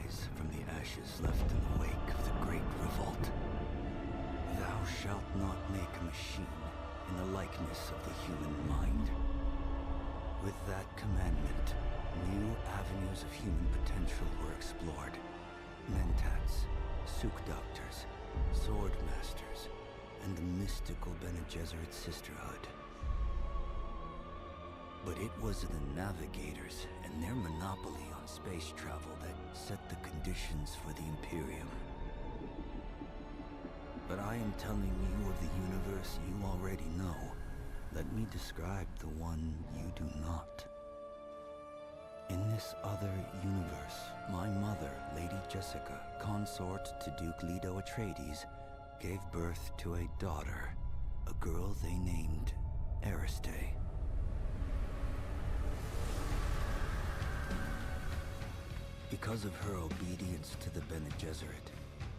rise from the ashes left in the wake of the Great Revolt. Thou shalt not make a machine in the likeness of the human mind. With that commandment, new avenues of human potential were explored. Mentats, Suk Doctors, Sword Masters, and the mystical Bene Gesserit Sisterhood. But it was the Navigators and their monopoly on space travel that set the conditions for the Imperium. But I am telling you of the universe you already know. Let me describe the one you do not. In this other universe, my mother, Lady Jessica, consort to Duke Leto Atreides, gave birth to a daughter, a girl they named Ariste. Because of her obedience to the Bene Gesserit,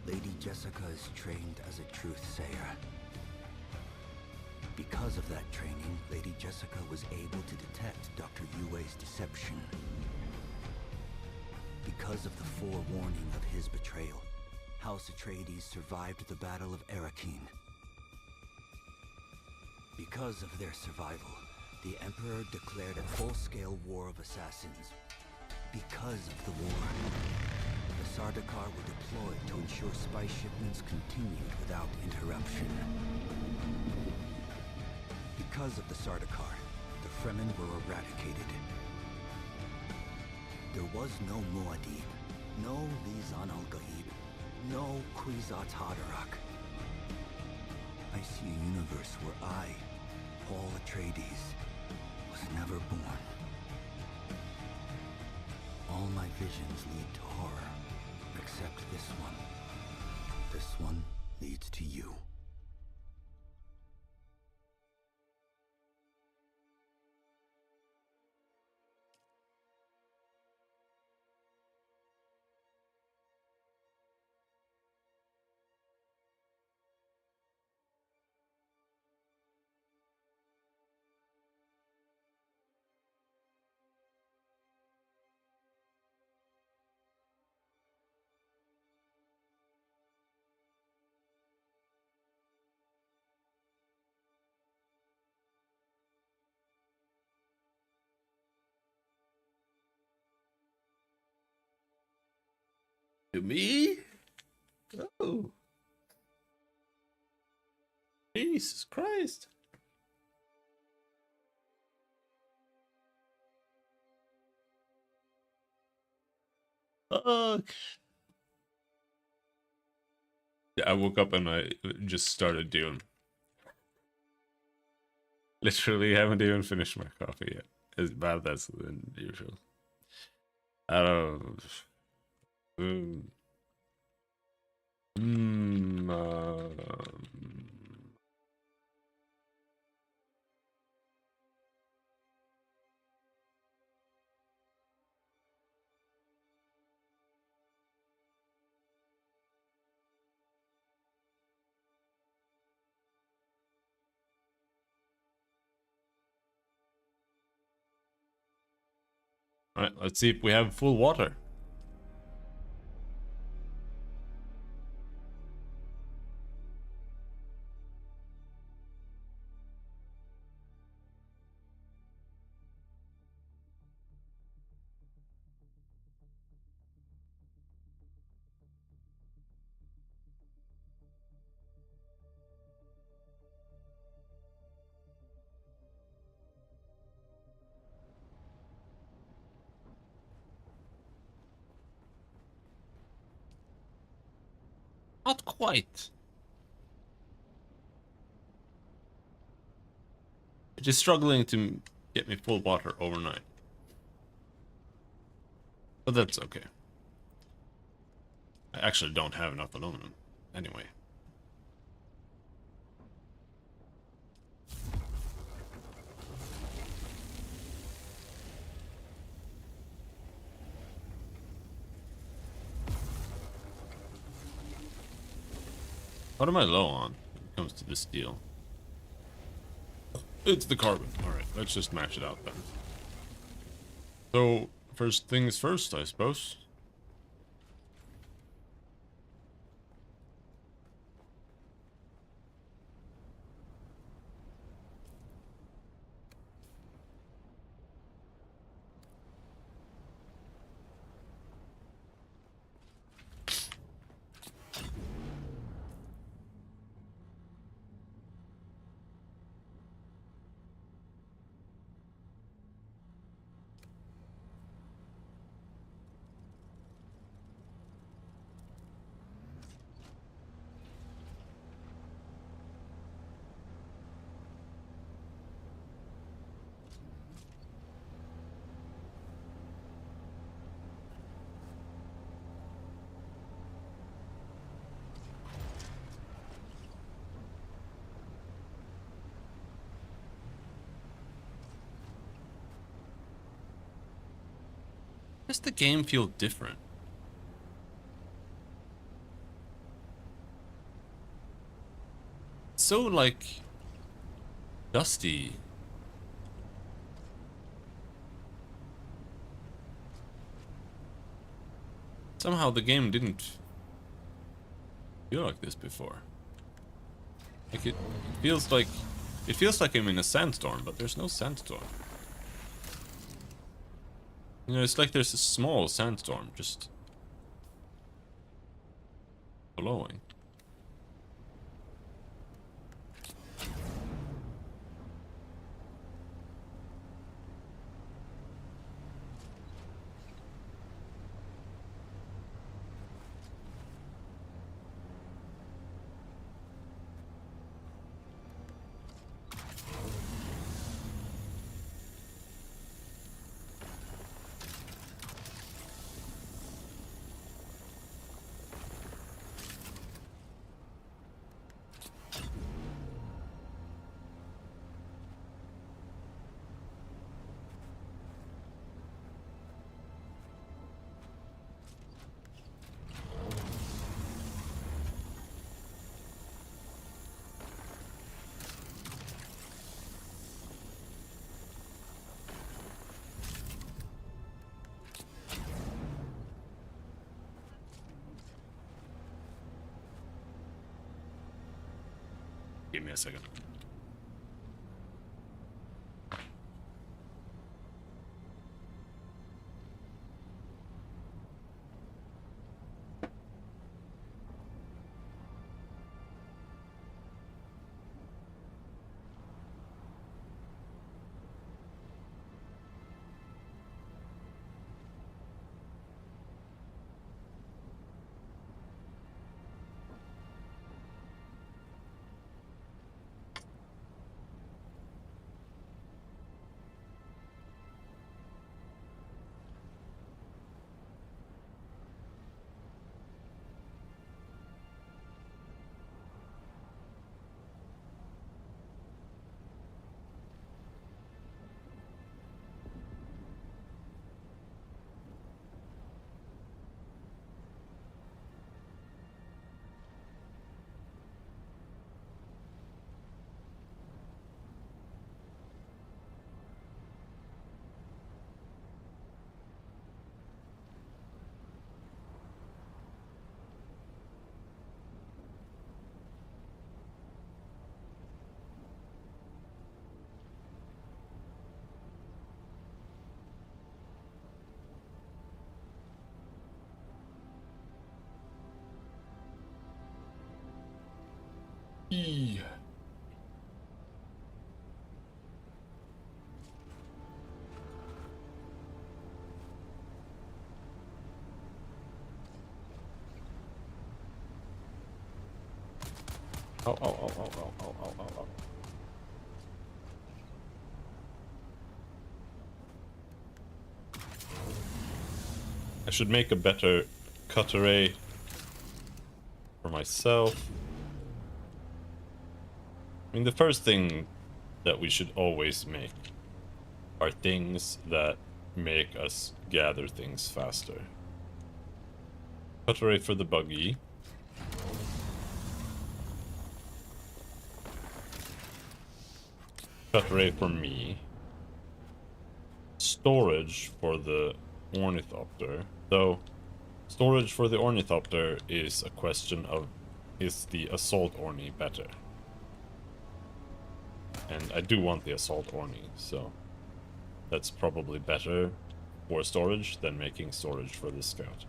Lady Jessica is trained as a truth-sayer. Because of that training, Lady Jessica was able to detect Dr. Yue's deception. Because of the forewarning of his betrayal, House Atreides survived the Battle of Arrakis. Because of their survival, the Emperor declared a full-scale war of assassins. Because of the war, the Sardaukar were deployed to ensure spice shipments continued without interruption. Because of the Sardaukar, the Fremen were eradicated. There was no Muad'Dib, no Lisan al-Gaib, no Kwisatz Haderach. I see a universe where I, Paul Atreides, was never born. All my visions lead to horror, except this one. This one leads to you. To me? Oh. Jesus Christ. Fuck. Yeah, I woke up and I just started Dune. Literally haven't even finished my coffee yet. As bad as than usual. I don't. Mm, mm, Alright, let's see if we have full water. Not quite. Just struggling to get me full water overnight. But that's okay. I actually don't have enough aluminum. Anyway. What am I low on when it comes to this steel? It's the carbon. Alright, let's just match it out then. So, first things first, I suppose. Does the game feel different? It's so like dusty. Somehow the game didn't feel like this before. Like it feels like I'm in a sandstorm, but there's no sandstorm. You know, it's like there's a small sandstorm just blowing. Give me a second. Yeah. Oh. I should make a better cut array for myself. I mean, the first thing that we should always make are things that make us gather things faster. Cut array for the buggy. Cut array for me. Storage for the ornithopter. Though, storage for the ornithopter is a question of, is the assault orny better? And I do want the assault orny, so that's probably better for storage than making storage for the scout.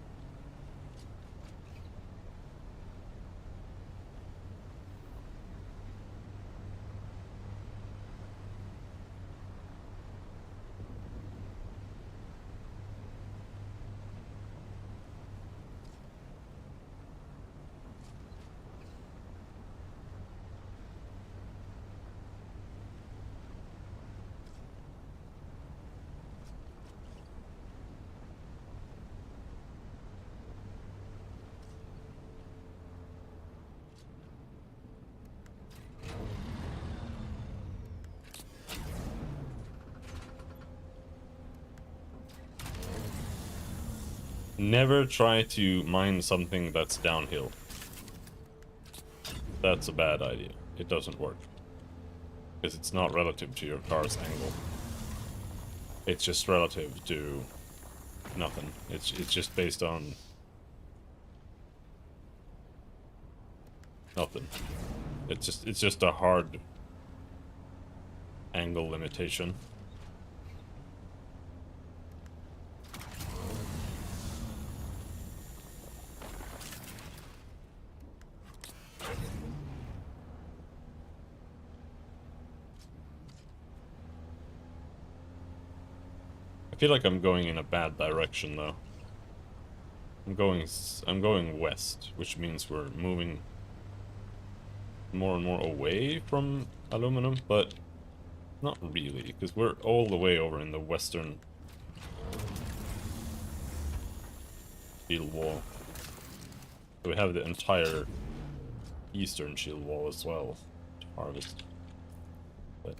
Never try to mine something that's downhill. That's a bad idea. It doesn't work. Because it's not relative to your car's angle. It's just relative to nothing. It's just based on nothing. It's just a hard angle limitation. I feel like I'm going in a bad direction though. I'm going west, which means we're moving more and more away from aluminum, but not really, because we're all the way over in the western shield wall. So we have the entire eastern shield wall as well to harvest. But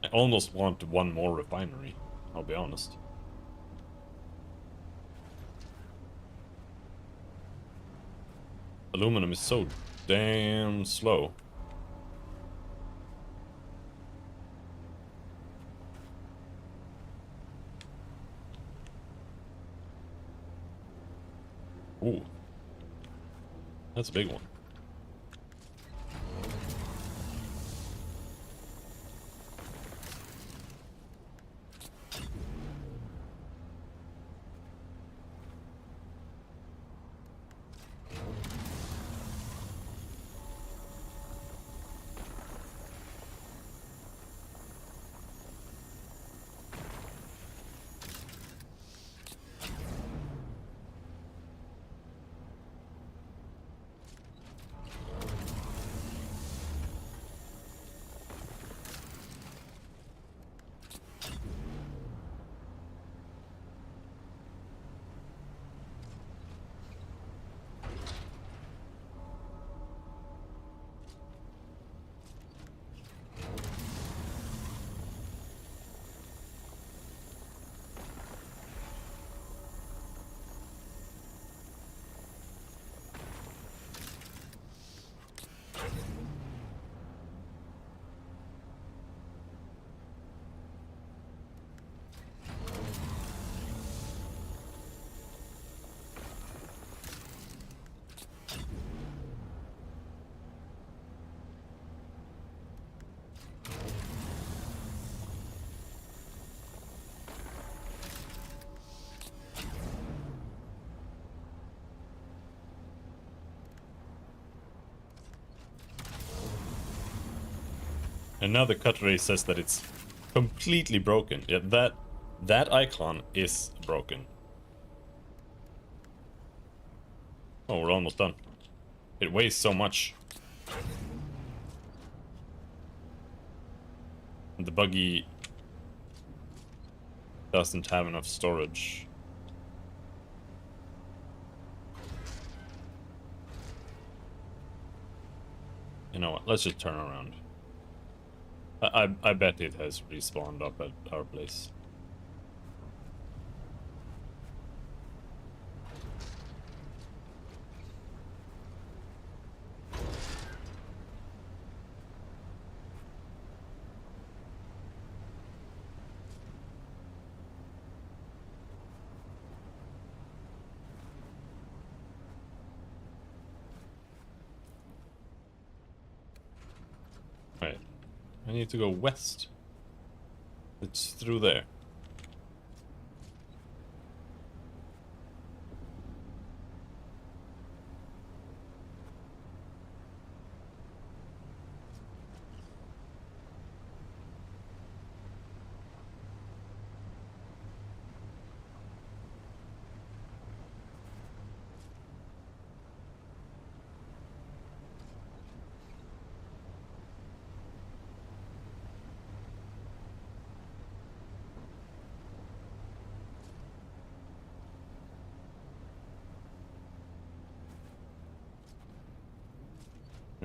I almost want one more refinery, I'll be honest. Aluminum is so damn slow. Ooh. That's a big one. And now the cut ray says that it's completely broken. Yeah, that icon is broken. Oh, we're almost done. It weighs so much. And the buggy doesn't have enough storage. You know what? Let's just turn around. I bet it has respawned up at our place. Right. I need to go west. It's through there.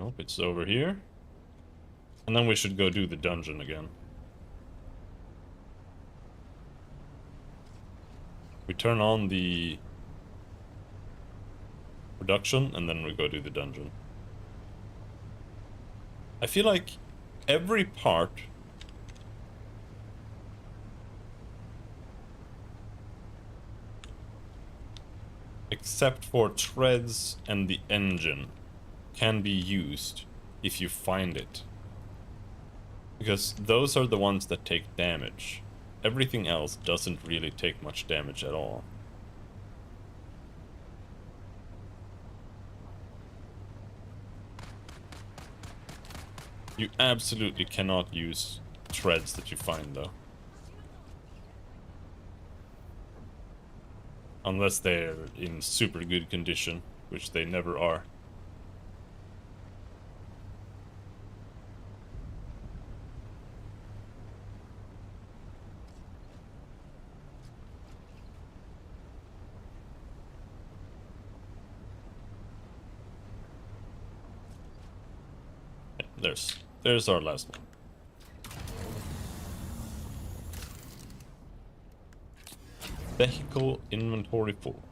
Nope, it's over here. And then we should go do the dungeon again. We turn on the production, and then we go do the dungeon. I feel like every part except for treads and the engine can be used if you find it. Because those are the ones that take damage. Everything else doesn't really take much damage at all. You absolutely cannot use treads that you find, though. Unless they're in super good condition, which they never are. There's our last one. Vehicle inventory full.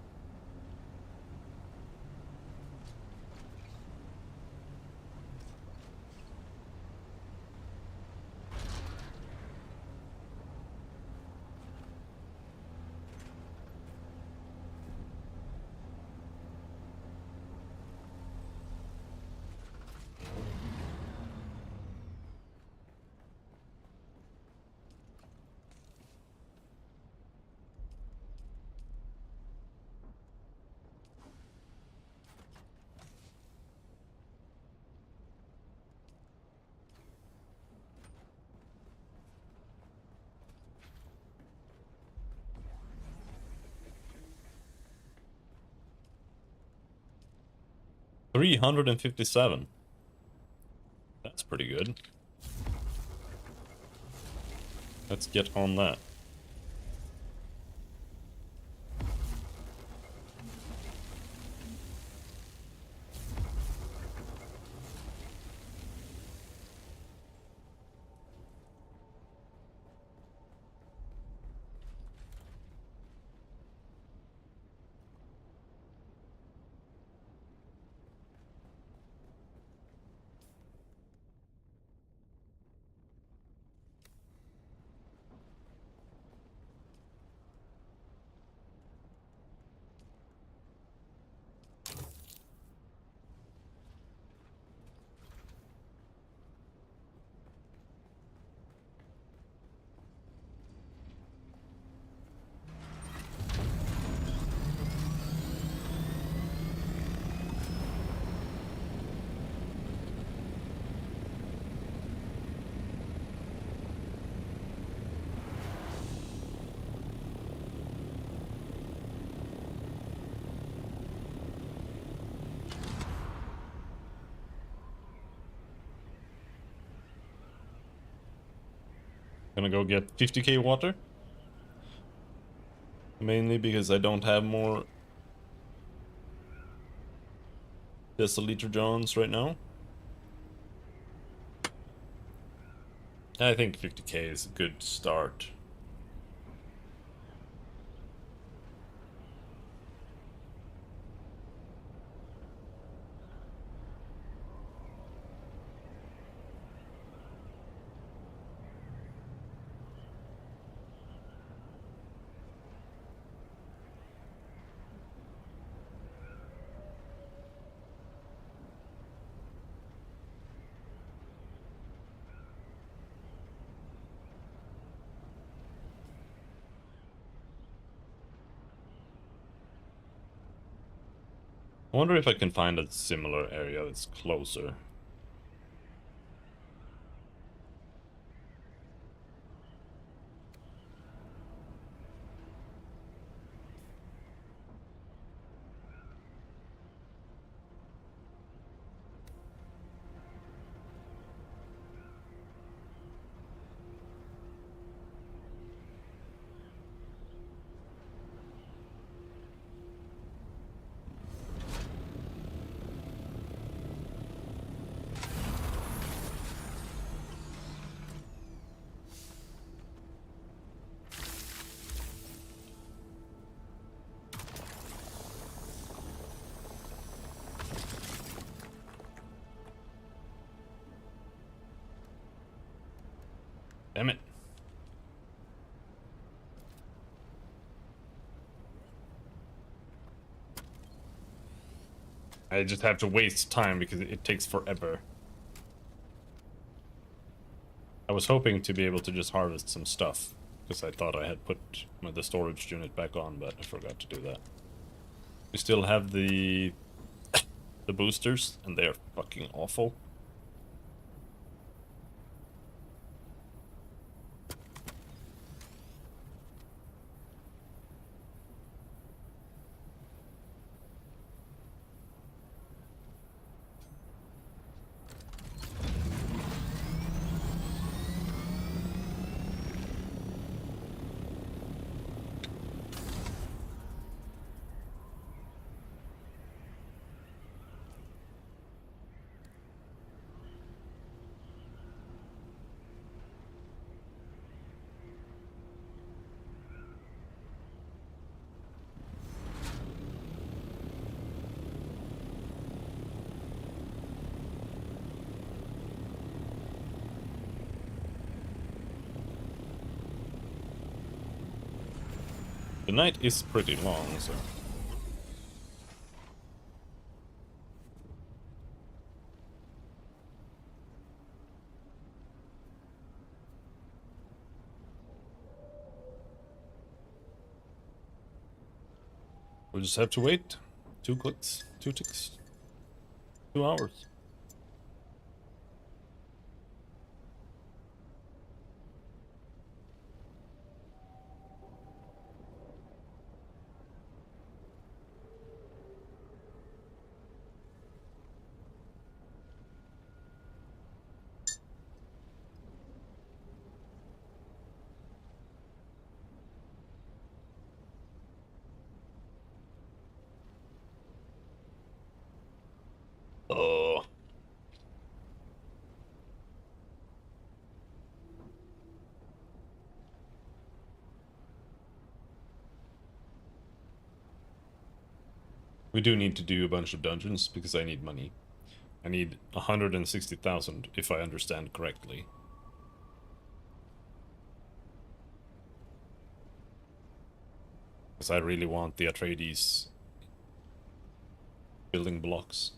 $357. That's pretty good. Let's get on that. Gonna go get 50k water. Mainly because I don't have more deciliter Jones right now. I think 50k is a good start. I wonder if I can find a similar area that's closer. Damn it. I just have to waste time because it takes forever. I was hoping to be able to just harvest some stuff, because I thought I had put the storage unit back on, but I forgot to do that. We still have the boosters, and they are fucking awful. The night is pretty long, so... we'll just have to wait. 2 clicks, 2 ticks, 2 hours. Oh. We do need to do a bunch of dungeons because I need money. I need 160,000 if I understand correctly. Because I really want the Atreides building blocks.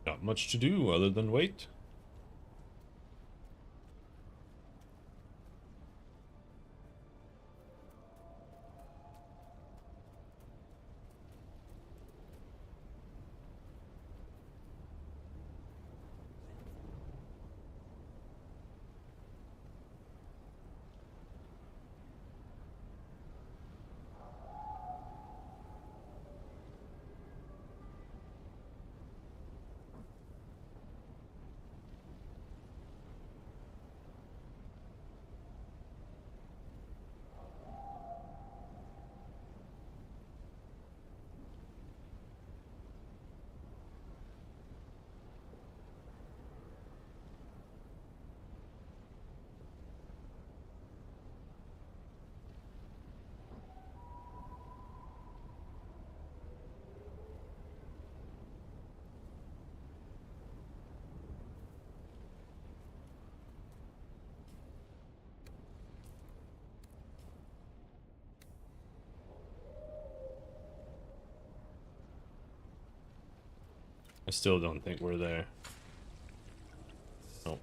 Not much to do other than wait. I still don't think we're there. Nope.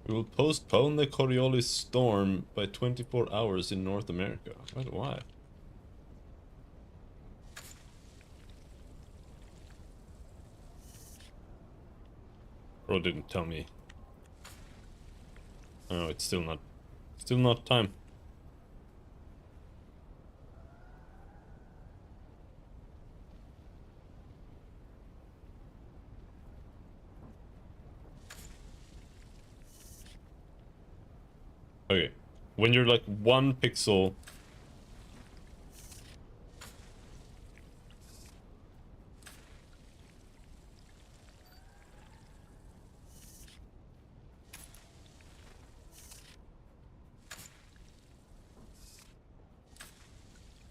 We will postpone the Coriolis storm by 24 hours in North America. Why? Bro didn't tell me. Oh, it's still not time. Okay, when you're like 1 pixel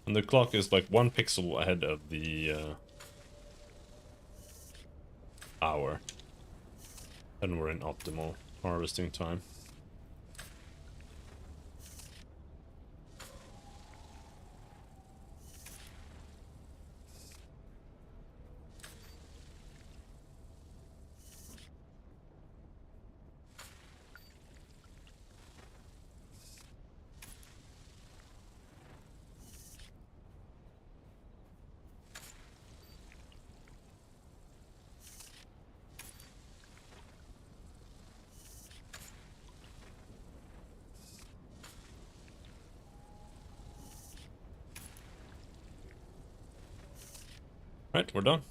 and the clock is like 1 pixel ahead of the hour, and we're in optimal harvesting time. Right, we're done.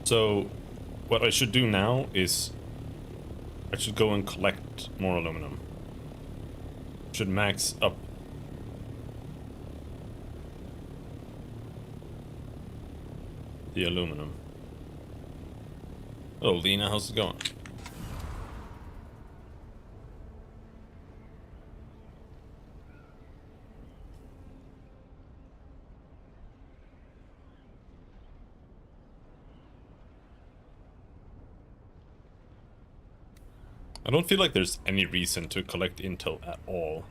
So, what I should do now is I should go and collect more aluminum. Should max up. The aluminum. Oh, Lena, how's it going? I don't feel like there's any reason to collect intel at all.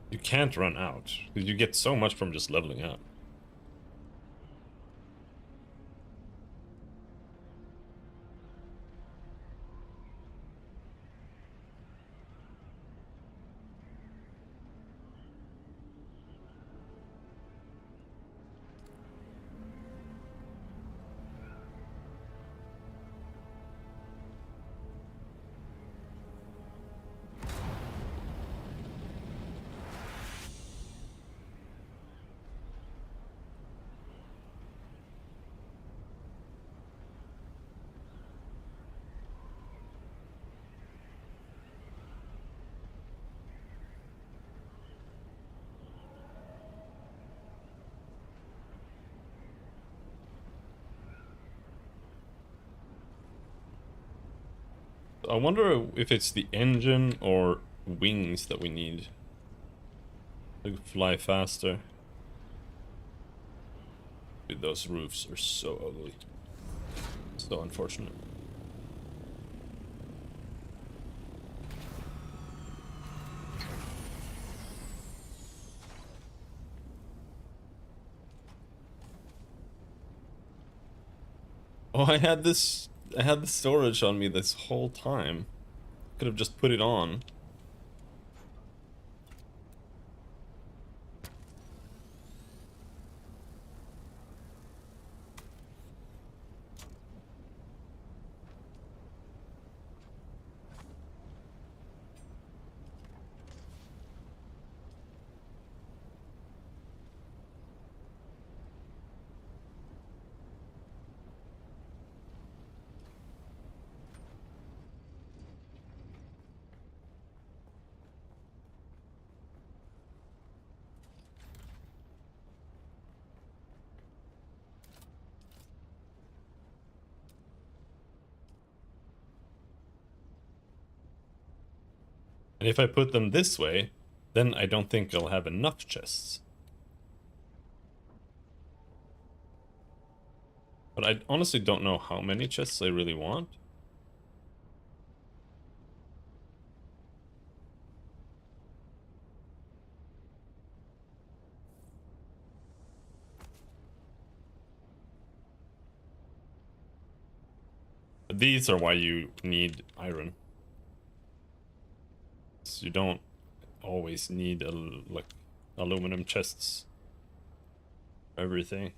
You can't run out, because you get so much from just leveling up. I wonder if it's the engine or wings that we need to fly faster. Dude, those roofs are so ugly. So unfortunate. Oh, I had the storage on me this whole time. Could have just put it on. And if I put them this way, then I don't think I'll have enough chests. But I honestly don't know how many chests I really want. But these are why you need iron. So you don't always need like aluminum chests for everything.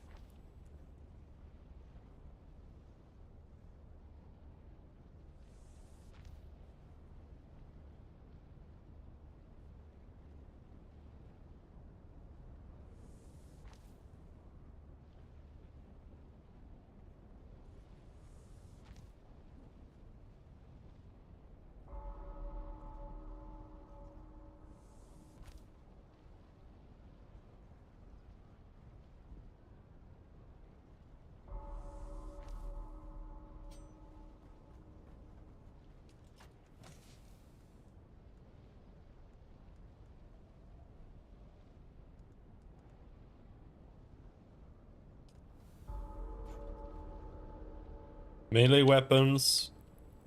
Melee weapons,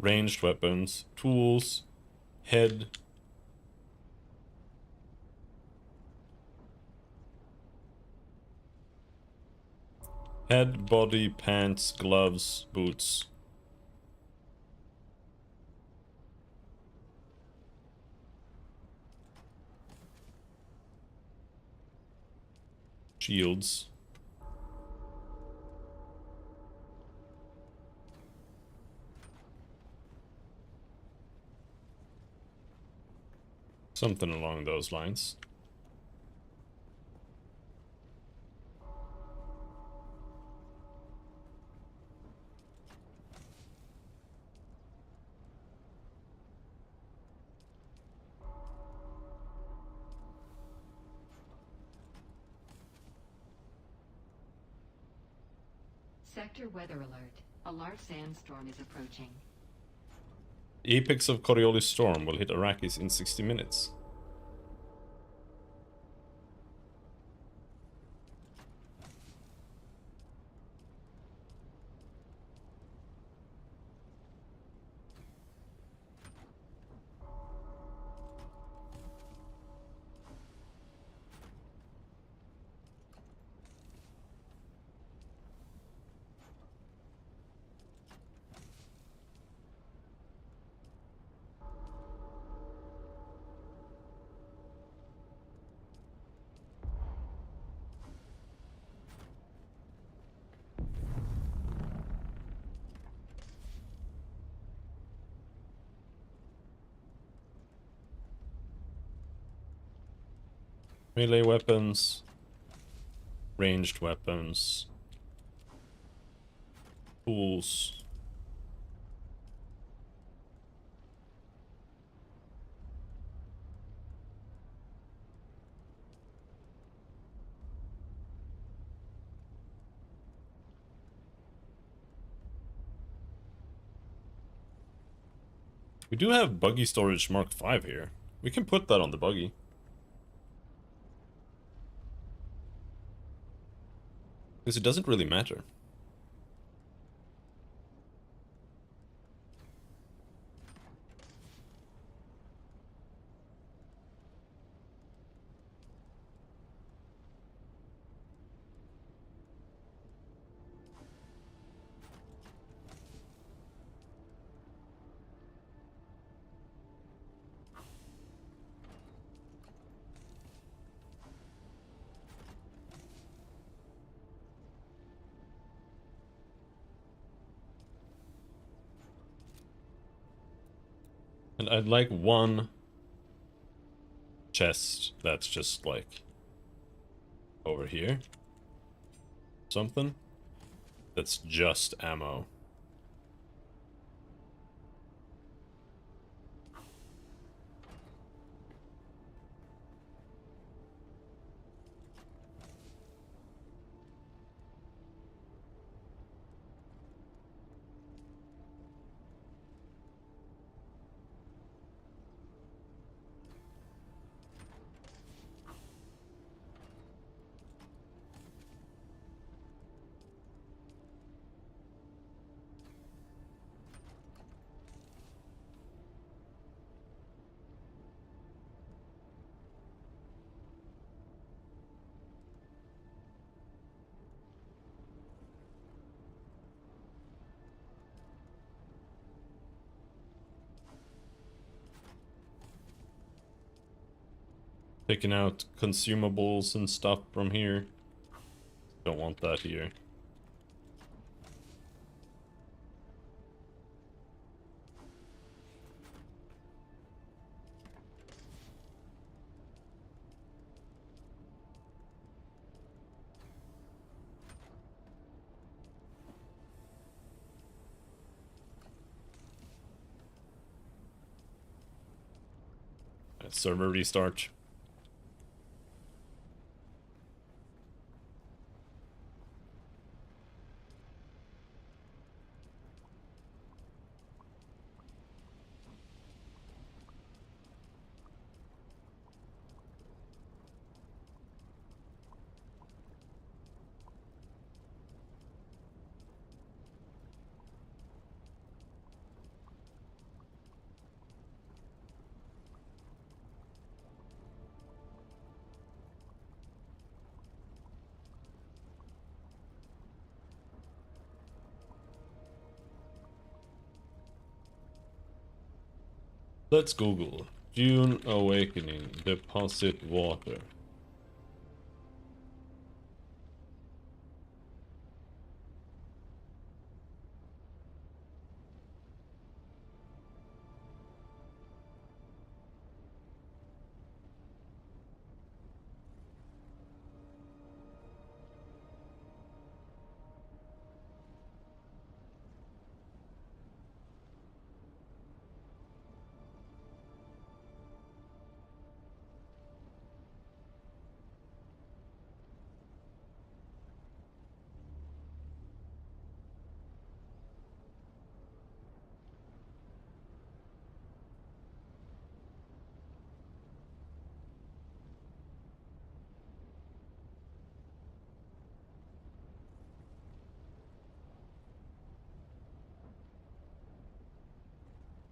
ranged weapons, tools, head. Head, body, pants, gloves, boots. Shields. Something along those lines. Sector weather alert. A large sandstorm is approaching. The apex of Coriolis storm will hit Arrakis in 60 minutes. Melee weapons, ranged weapons, tools. We do have buggy storage Mark 5 here. We can put that on the buggy. Because it doesn't really matter. And I'd like one chest that's just like over here. Something that's just ammo. Taking out consumables and stuff from here. Don't want that here. Server restart. Let's Google Dune Awakening deposit water.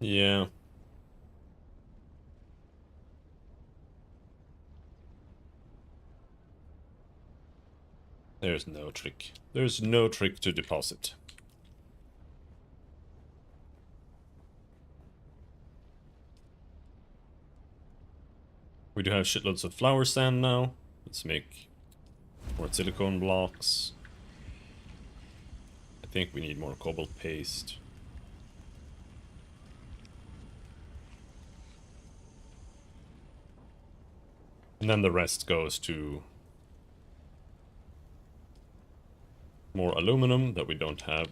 Yeah. There's no trick. There's no trick to deposit. We do have shitloads of flower sand now. Let's make more silicone blocks. I think we need more cobalt paste. And then the rest goes to more aluminum that we don't have.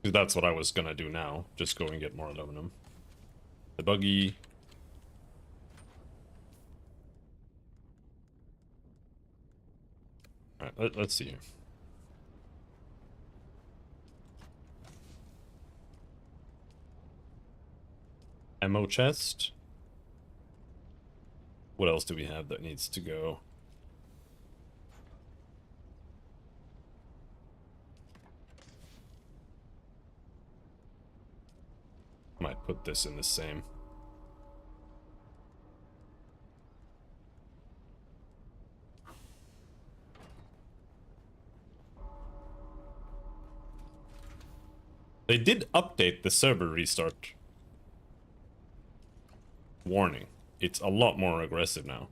That's what I was gonna do now. Just go and get more aluminum. The buggy. Alright, let's see here. Ammo chest. What else do we have that needs to go? Might put this in the same. They did update the server restart warning. It's a lot more aggressive now.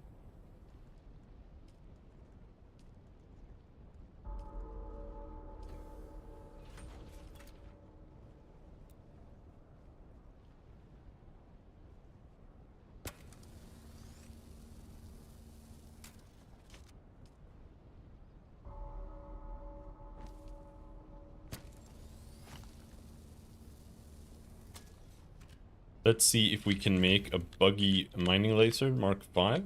Let's see if we can make a buggy mining laser Mark 5.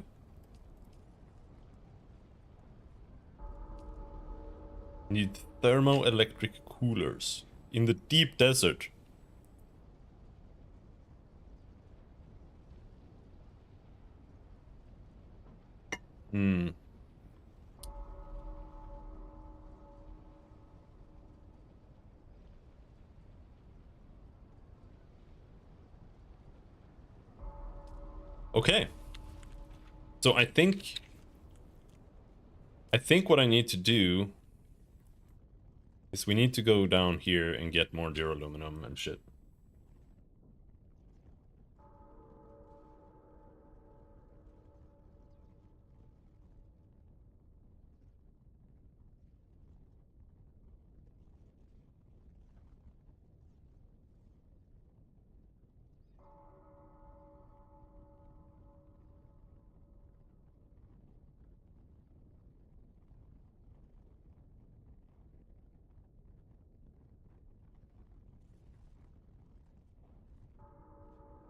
Need thermoelectric coolers in the deep desert. Hmm. Okay. So I think what I need to do is we need to go down here and get more duraluminum and shit.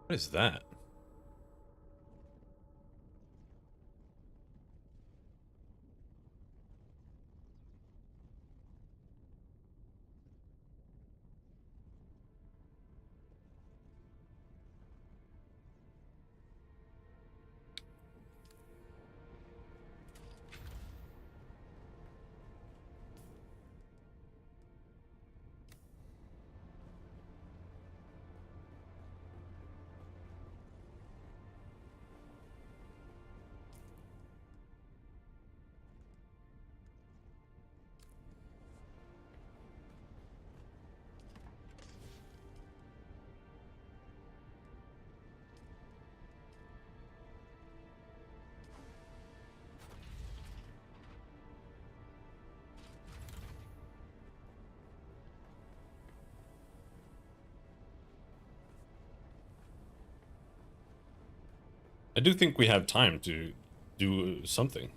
What is that? I do think we have time to do something.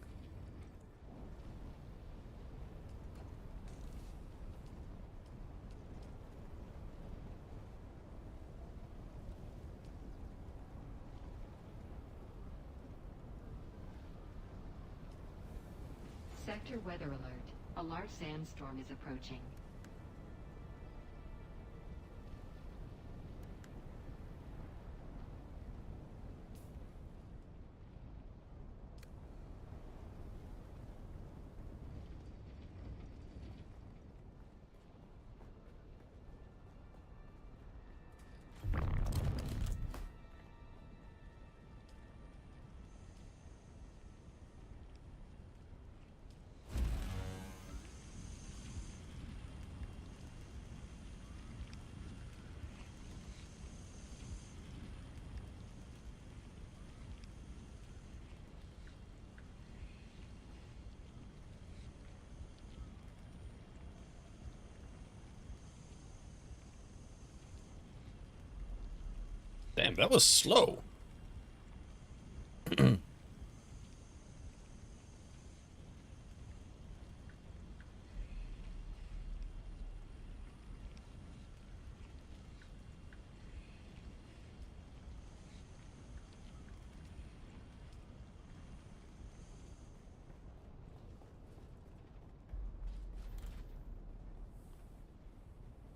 Sector weather alert. A large sandstorm is approaching. Damn, that was slow.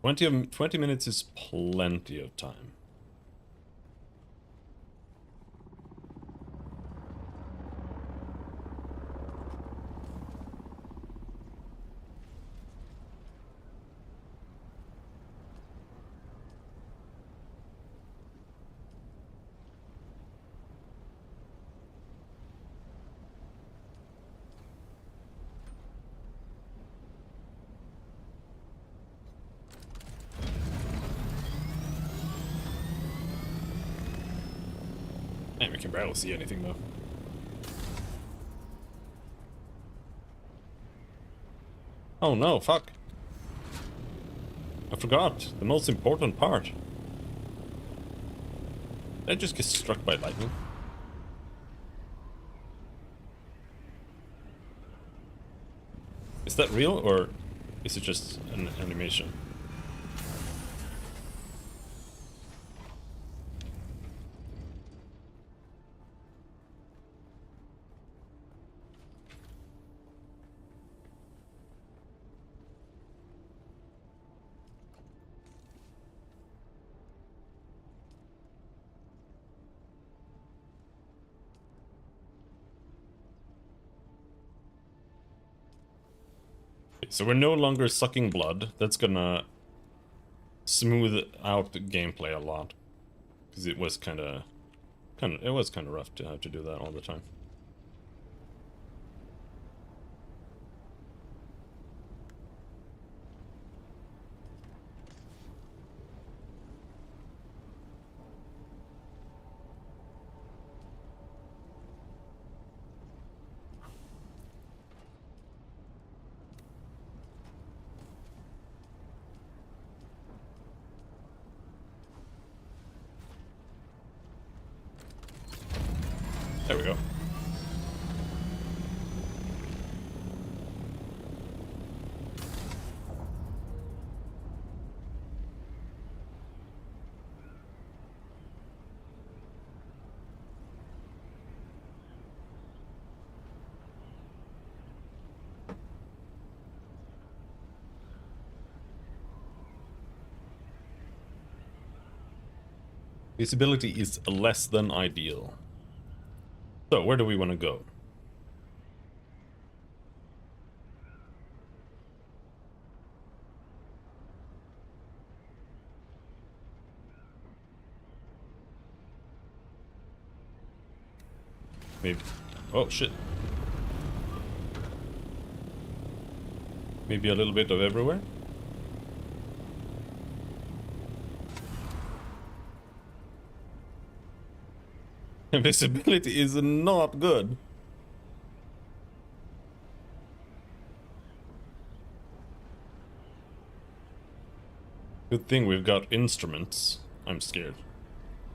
20 minutes is plenty of time. Man, we can barely see anything though. Oh no, fuck. I forgot the most important part. Did I just get struck by lightning? Is that real, or is it just an animation? So we're no longer sucking blood. That's gonna smooth out the gameplay a lot, because it was kind of rough to have to do that all the time. There we go. Visibility is less than ideal. So, where do we want to go? Maybe... Oh, shit. Maybe a little bit of everywhere? Visibility is not good. Good thing we've got instruments. I'm scared.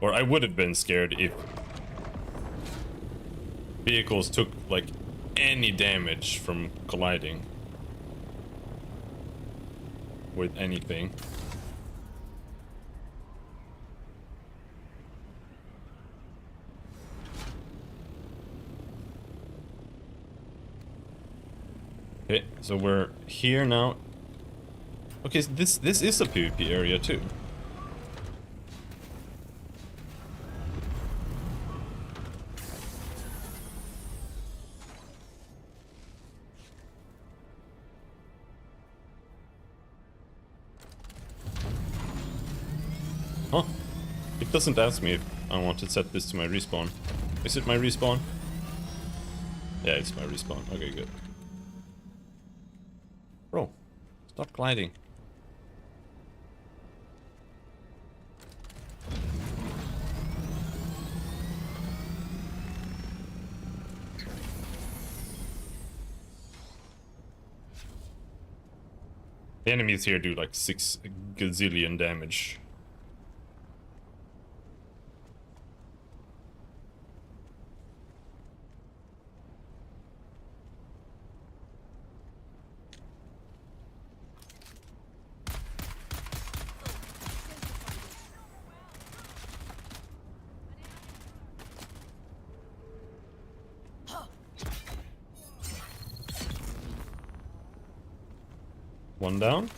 Or I would have been scared if vehicles took, like, any damage from colliding with anything. Okay, so we're here now. Okay, so this is a PvP area too. Huh? It doesn't ask me if I want to set this to my respawn. Is it my respawn? Yeah, it's my respawn. Okay, good. Bro, stop gliding. The enemies here do like 6 gazillion damage. One down.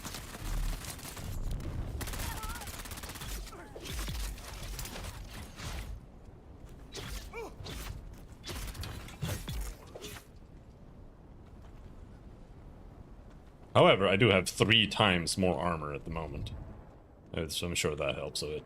However, I do have 3 times more armor at the moment. So I'm sure that helps a bit.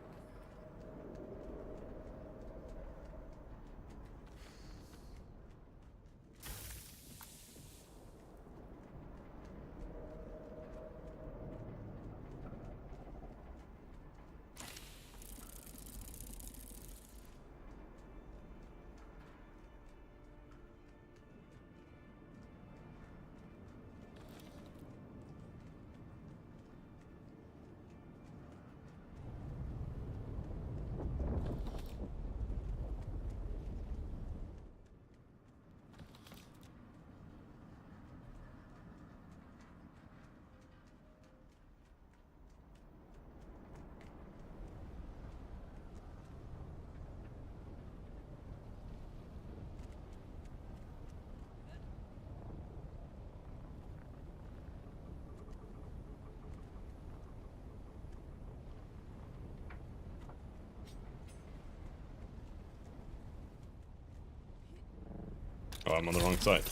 Oh, I'm on the wrong side.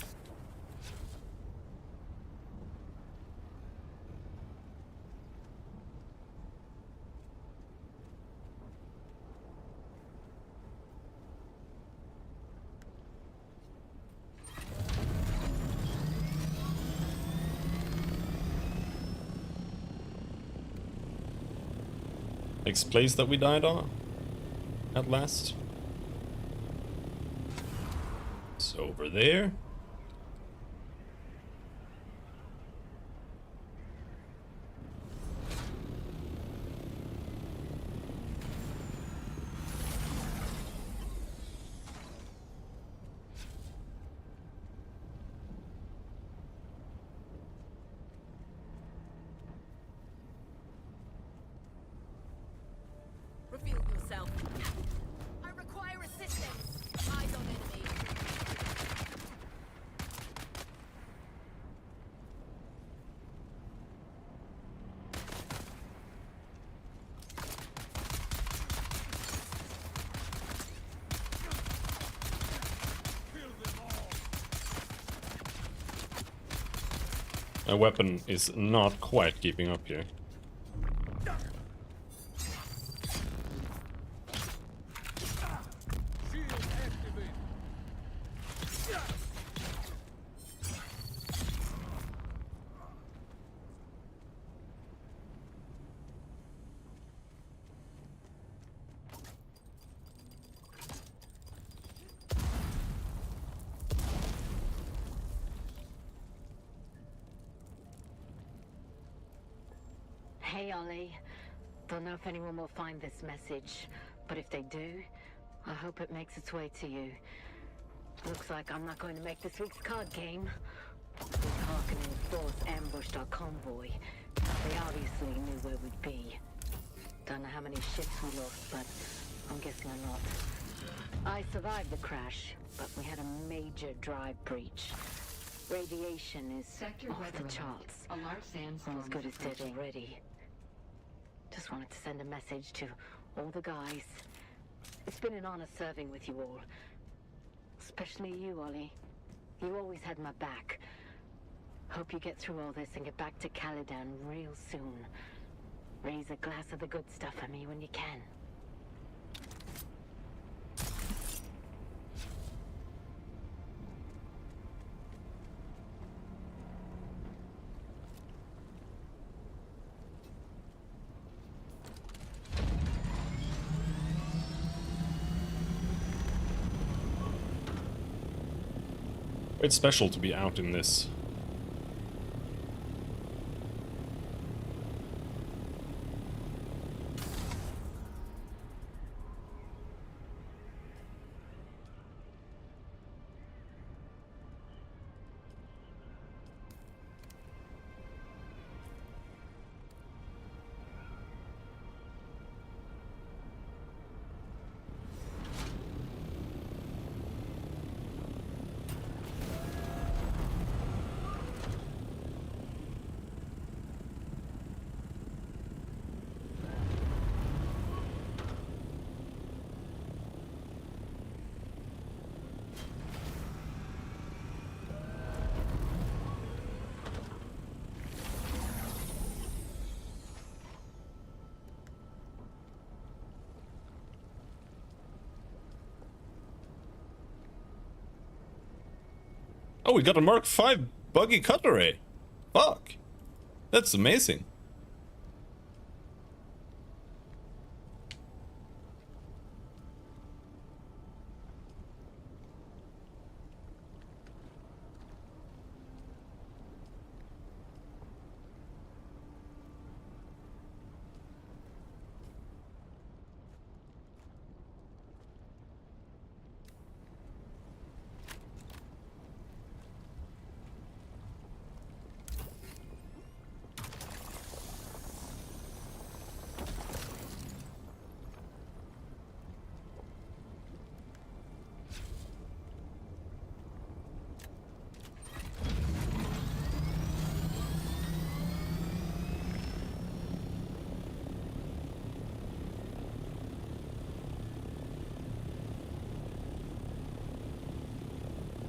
Next place that we died on, at last. It's over there. Reveal yourself. I require assistance. Eyes on enemy. My weapon is not quite keeping up here. Hey, Ollie. Don't know if anyone will find this message, but if they do, I hope it makes its way to you. Looks like I'm not going to make this week's card game. The Harkonnen force ambushed our convoy. They obviously knew where we'd be. Don't know how many ships we lost, but I'm guessing a lot. I survived the crash, but we had a major drive breach. Radiation is Sector off weather the alert. charts. A large sandstorm As good is as dead approaching. already. Just wanted to send a message to all the guys. It's been an honor serving with you all. Especially you, Ollie. You always had my back. Hope you get through all this and get back to Caladan real soon. Raise a glass of the good stuff for me when you can. It's special to be out in this. Oh, we got a Mark V buggy cutlery. Fuck. That's amazing.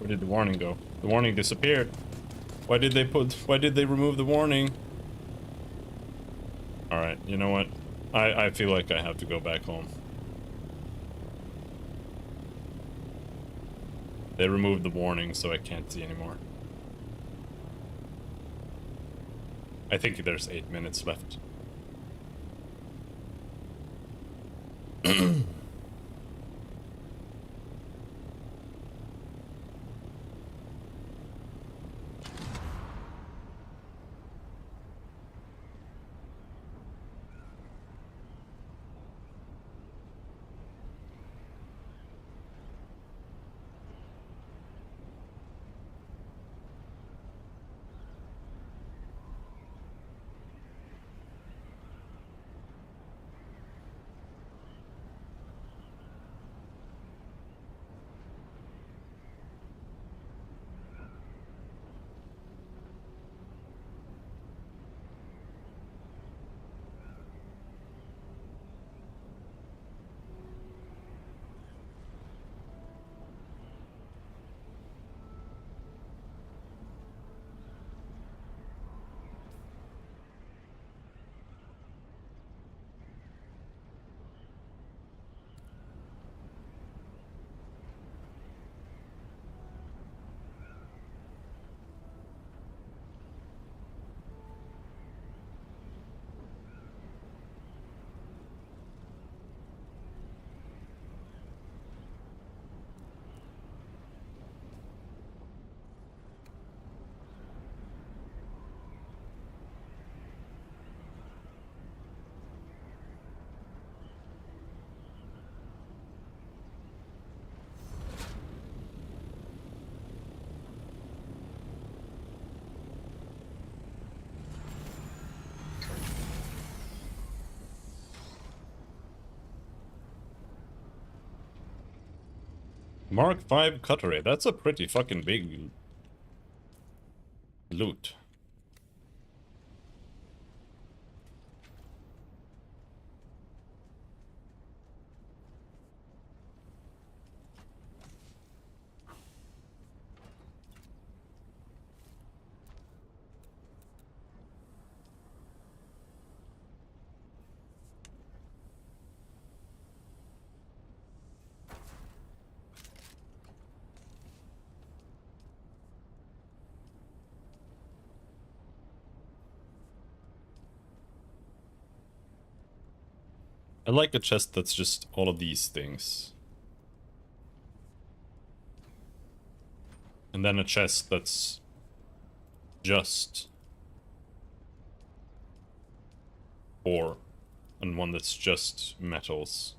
Where did the warning go? The warning disappeared. Why did they remove the warning? Alright, you know what? I feel like I have to go back home. They removed the warning, so I can't see anymore. I think there's 8 minutes left. Mark 5 cutlery. That's a pretty fucking big loot. I like a chest that's just all of these things. And then a chest that's just ore, and one that's just metals.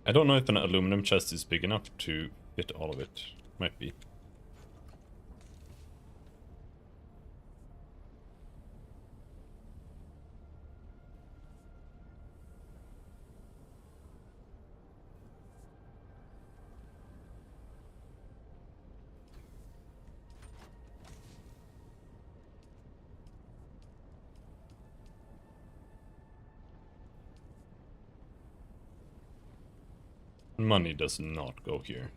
I don't know if an aluminum chest is big enough to fit all of it. Might be. Money does not go here.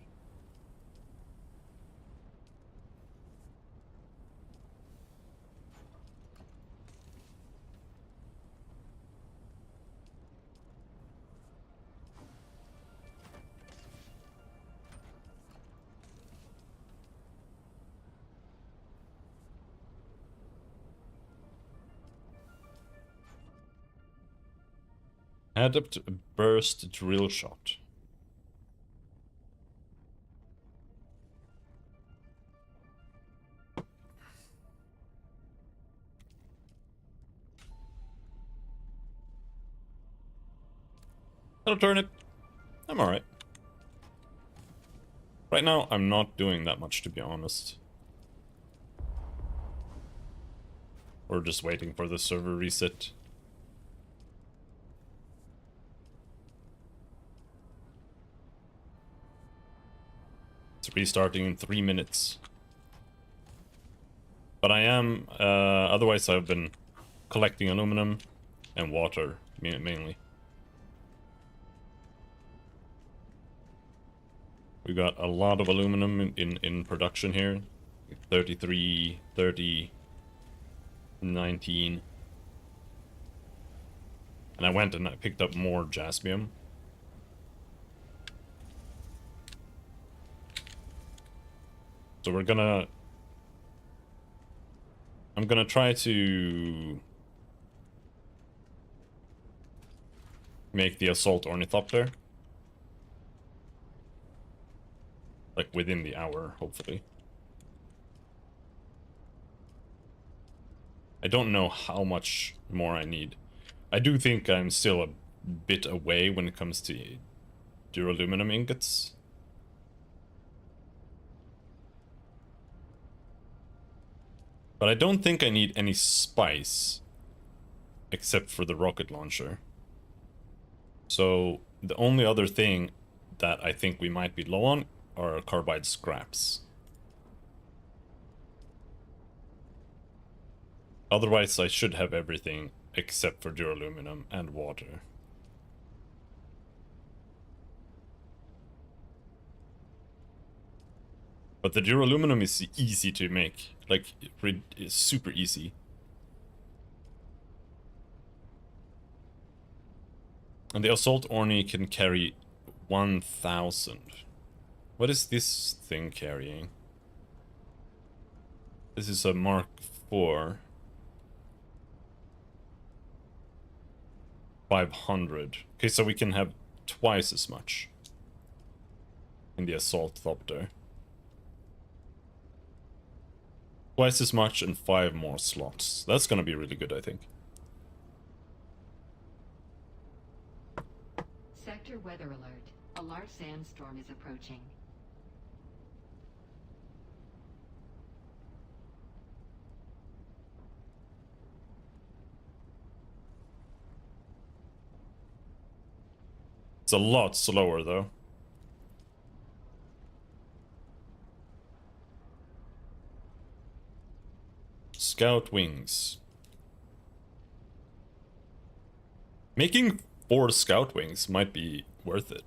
Adept burst drill shot. Hello, turnip. I'm alright. Right now, I'm not doing that much, to be honest. We're just waiting for the server reset. restarting in 3 minutes. But I am, otherwise I've been collecting aluminum and water, mainly. We got a lot of aluminum in production here. 33, 30, 19. And I went and I picked up more jasmium. So we're gonna... I'm gonna try to make the assault ornithopter. Like within the hour, hopefully. I don't know how much more I need. I do think I'm still a bit away when it comes to duraluminum ingots. But I don't think I need any spice, except for the rocket launcher. So the only other thing that I think we might be low on are carbide scraps. Otherwise I should have everything except for duraluminum and water. But the duraluminum is easy to make. Like, it's super easy. And the assault orni can carry 1,000. What is this thing carrying? This is a Mark IV. 500. Okay, so we can have twice as much in the assault thopter. Twice as much and 5 more slots. That's gonna be really good, I think. Sector weather alert. A large sandstorm is approaching. It's a lot slower, though. Scout wings. Making 4 scout wings might be worth it.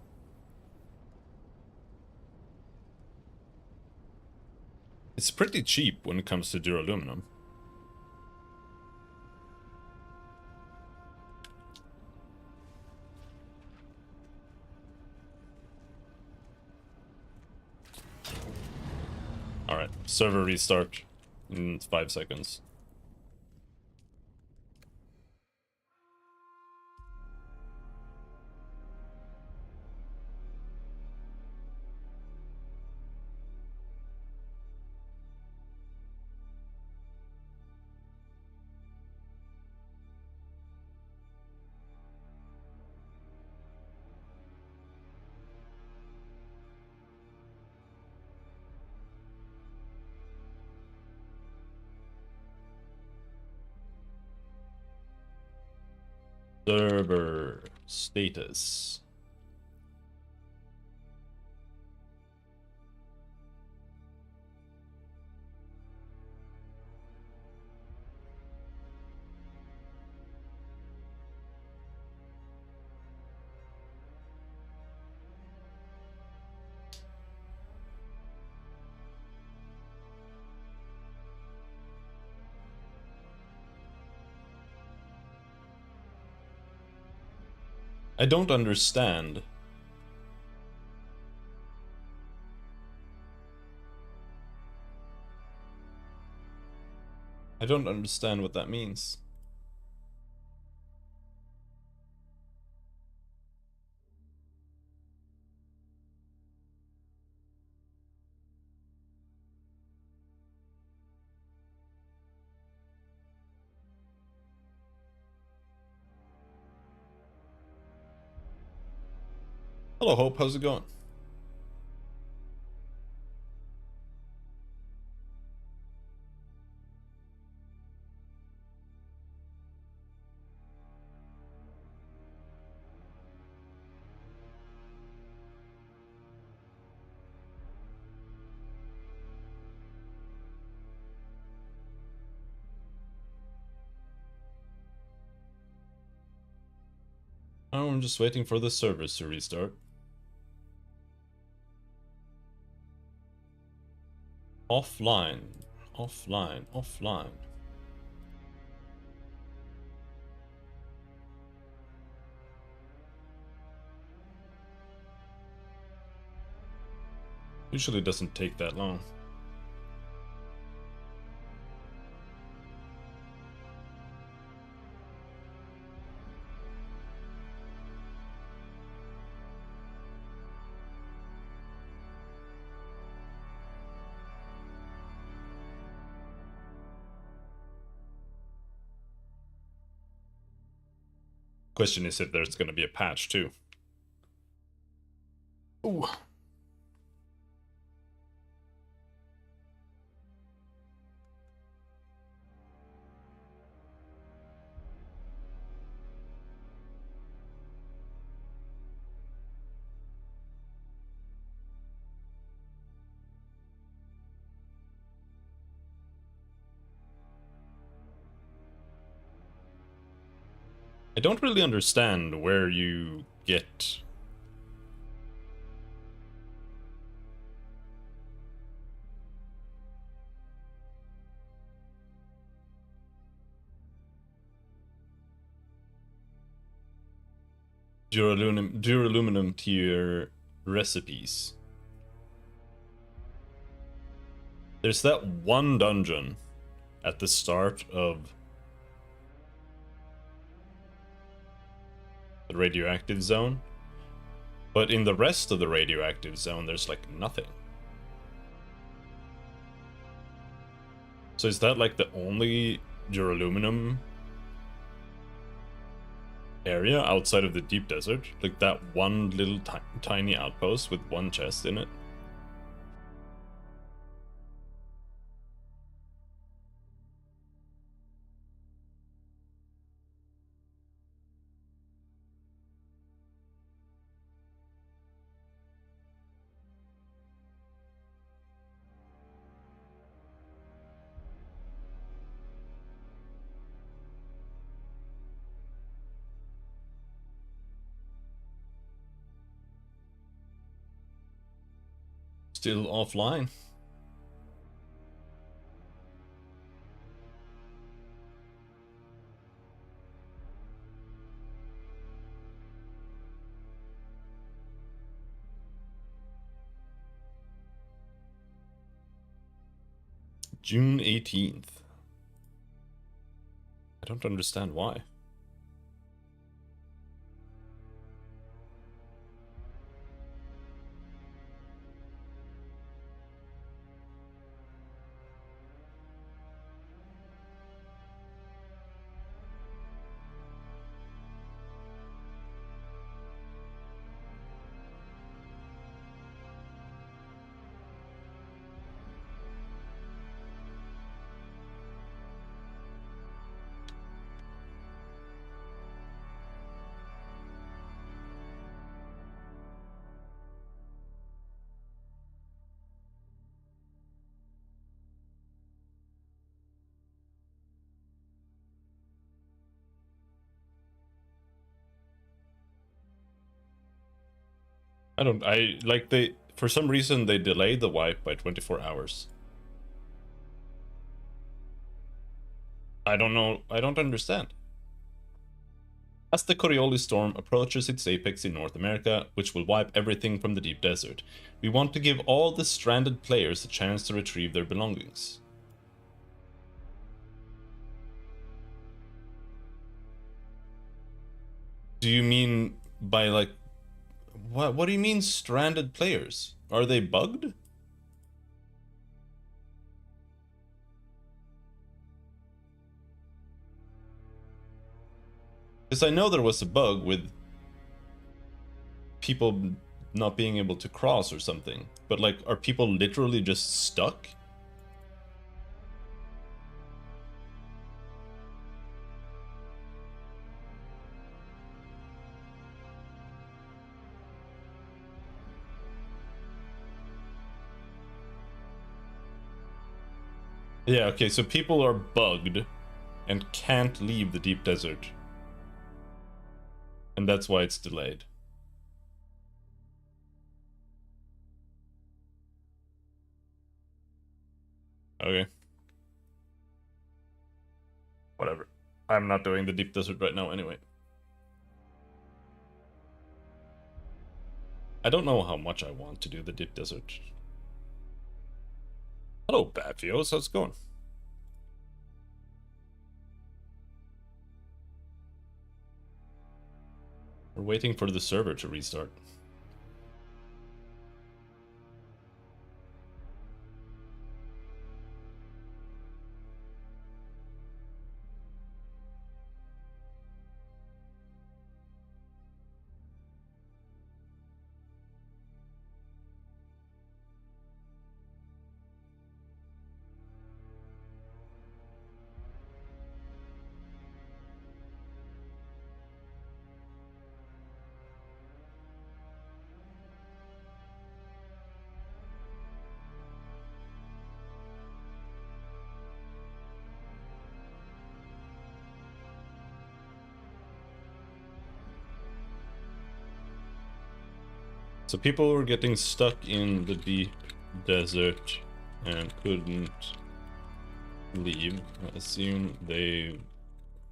It's pretty cheap when it comes to duraluminum. Alright, server restart in 5 seconds. Server status. I don't understand. I don't understand what that means. Hello, Hope. How's it going? Oh, I'm just waiting for the servers to restart. Offline. Offline. Offline. Usually doesn't take that long. Question is if there's gonna be a patch too. Ooh. I don't really understand where you get duraluminum tier recipes. There's that one dungeon at the start of the radioactive zone, but in the rest of the radioactive zone there's like nothing. So is that like the only duraluminum area outside of the deep desert? Like that one little tiny outpost with one chest in it? Still offline. June 18th. I don't understand why. For some reason they delayed the wipe by 24 hours. I don't know, I don't understand. As the Coriolis storm approaches its apex in North America, which will wipe everything from the deep desert, we want to give all the stranded players a chance to retrieve their belongings. Do you mean by like... What do you mean stranded players? Are they bugged? Because I know there was a bug with people not being able to cross or something. But like, are people literally just stuck? Yeah, okay, so people are bugged and can't leave the deep desert. And that's why it's delayed. Okay. Whatever. I'm not doing the deep desert right now anyway. I don't know how much I want to do the deep desert. Hello, Bafios. How's it going? We're waiting for the server to restart. So people were getting stuck in the deep desert and couldn't leave. I assume they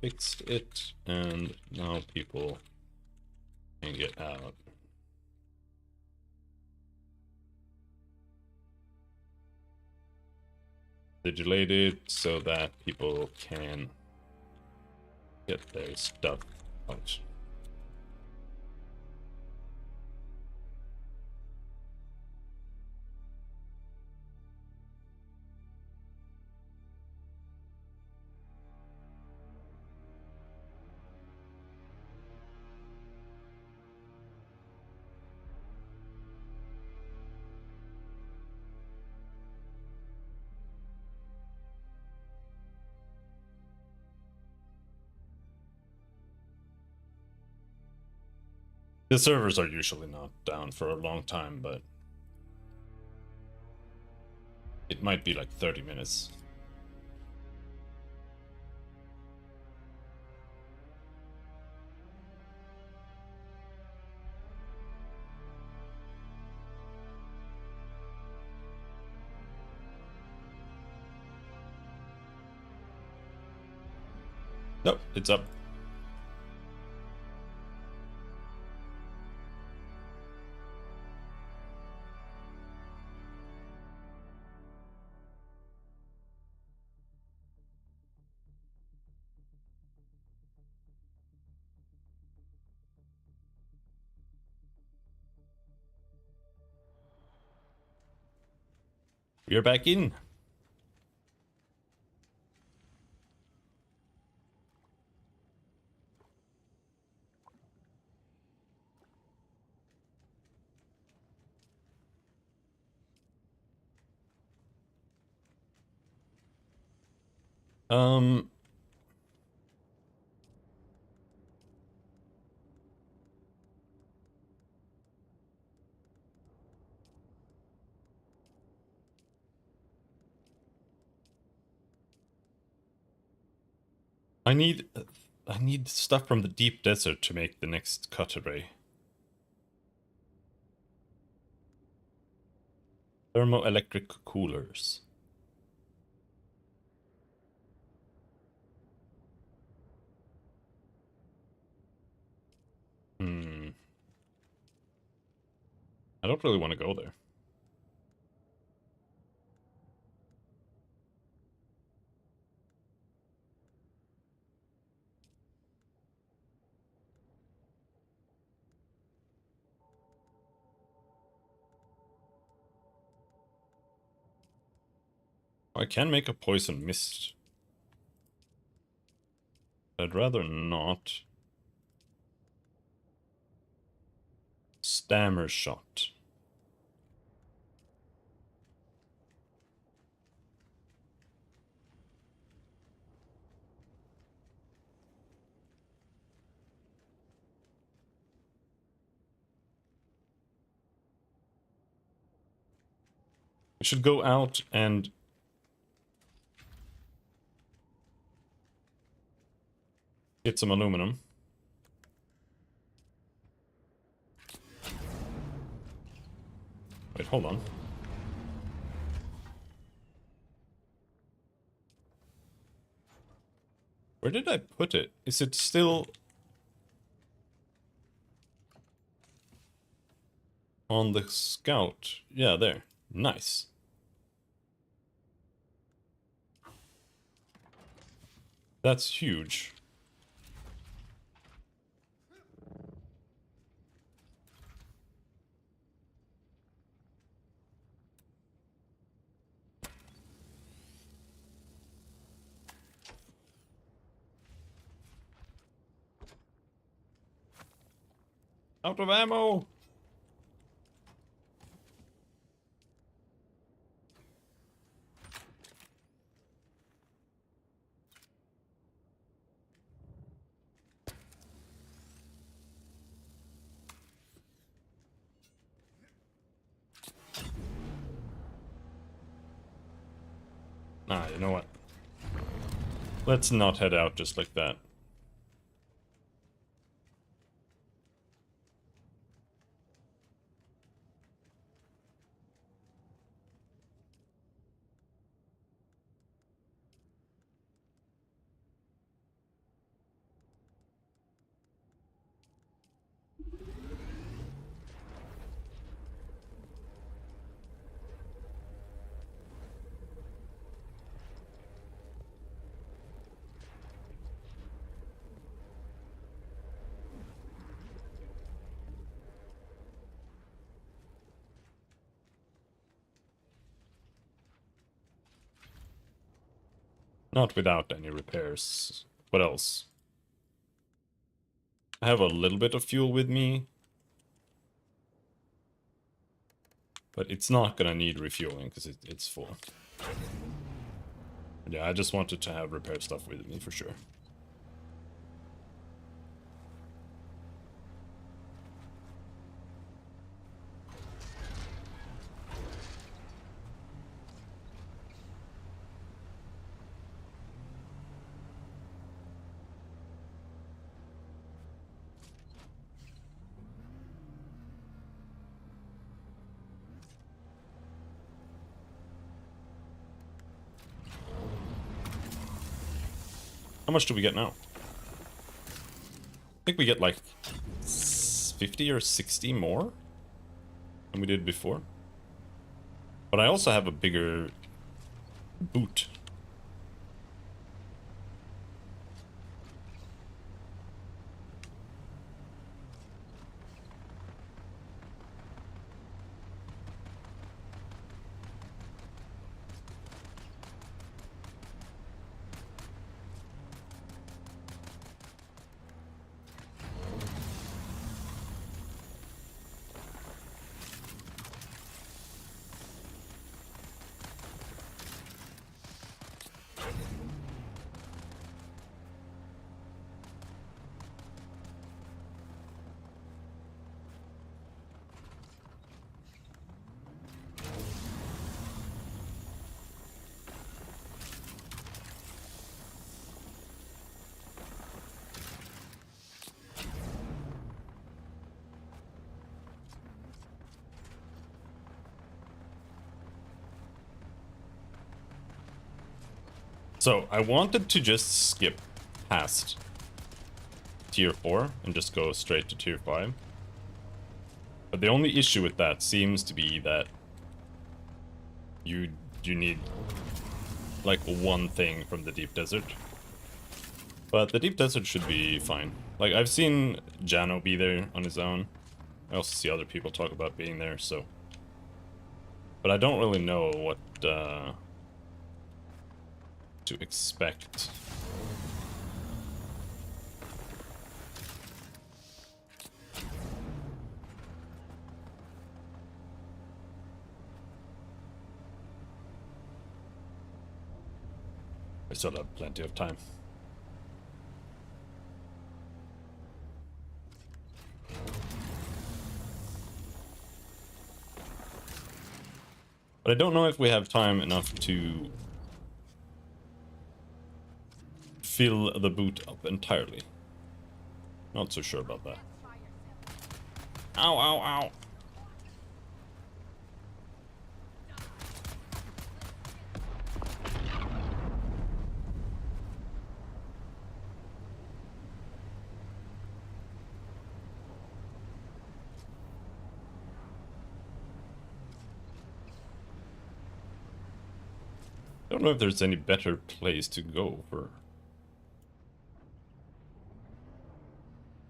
fixed it and now people can get out. They delayed it so that people can get their stuff out. The servers are usually not down for a long time, but it might be like 30 minutes. Nope, it's up. We are back in. Um, I need stuff from the deep desert to make the next cutaway. Thermoelectric coolers. I don't really want to go there. I can make a poison mist. I'd rather not. Stammer shot. We should go out and get some aluminum. hold on. Where did I put it? Is it still on the scout? Yeah, there. Nice. That's huge. Out of ammo! Ah, you know what? Let's not head out just like that. Not without any repairs. What else? I have a little bit of fuel with me. But it's not gonna need refueling because it's full. Yeah, I just wanted to have repair stuff with me for sure. How much do we get now? I think we get like 50 or 60 more than we did before. But I also have a bigger boot. So, I wanted to just skip past tier 4 and just go straight to tier 5. But the only issue with that seems to be that you need like one thing from the deep desert. But the deep desert should be fine. Like, I've seen Jano be there on his own. I also see other people talk about being there, so... But I don't really know what to expect. I still have plenty of time. But I don't know if we have time enough to fill the boot up entirely. Not so sure about that. Ow, ow, ow. I don't know if there's any better place to go for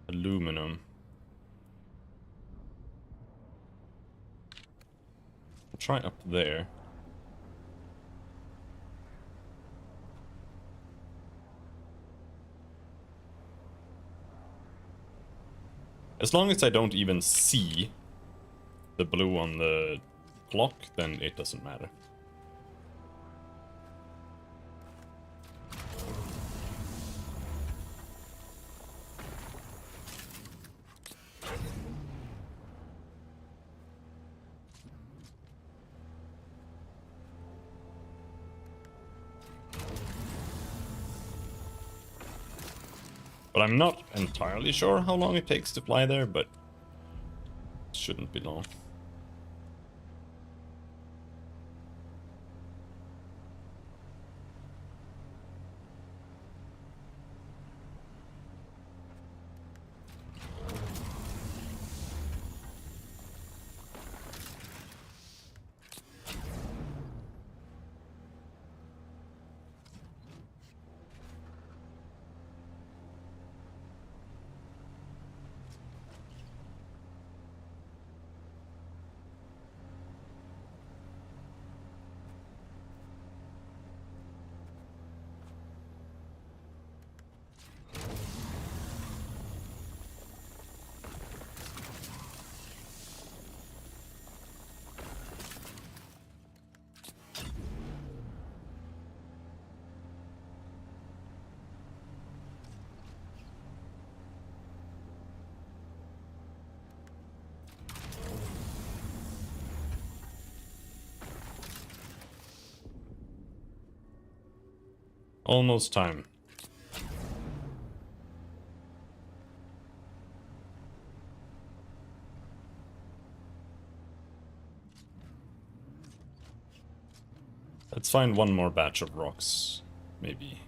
aluminum. I'll try up there. As long as I don't even see the blue on the clock, then it doesn't matter. But I'm not entirely sure how long it takes to fly there, but it shouldn't be long. Almost time. Let's find one more batch of rocks, maybe.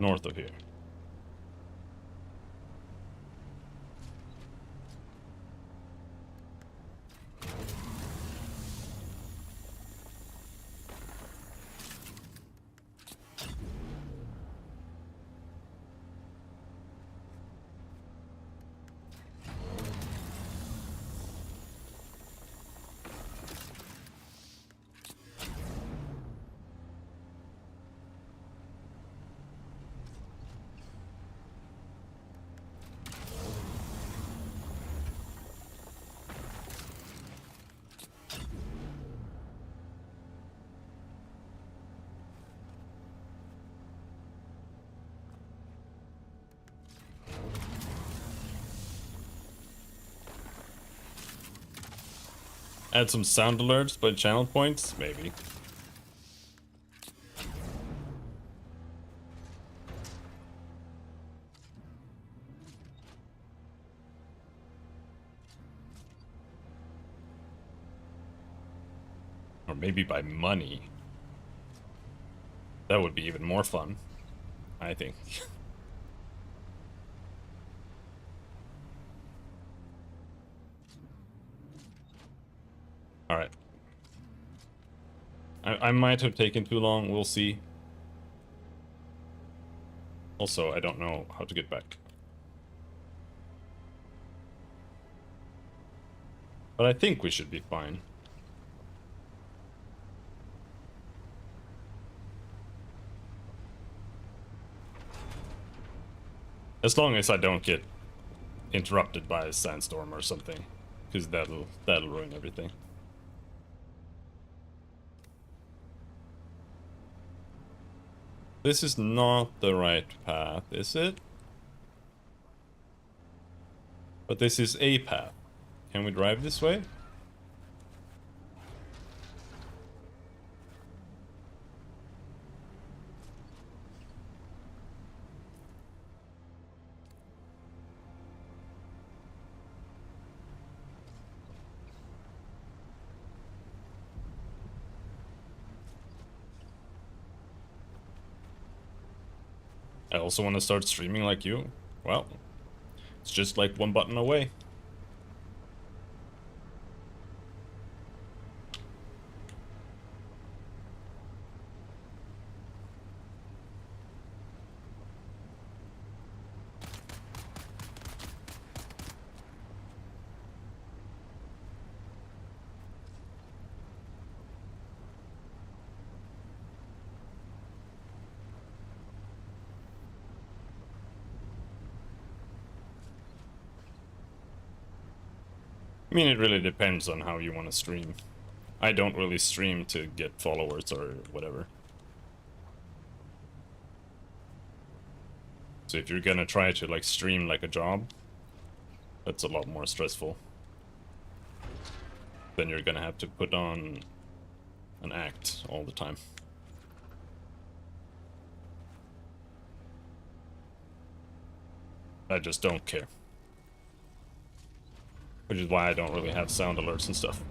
North of here. Add some sound alerts by channel points? Maybe. Or maybe by money. That would be even more fun, I think. Alright. I might have taken too long, we'll see. Also, I don't know how to get back. But I think we should be fine. As long as I don't get interrupted by a sandstorm or something. Because that'll ruin everything. This is not the right path, is it? But this is a path. Can we drive this way? I also want to start streaming like you. Well, it's just like one button away. I mean, it really depends on how you want to stream. I don't really stream to get followers or whatever. So if you're gonna try to like stream like a job, that's a lot more stressful. Then you're gonna have to put on an act all the time. I just don't care. Which is why I don't really have sound alerts and stuff.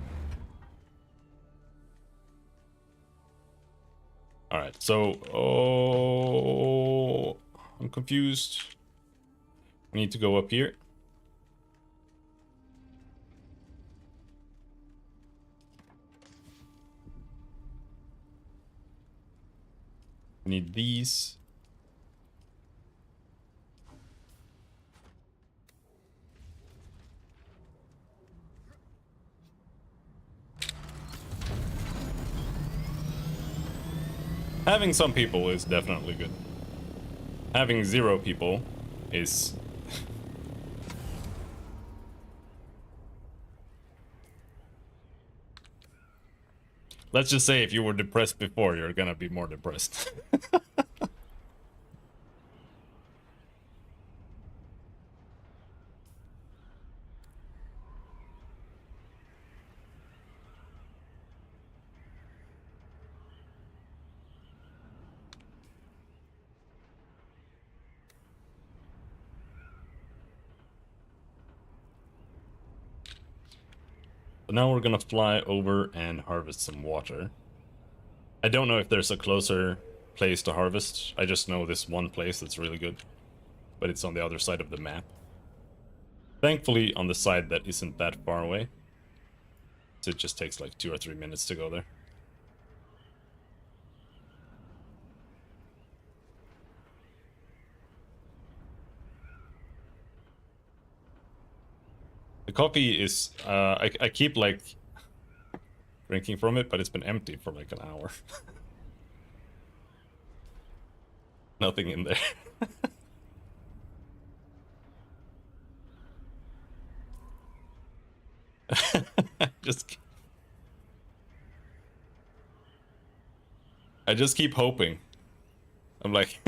Alright, so... Oh... I'm confused. We need to go up here. We need these. Having some people is definitely good. Having 0 people is... Let's just say if you were depressed before, you're gonna be more depressed. So now we're gonna fly over and harvest some water. I don't know if there's a closer place to harvest. I just know this one place that's really good. But it's on the other side of the map. Thankfully on the side that isn't that far away. So it just takes like 2 or 3 minutes to go there. The coffee is, I keep like drinking from it, but it's been empty for like an hour. Nothing in there. I just keep hoping. I'm like,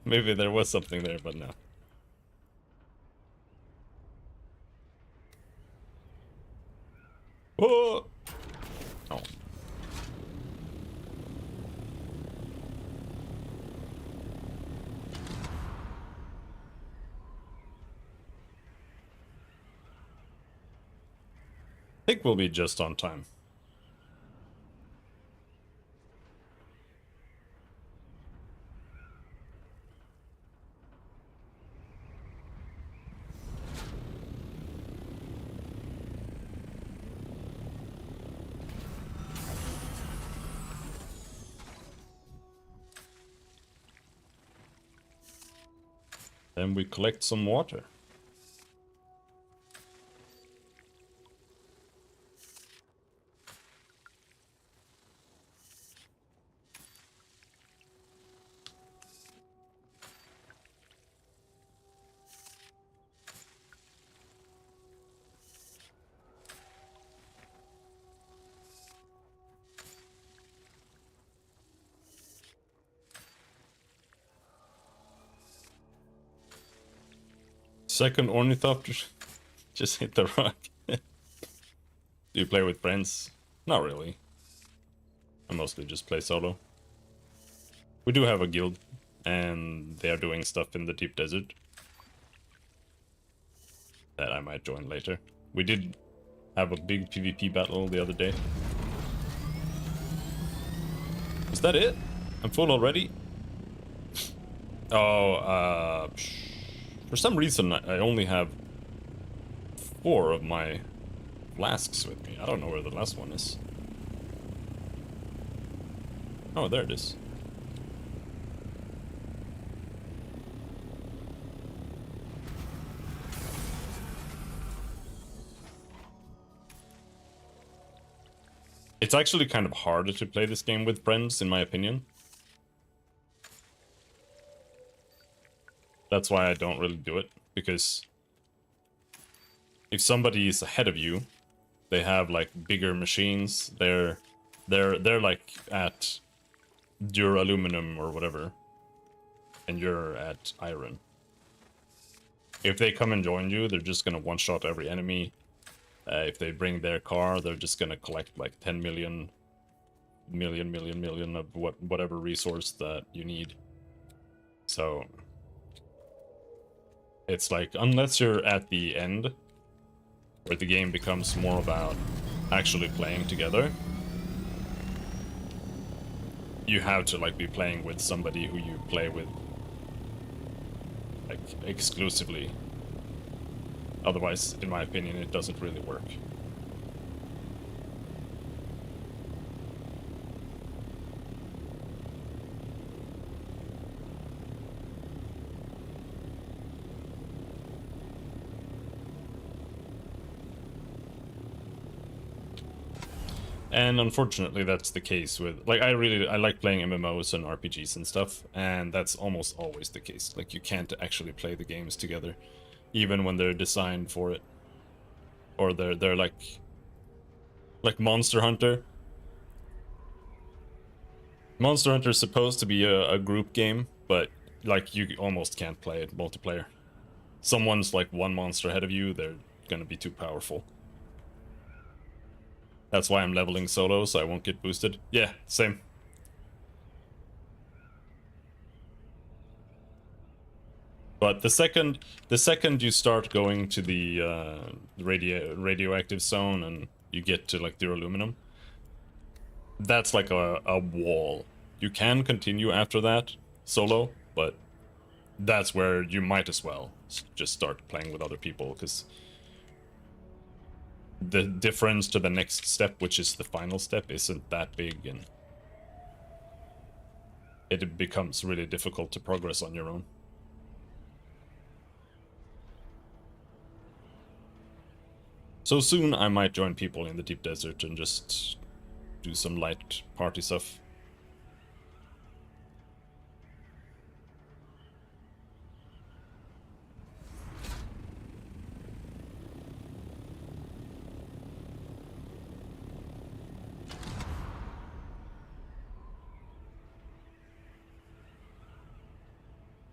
maybe there was something there, but no. Oh! Oh. I think we'll be just on time. Then we collect some water. Second ornithopter just hit the rock. Do you play with friends? Not really. I mostly just play solo. We do have a guild, and they are doing stuff in the deep desert that I might join later. We did have a big PvP battle the other day. Is that it? I'm full already? Oh, for some reason I only have 4 of my flasks with me. I don't know where the last one is. Oh, there it is. It's actually kind of harder to play this game with friends, in my opinion. That's why I don't really do it, because if somebody is ahead of you, they have like bigger machines. They're like at duraluminum or whatever, and you're at iron. If they come and join you, they're just gonna one-shot every enemy. If they bring their car, they're just gonna collect like 10 million of whatever resource that you need. So it's like, unless you're at the end, where the game becomes more about actually playing together, you have to like be playing with somebody who you play with like exclusively. Otherwise, in my opinion, it doesn't really work. And unfortunately, that's the case with, like, I like playing MMOs and RPGs and stuff, and that's almost always the case. Like, you can't actually play the games together, even when they're designed for it. Or they're like Monster Hunter. Monster Hunter is supposed to be a group game, but like you almost can't play it multiplayer. Someone's like one monster ahead of you, they're gonna be too powerful. That's why I'm leveling solo, so I won't get boosted. Yeah, same. But the second you start going to the radioactive zone and you get to like duraluminum, that's like a wall. You can continue after that solo, but that's where you might as well just start playing with other people, because the difference to the next step, which is the final step, isn't that big, and it becomes really difficult to progress on your own. So soon I might join people in the deep desert and just do some light party stuff.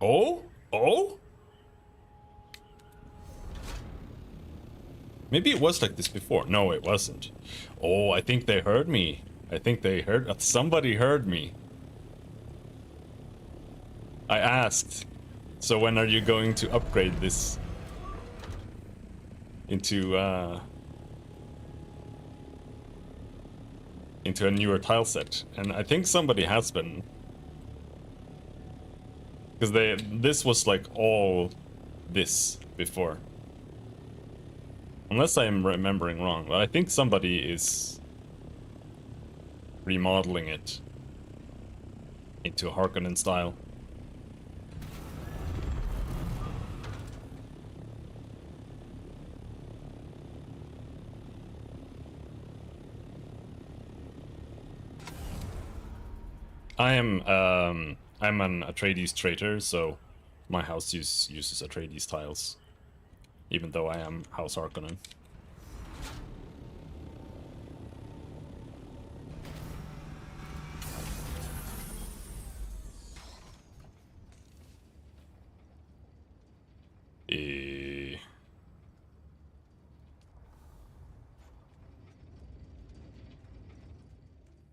Oh? Oh? Maybe it was like this before. No, it wasn't. Oh, I think they heard me. I think they heard... Somebody heard me. I asked. So when are you going to upgrade this into a newer tile set? And I think somebody has been. Because this was like all this before. Unless I'm remembering wrong, but I think somebody is remodeling it into a Harkonnen style. I'm an Atreides traitor, so my house uses Atreides tiles, even though I am House Harkonnen.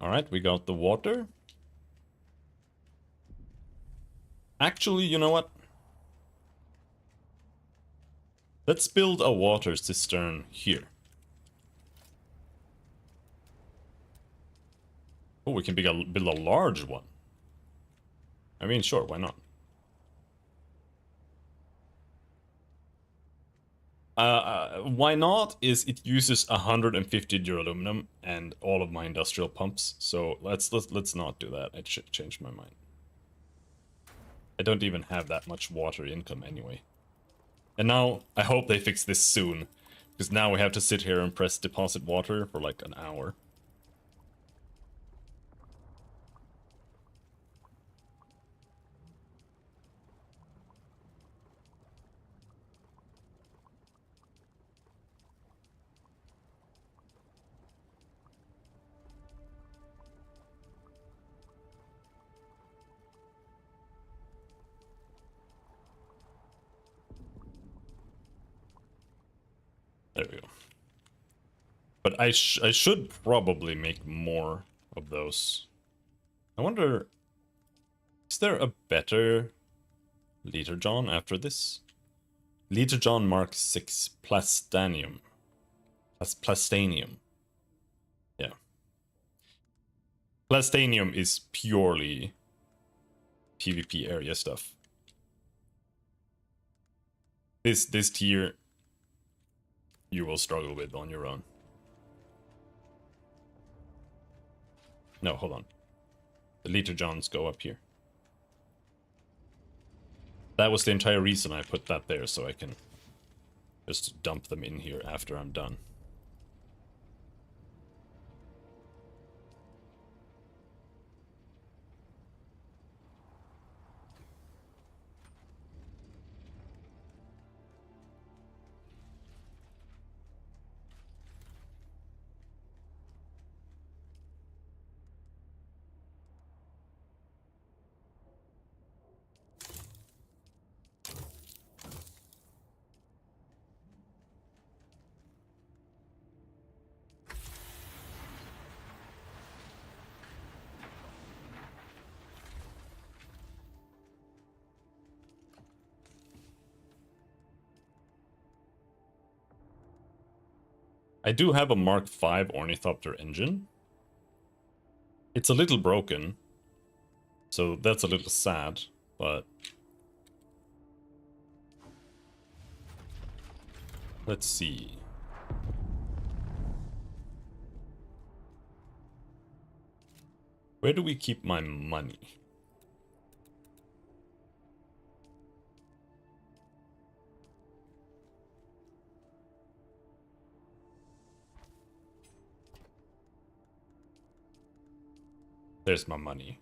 Alright, we got the water. Actually, you know what? Let's build a water cistern here. Oh, we can build a large one. I mean, sure, why not? Why not? Is it uses 150 duraluminum and all of my industrial pumps. So let's not do that. I should change my mind. I don't even have that much water income anyway. And now I hope they fix this soon, because now we have to sit here and press deposit water for like an hour. There we go. But I should probably make more of those. I wonder, is there a better Liter John after this? Liter John Mark 6 Plastanium. Plastanium. Yeah. Plastanium is purely PvP area stuff. This tier you will struggle with on your own. No, hold on. The Liter Johns go up here. That was the entire reason I put that there, so I can just dump them in here after I'm done. I do have a Mark V Ornithopter engine. It's a little broken, so that's a little sad, but let's see. Where do we keep my money? There's my money.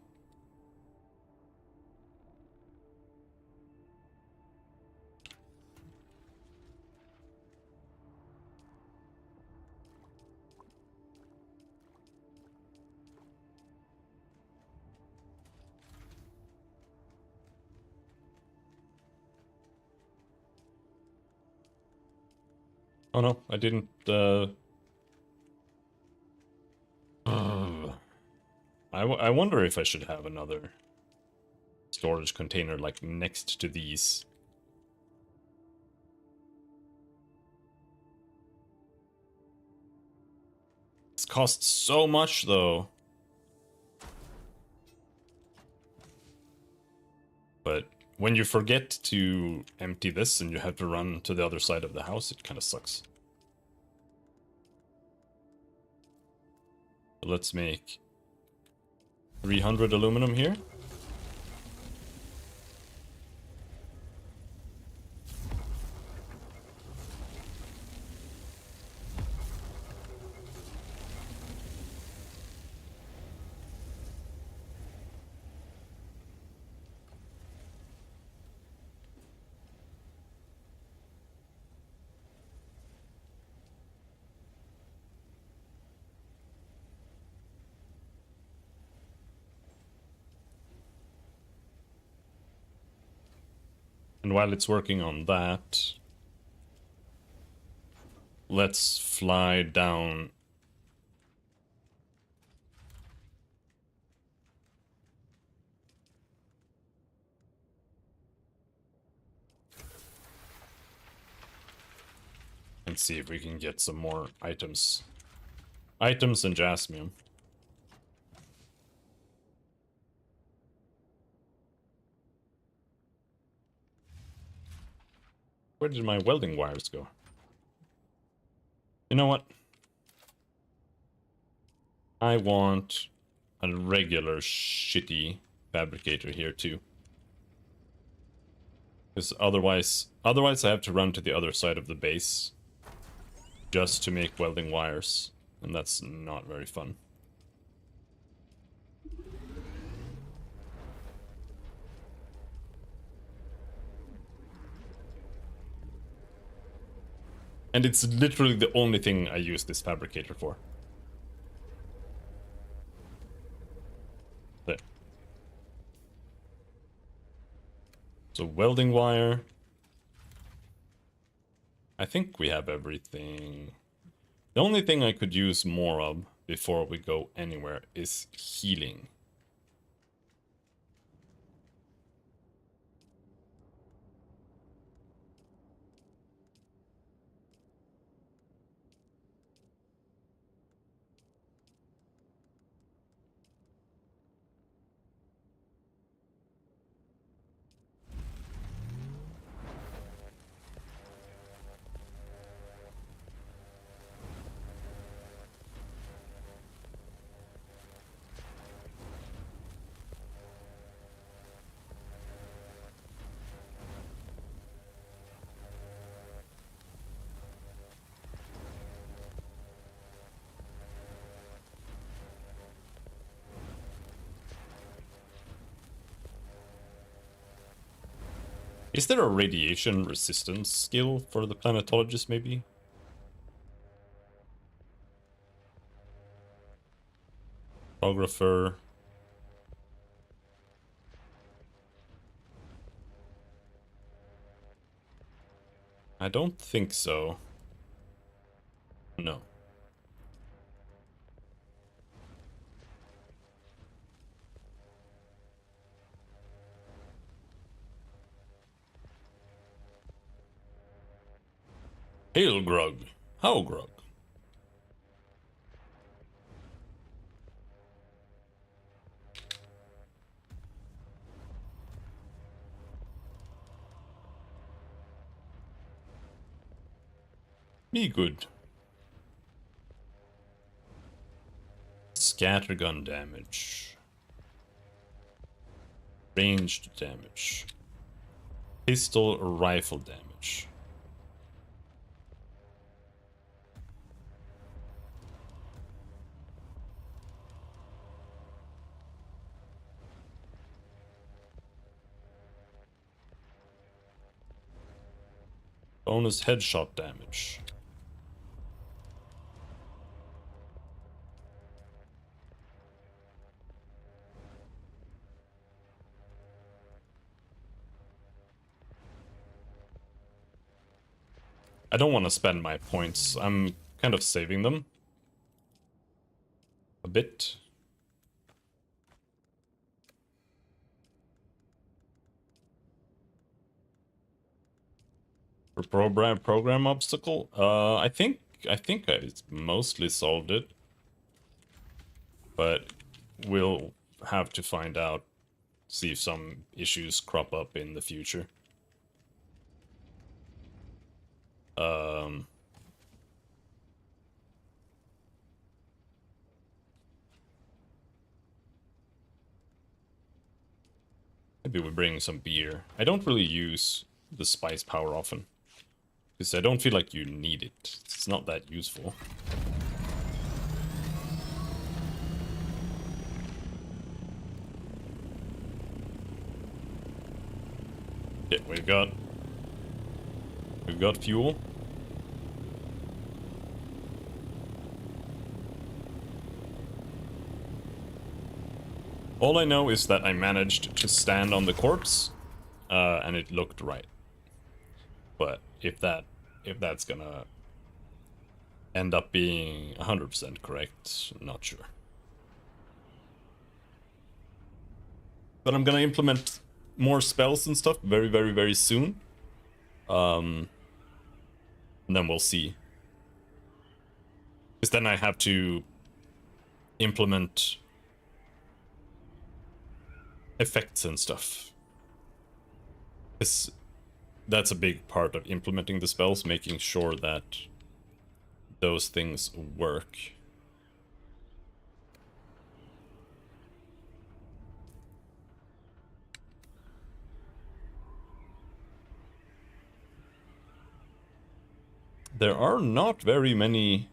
Oh no, I didn't, I wonder if I should have another storage container like next to these. This costs so much though. But when you forget to empty this and you have to run to the other side of the house, it kind of sucks. Let's make 300 aluminum here. And while it's working on that, let's fly down. And see if we can get some more items. Items and jasmine. Where did my welding wires go? You know what? I want a regular shitty fabricator here too. Because otherwise I have to run to the other side of the base just to make welding wires, and that's not very fun. And it's literally the only thing I use this fabricator for. There. So welding wire. I think we have everything. The only thing I could use more of before we go anywhere is healing. Is there a radiation resistance skill for the planetologist, maybe? Photographer. I don't think so. No. Hail, Grug. How, Grug? Be good. Scattergun damage. Ranged damage. Pistol rifle damage. Bonus headshot damage. I don't want to spend my points. I'm kind of saving them a bit. For program obstacle? I think I mostly solved it. But we'll have to find out, see if some issues crop up in the future. Maybe we bring some beer. I don't really use the spice power often, because I don't feel like you need it. It's not that useful. Yeah, we've got fuel. All I know is that I managed to stand on the corpse, and it looked right. But if that's gonna end up being 100% correct, I'm not sure. But I'm gonna implement more spells and stuff very, very, very soon. And then we'll see. Because then I have to implement effects and stuff. Because that's a big part of implementing the spells, making sure that those things work. There are not very many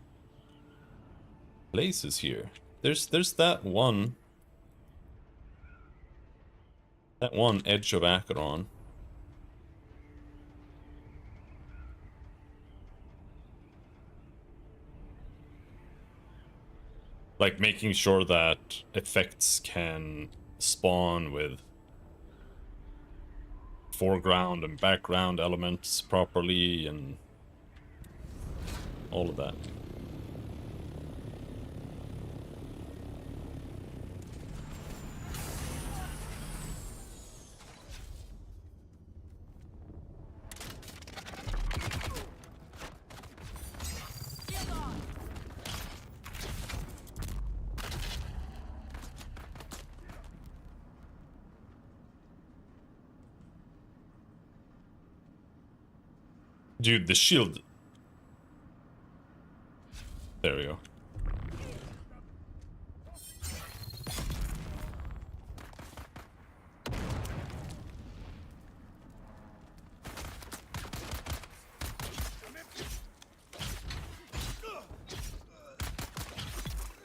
places here. There's that one edge of Acheron. Like making sure that effects can spawn with foreground and background elements properly and all of that. Dude, the shield. There we go.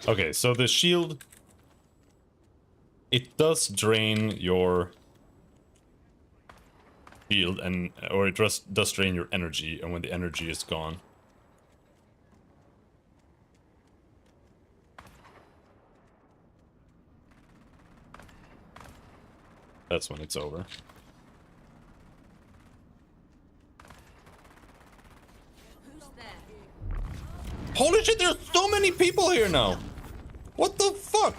Okay, so the shield, it does drain your shield, and or it just does drain your energy, and when the energy is gone, that's when it's over. Holy shit, there's so many people here now! What the fuck?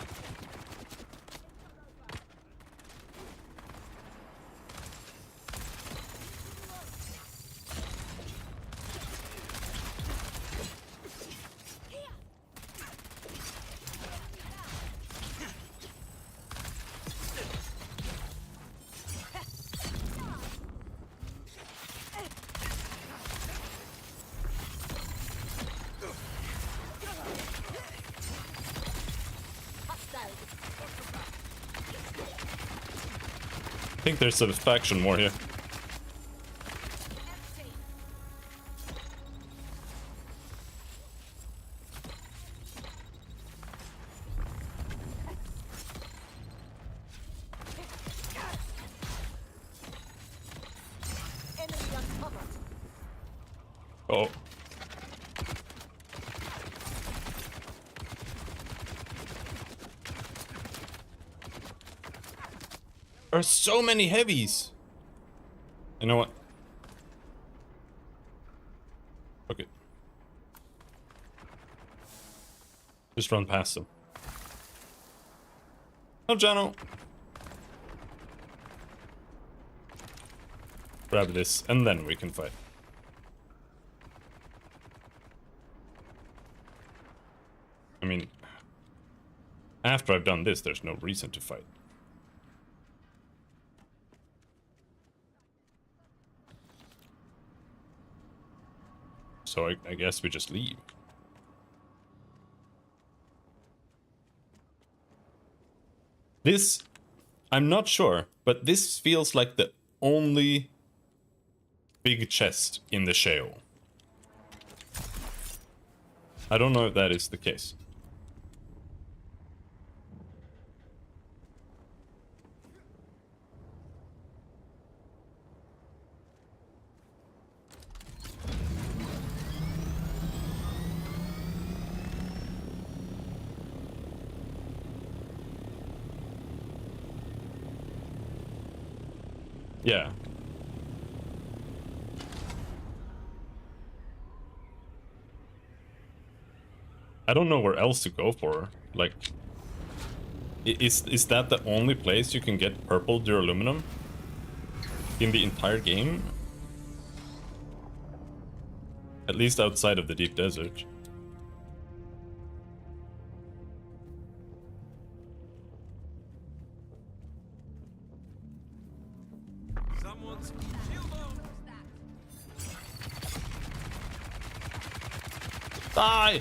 I think there's a faction war here. Oh. There are so many heavies. You know what? Okay. Just run past them. Oh, Jano. Grab this, and then we can fight. I mean, after I've done this, there's no reason to fight. So I guess we just leave. This, I'm not sure, but this feels like the only big chest in the Sheol. I don't know if that is the case. Yeah. I don't know where else to go for. Like, is that the only place you can get purple duraluminum in the entire game? At least outside of the deep desert. Die!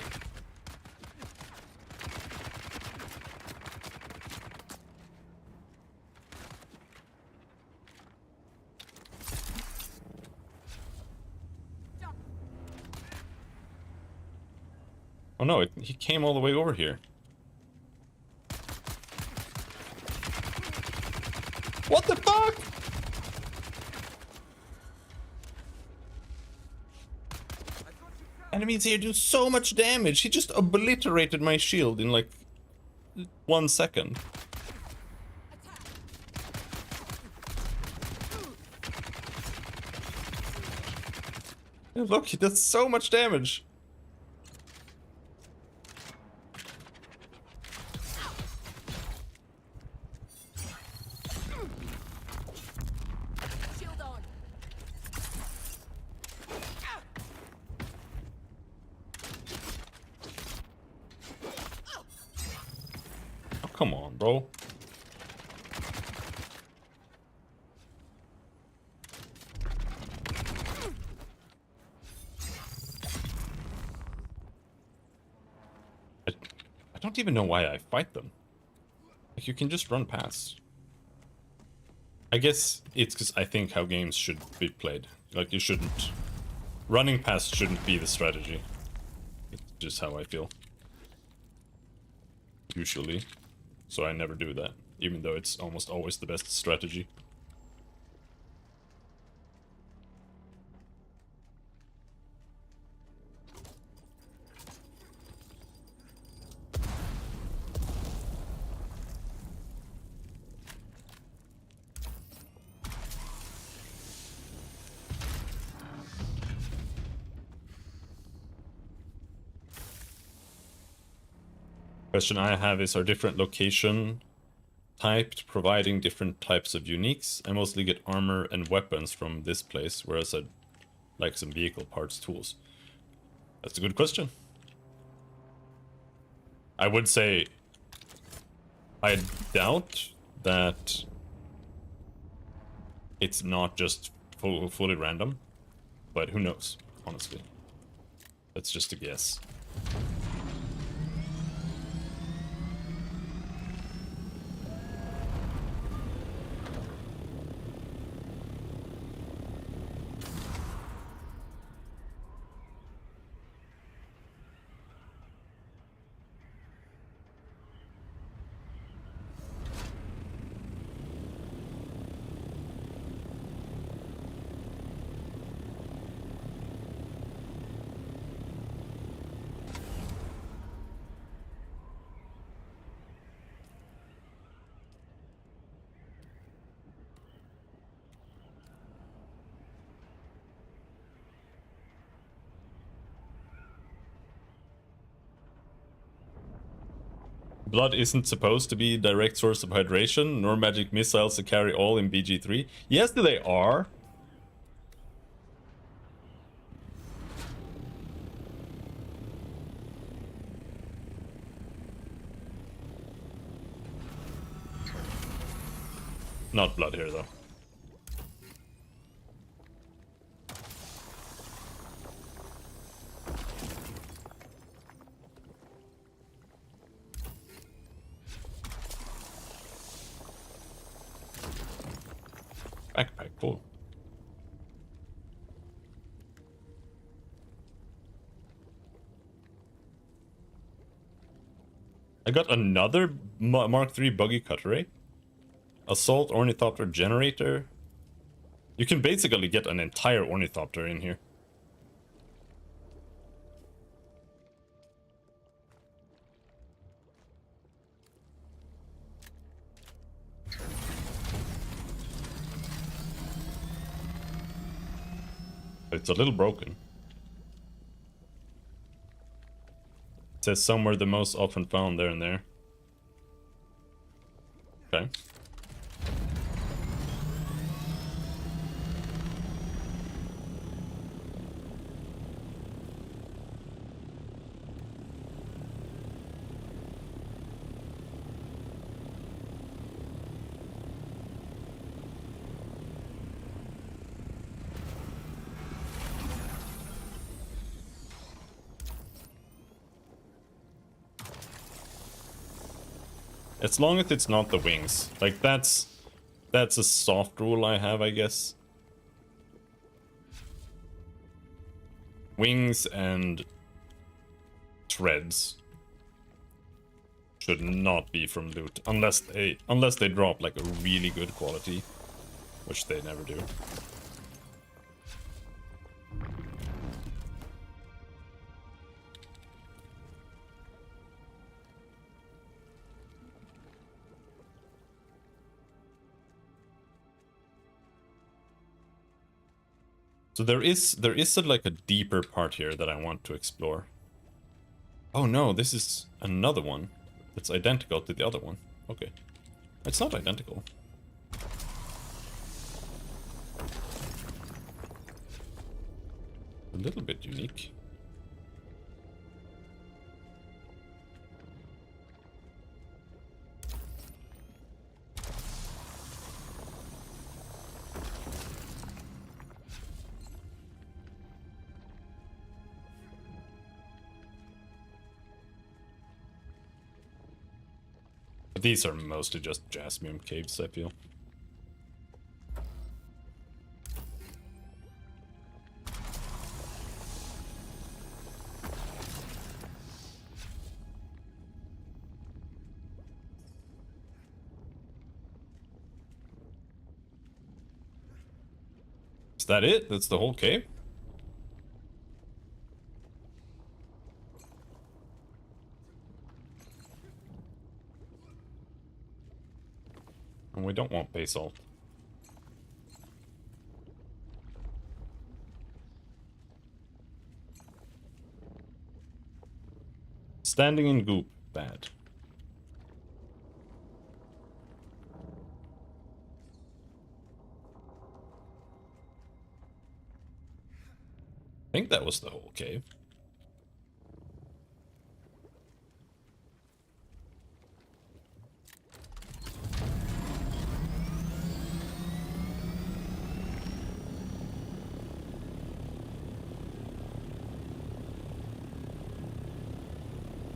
Oh no, he came all the way over here. What the fuck? Enemies here do so much damage. He just obliterated my shield in like 1 second. Yeah, look, he does so much damage. Shield on. Oh, come on, bro. I don't even know why I fight them. Like, you can just run past. I guess it's because I think how games should be played. Like, you shouldn't... Running past shouldn't be the strategy. It's just how I feel. Usually. So I never do that, even though it's almost always the best strategy. Question I have is, are different location typed providing different types of uniques? I mostly get armor and weapons from this place, whereas I'd like some vehicle parts, tools. That's a good question. I would say I doubt that it's not just fully random, but who knows, honestly. That's just a guess. Blood isn't supposed to be a direct source of hydration, nor magic missiles to carry all in BG3. Yes, they are. Not blood here, though. Backpack, cool. I got another Mark III buggy cutlery. Assault ornithopter generator. You can basically get an entire ornithopter in here. It's a little broken. It says somewhere the most often found there and there. Okay. As long as it's not the wings. Like, that's a soft rule I have, I guess. Wings and threads should not be from loot unless they drop like a really good quality, which they never do. So there is like a deeper part here that I want to explore. Oh no, this is another one that's identical to the other one. Okay. It's not identical. A little bit unique. But these are mostly just jasmine caves, I feel. Is that it? That's the whole cave? And we don't want basalt. Standing in goop, bad. I think that was the whole cave.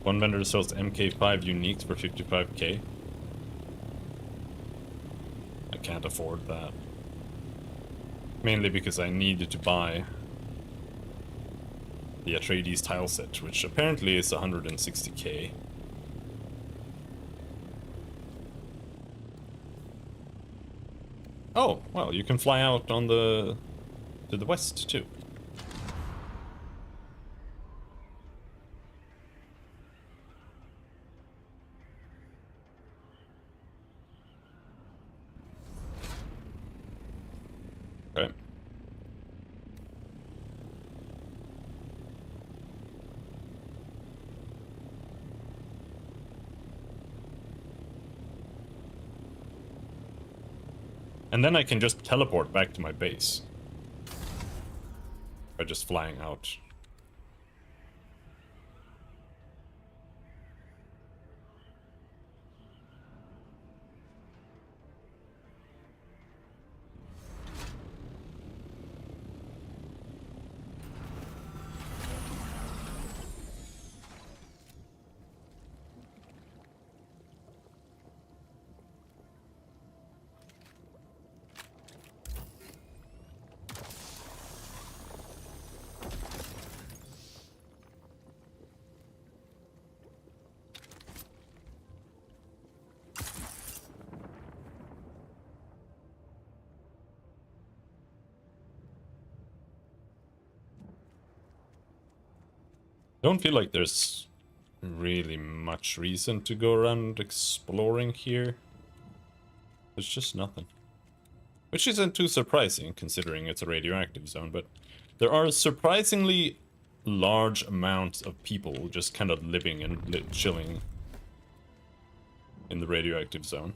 One vendor sells MK5 uniques for 55k. I can't afford that. Mainly because I needed to buy the Atreides tile set, which apparently is 160k. Oh, well, you can fly out on to the west too. Okay. And then I can just teleport back to my base. By just flying out. Don't feel like there's really much reason to go around exploring here. There's just nothing. Which isn't too surprising, considering it's a radioactive zone, but there are surprisingly large amounts of people just kind of living and chilling in the radioactive zone.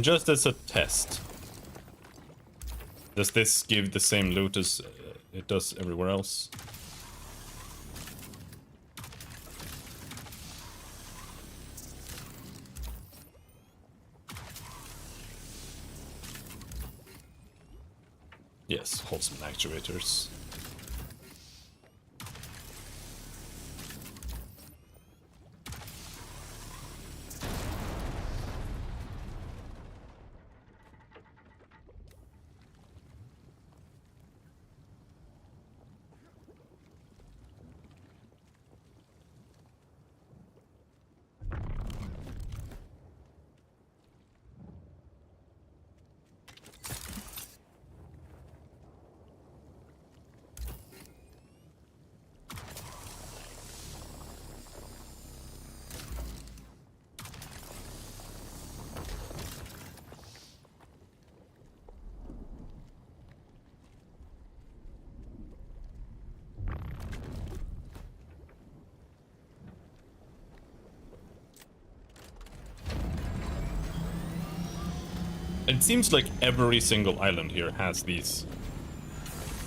And just as a test, does this give the same loot as it does everywhere else? Yes, wholesome actuators. It seems like every single island here has these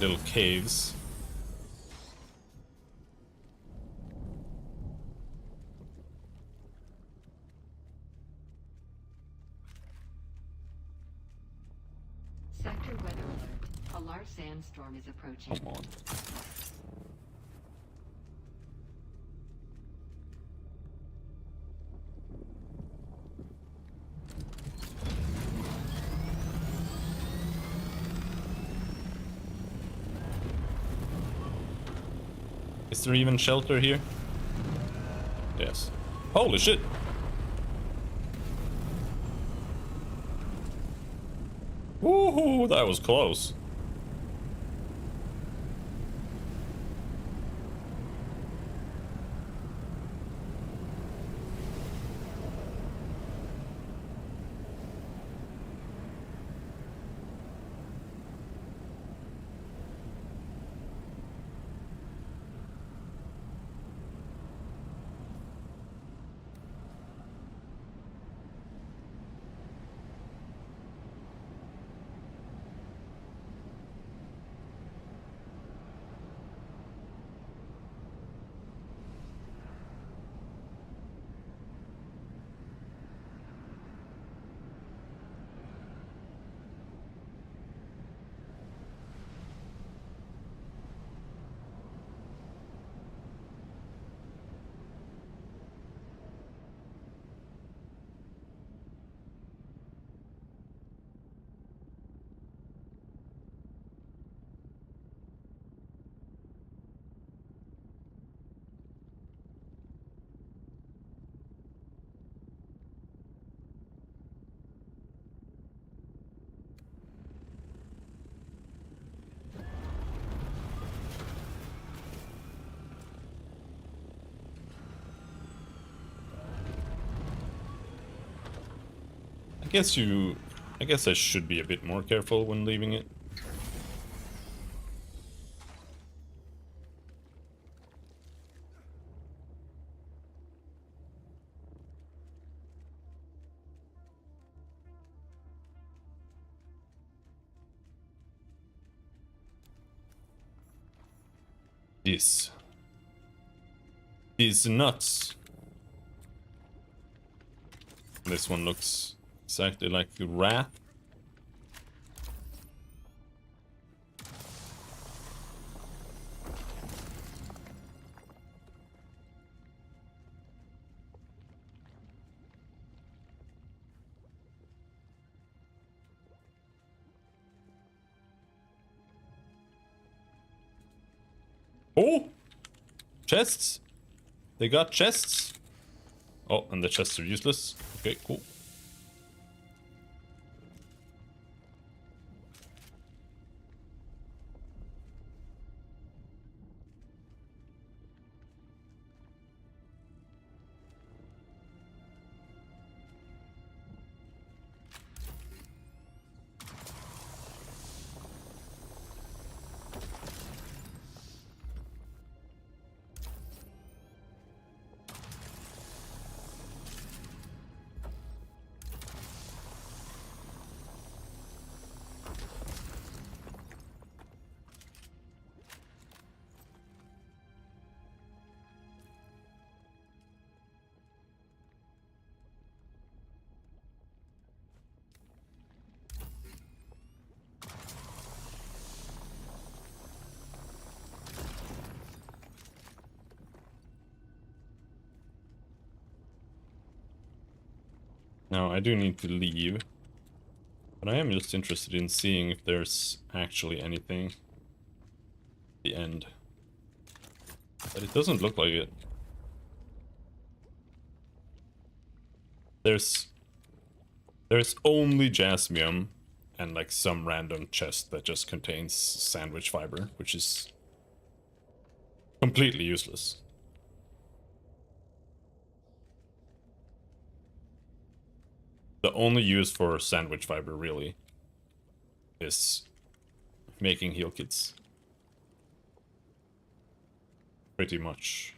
little caves. Sector weather alert. A large sandstorm is approaching. Come on. Is there even shelter here? Yes. Holy shit! Woohoo! That was close. I guess I should be a bit more careful when leaving it. This is nuts. This one looks exactly like the rat. Oh! Chests! They got chests! Oh, and the chests are useless. Okay, cool. Now, I do need to leave. But I am just interested in seeing if there's actually anything at the end. But it doesn't look like it. There's only jasmium and like some random chest that just contains sandwich fiber, which is completely useless. The only use for sandwich fiber really is making heal kits. Pretty much.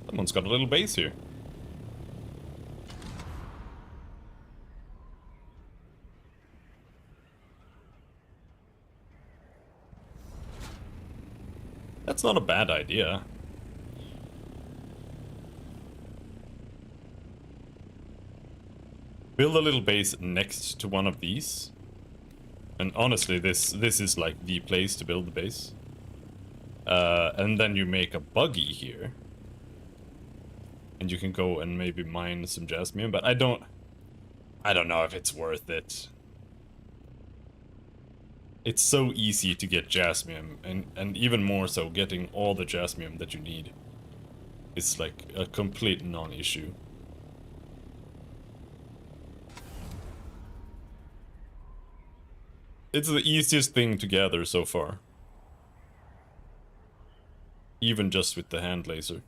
Someone's got a little base here. That's not a bad idea. Build a little base next to one of these. And honestly, this is like the place to build the base. And then you make a buggy here. And you can go and maybe mine some jasmine, but I don't know if it's worth it. It's so easy to get jasmine, and even more so, getting all the jasmine that you need is like a complete non-issue. It's the easiest thing to gather so far. Even just with the hand laser.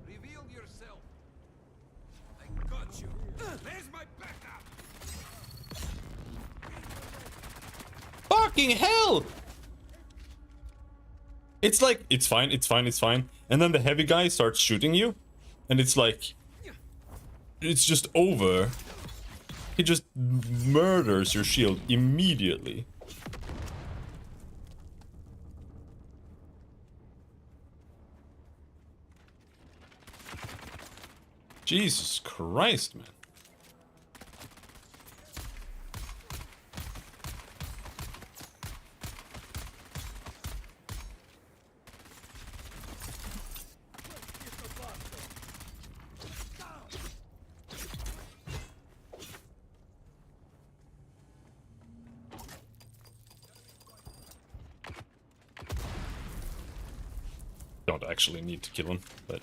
Reveal yourself. I got you. There's my backup. Fucking hell! It's like, it's fine, it's fine, it's fine. And then the heavy guy starts shooting you. And it's like, it's just over. He just murders your shield immediately. Jesus Christ, man. Don't actually need to kill him, but...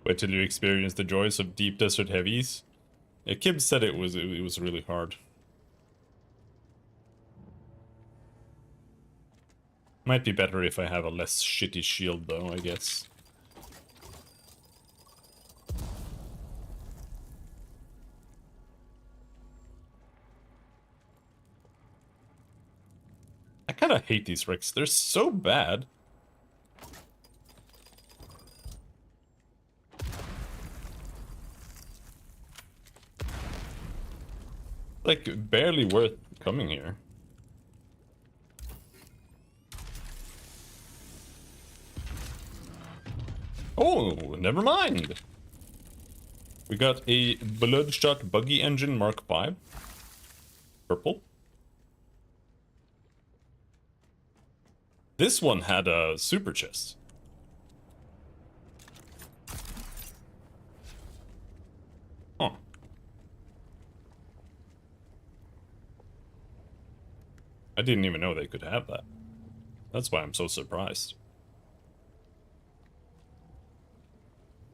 Wait till you experience the joys of deep desert heavies. Yeah, Kib said it was really hard. Might be better if I have a less shitty shield though, I guess. I kinda hate these wrecks, they're so bad. Like, barely worth coming here. Oh, never mind. We got a Bloodshot Buggy Engine Mark V. Purple. This one had a super chest. Huh. I didn't even know they could have that. That's why I'm so surprised.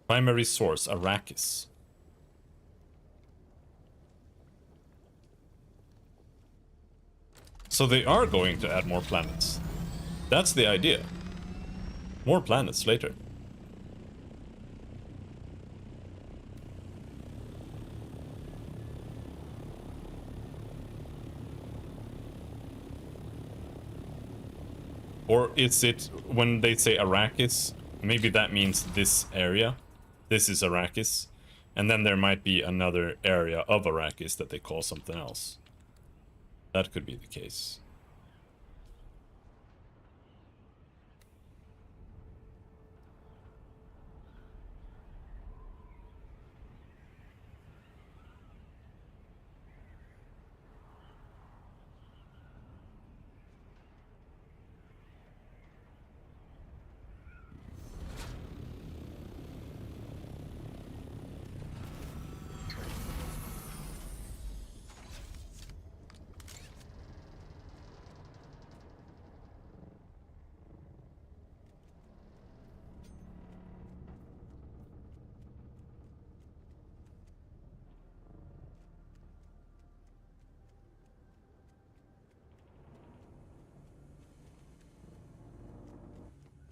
Primary source, Arrakis. So they are going to add more planets. That's the idea. More planets later. Or is it, when they say Arrakis, maybe that means this area. This is Arrakis. And then there might be another area of Arrakis that they call something else. That could be the case.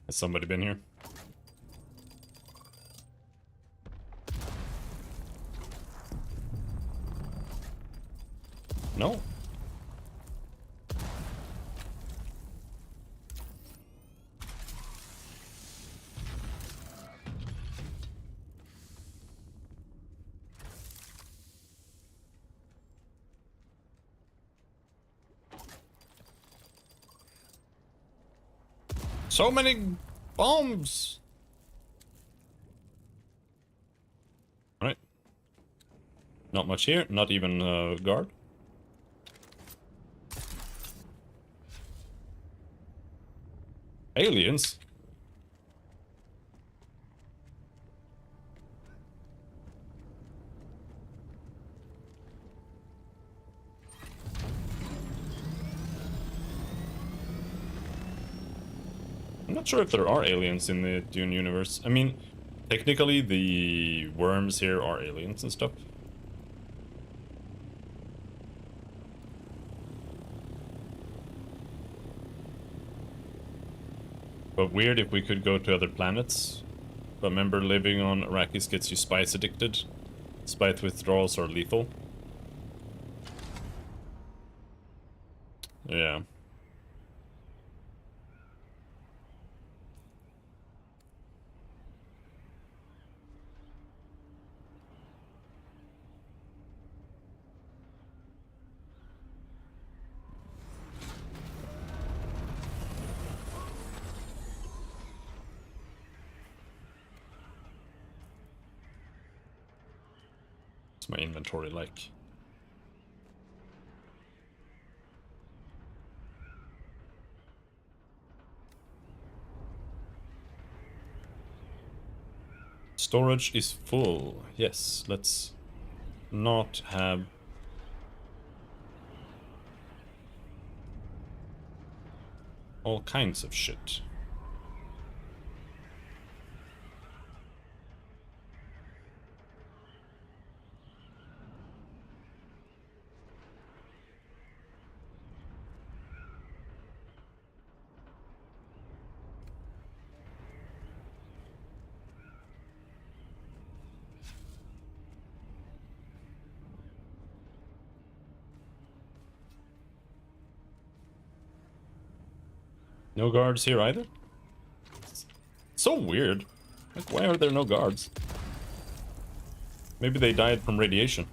Has somebody been here? No. So many bombs. All right. Not much here. Not even a guard. Aliens? I'm not sure if there are aliens in the Dune universe. I mean, technically the worms here are aliens and stuff. But weird if we could go to other planets. But remember, living on Arrakis gets you spice addicted. Spice withdrawals are lethal. Yeah. What's my inventory like? Storage is full. Yes, let's not have... all kinds of shit. No guards here either? So weird. Like, why are there no guards? Maybe they died from radiation.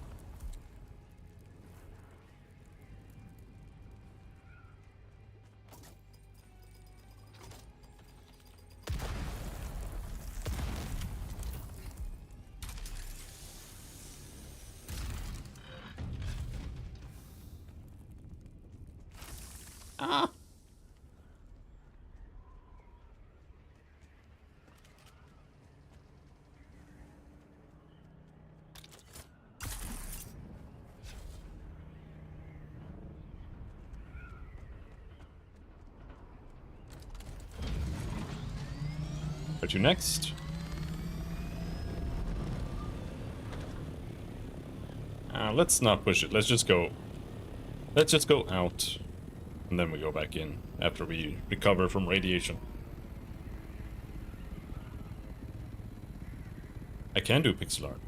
Ah! Where to next? Let's not push it. Let's just go. Let's just go out. And then we go back in after we recover from radiation. I can do pixel art.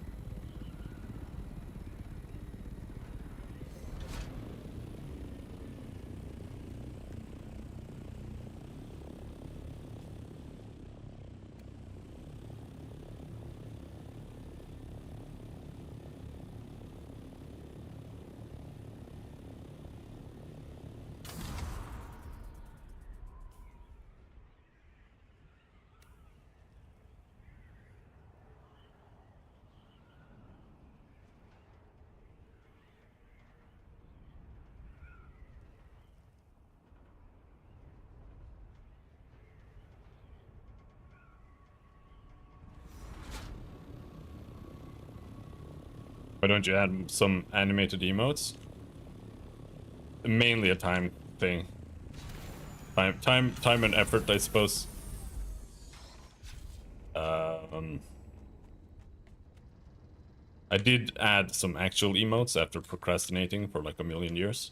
Why don't you add some animated emotes? Mainly a time thing. Time and effort, I suppose. I did add some actual emotes after procrastinating for like a million years.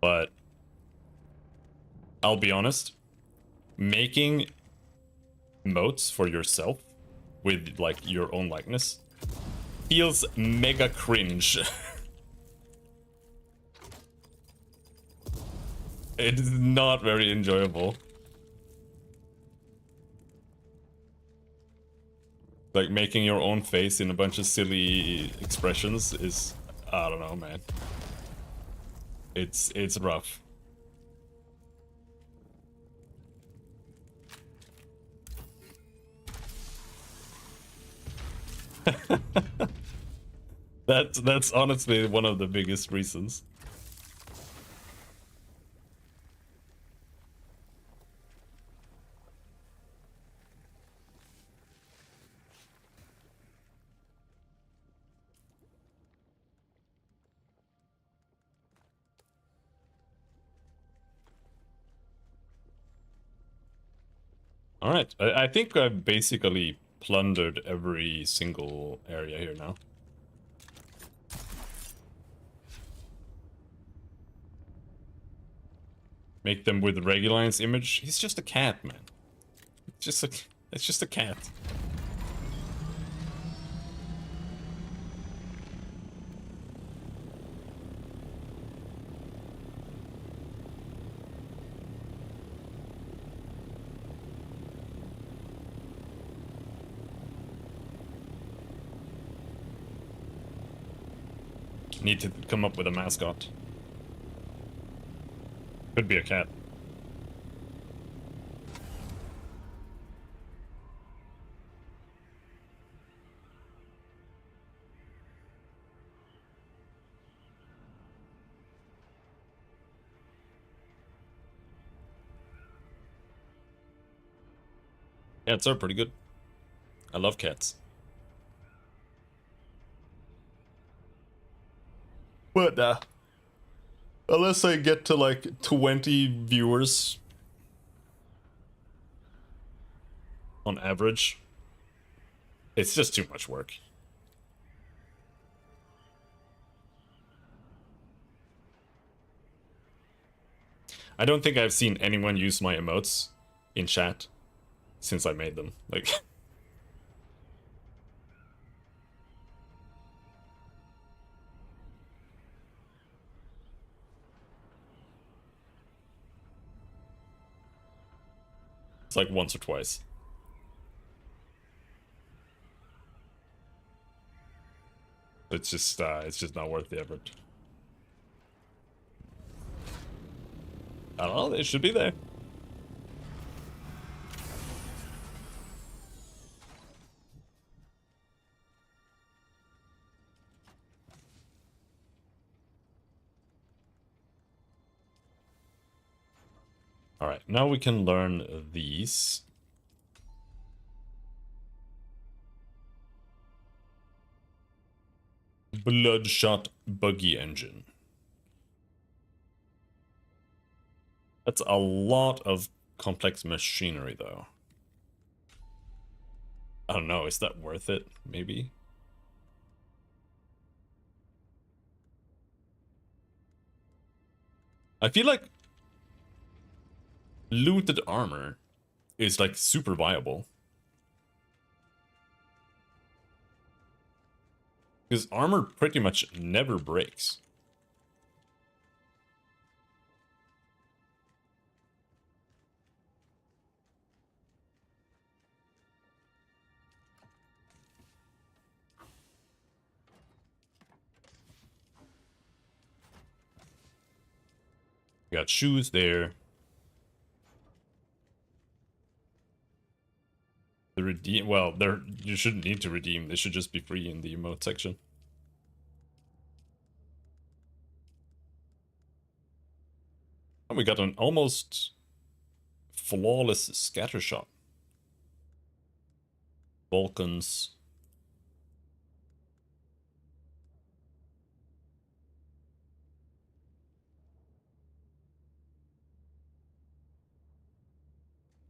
But I'll be honest, making emotes for yourself with like your own likeness feels mega cringe. It is not very enjoyable. Like making your own face in a bunch of silly expressions is, I don't know, man. It's rough. That's honestly one of the biggest reasons. All right, I think I've basically plundered every single area here now. Make them with Reguline's image. He's just a cat, man. It's just a cat. Need to come up with a mascot. Could be a cat. Cats are pretty good. I love cats. But unless I get to like 20 viewers on average, it's just too much work. I don't think I've seen anyone use my emotes in chat since I made them. Like it's like once or twice. It's just not worth the effort. I don't know, it should be there. All right, now we can learn these. Bloodshot buggy engine. That's a lot of complex machinery, though. I don't know, is that worth it? Maybe? I feel like looted armor is like super viable. Because armor pretty much never breaks. Got shoes there. The redeem, well, there you shouldn't need to redeem. They should just be free in the emote section. And we got an almost flawless scatter shot. Vulcans.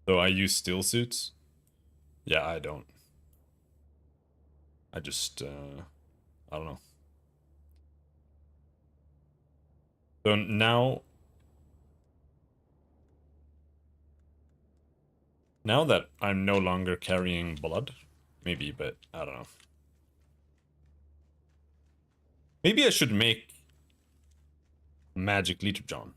So I use steel suits. Yeah, I don't. I just, I don't know. So now that I'm no longer carrying blood, maybe, but I don't know. Maybe I should make magic leader John.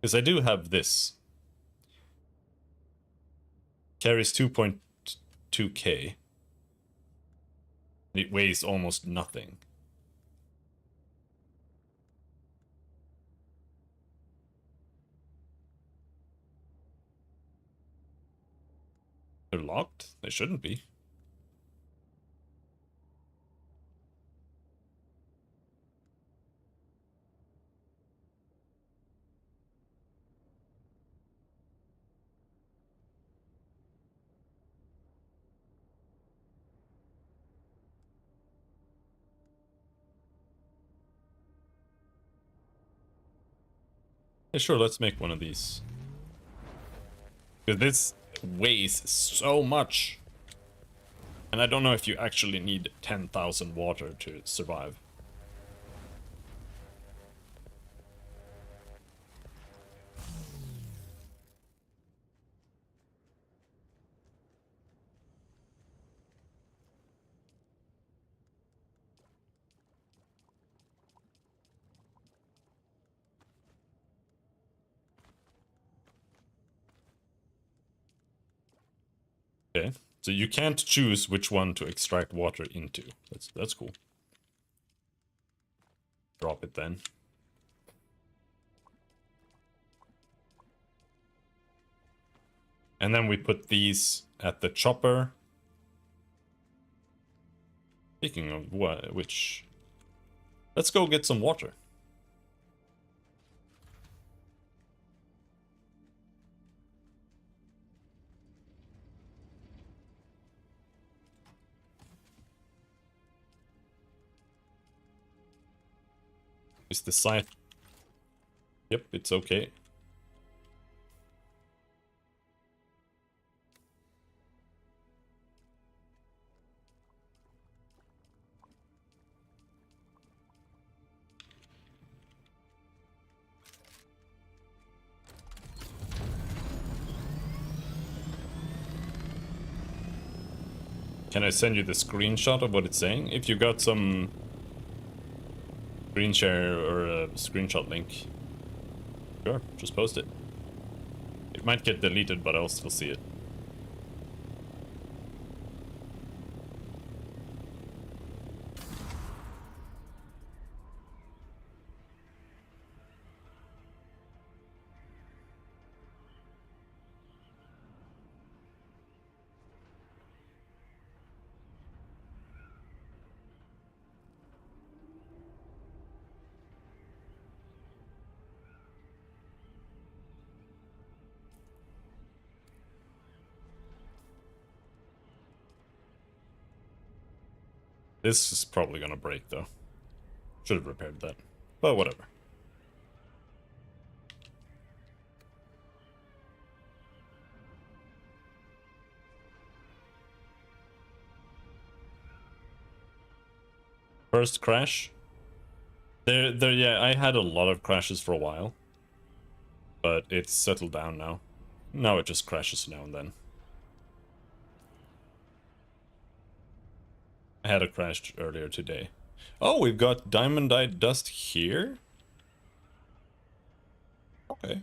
Because I do have this. Carries 2.2k. It weighs almost nothing. They're locked? They shouldn't be. Yeah, sure, let's make one of these. Because this weighs so much. And I don't know if you actually need 10,000 water to survive. Okay, so you can't choose which one to extract water into. That's cool. Drop it then. And then we put these at the chopper. Speaking of which, let's go get some water. Is the site? Yep, it's okay. Can I send you the screenshot of what it's saying? If you got some screen share or a screenshot link, sure, just post it. It might get deleted, but I'll still see it. This is probably gonna break, though. Should have repaired that. But whatever. First crash. Yeah, I had a lot of crashes for a while. But it's settled down now. Now it just crashes now and then. I had a crash earlier today. Oh, we've got diamondite dust here? Okay.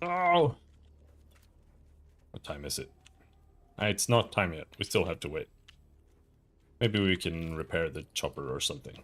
Oh! What time is it? It's not time yet. We still have to wait. Maybe we can repair the chopper or something.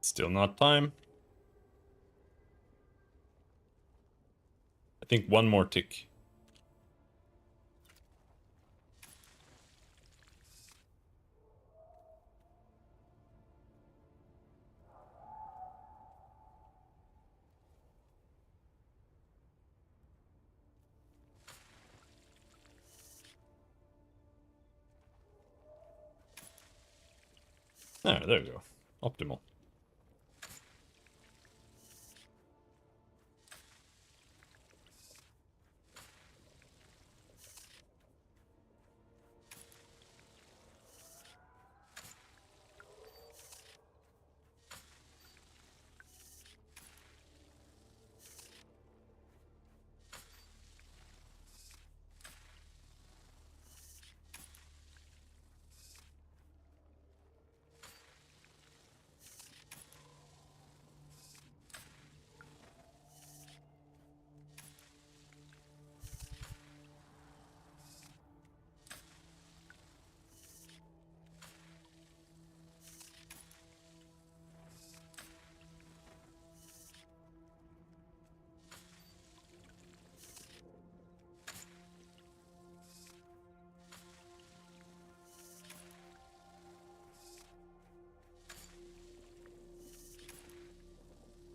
Still not time. I think one more tick. Ah, there we go. Optimal.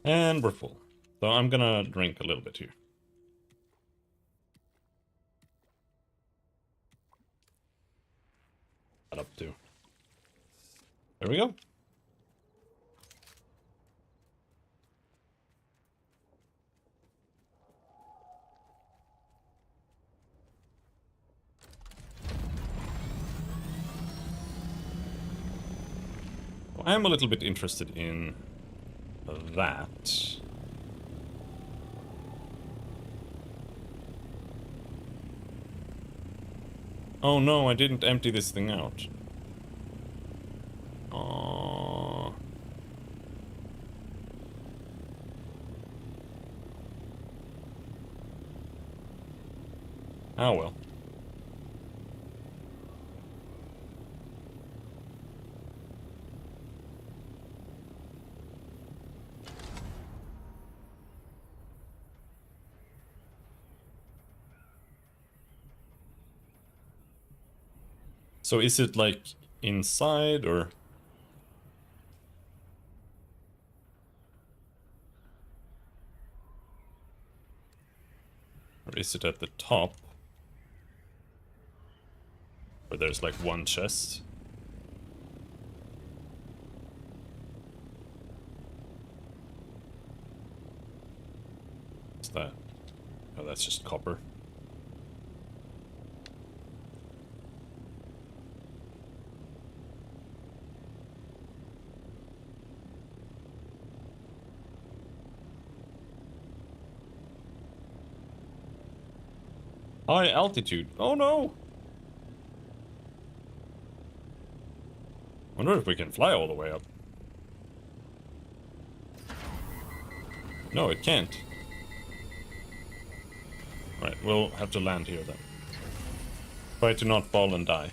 And we're full. So I'm gonna drink a little bit here. That up to. There we go. I am a little bit interested in that. Oh no, I didn't empty this thing out. Aww. Oh well. So is it like inside or? Or is it at the top? Where there's like one chest? What's that? Oh, that's just copper. High altitude. Oh no! Wonder if we can fly all the way up. No, it can't. Right, we'll have to land here then. Try to not fall and die.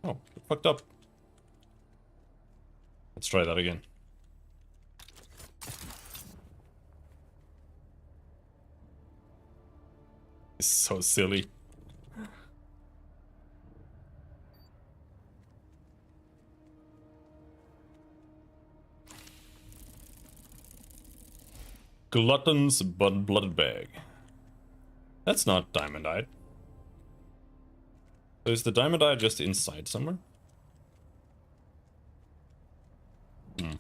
Oh, fucked up. Let's try that again. It's so silly. Glutton's blood bag. That's not diamondite. So is the diamondite just inside somewhere? Hmm.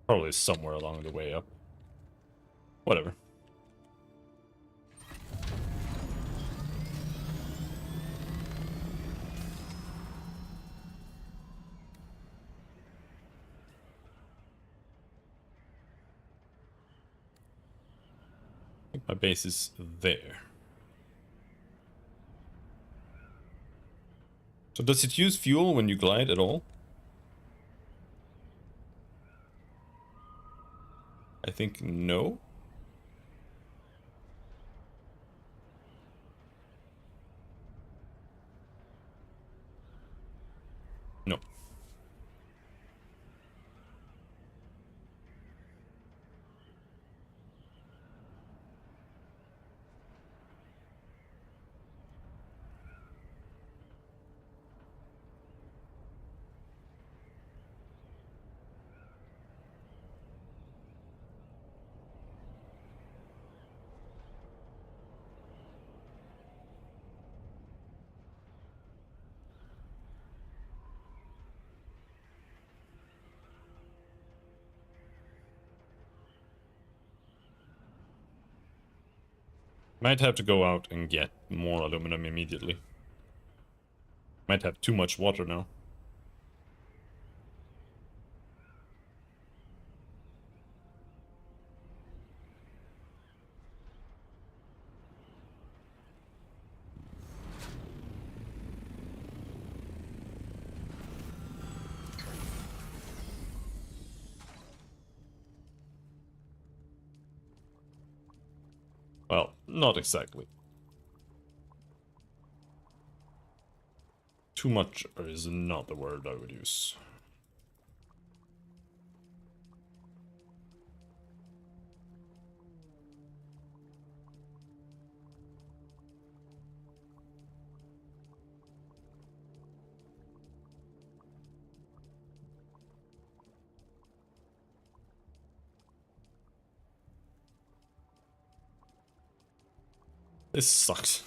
Probably somewhere along the way up. Whatever. I think my base is there. So does it use fuel when you glide at all? I think no. No. Might have to go out and get more aluminum immediately. Might have too much water now. Well, not exactly. Too much is not the word I would use. This sucks.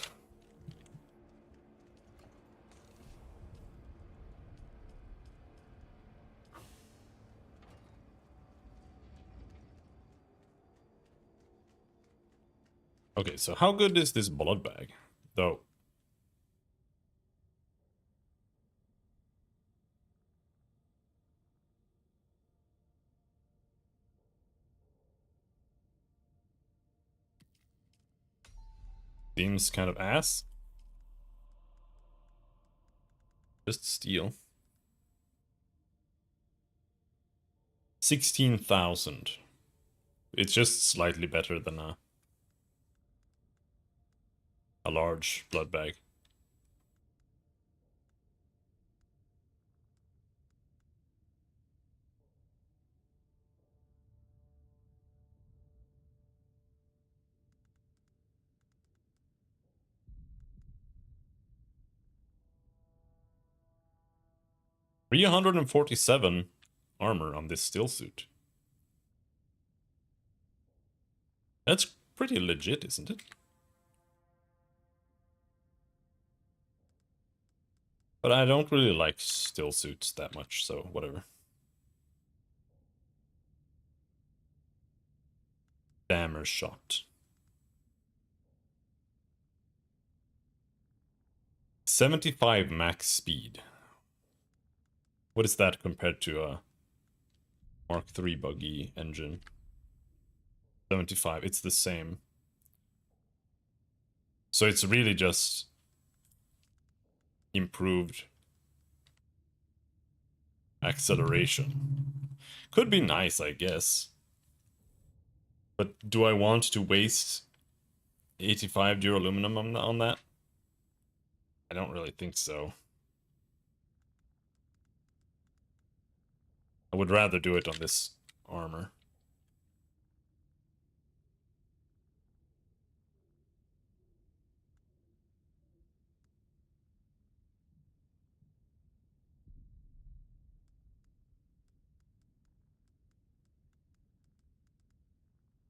Okay, so how good is this blood bag, though? Seems kind of ass. Just steel. 16,000. It's just slightly better than a large blood bag. $347 armor on this steel suit. That's pretty legit, isn't it? But I don't really like still suits that much, so whatever. Dammer shot. 75 max speed. What is that compared to a Mark III buggy engine? 75, it's the same. So it's really just improved acceleration. Could be nice, I guess. But do I want to waste 85 duraluminum on that? I don't really think so. I would rather do it on this armor.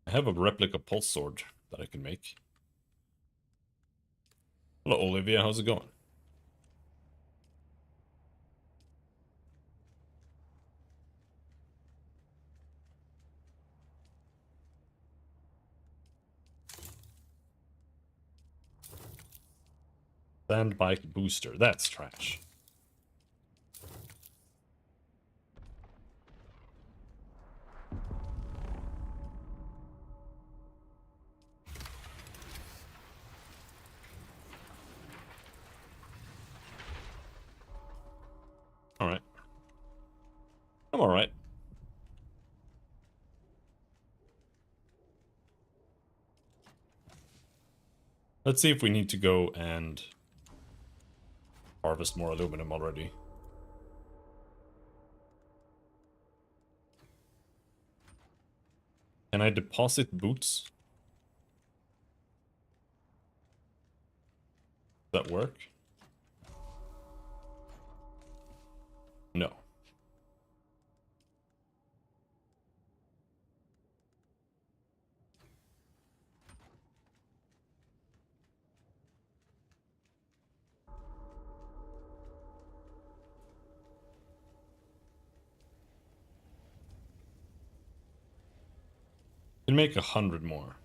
I have a replica pulse sword that I can make. Hello, Olivia. How's it going? Sand bike booster. That's trash. Alright. I'm alright. Let's see if we need to go and harvest more aluminum already. Can I deposit boots? Does that work? No. Can make 100 more.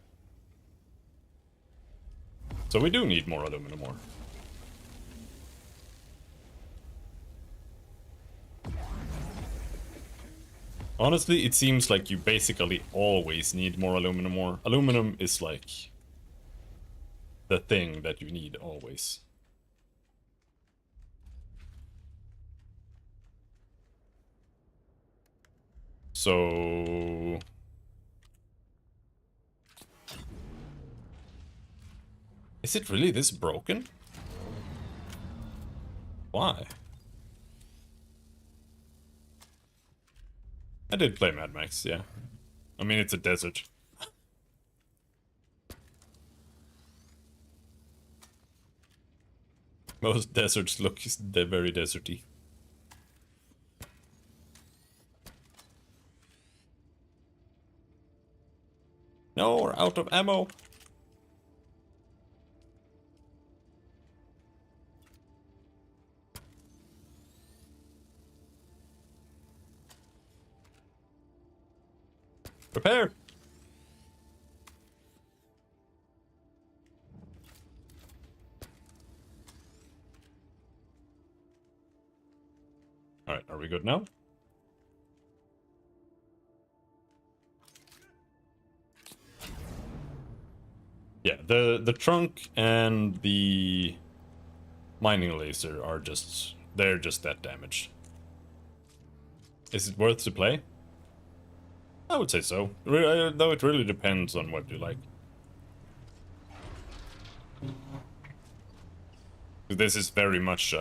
So we do need more aluminum ore. Honestly, it seems like you basically always need more aluminum ore. Aluminum is like the thing that you need always. So is it really this broken? Why? I did play Mad Max, yeah. I mean, it's a desert. Most deserts look very deserty. No, we're out of ammo. Prepare! Alright, are we good now? Yeah, the trunk and the mining laser are just... they're just that damaged. Is it worth to play? I would say so. Though it really depends on what you like. This is very much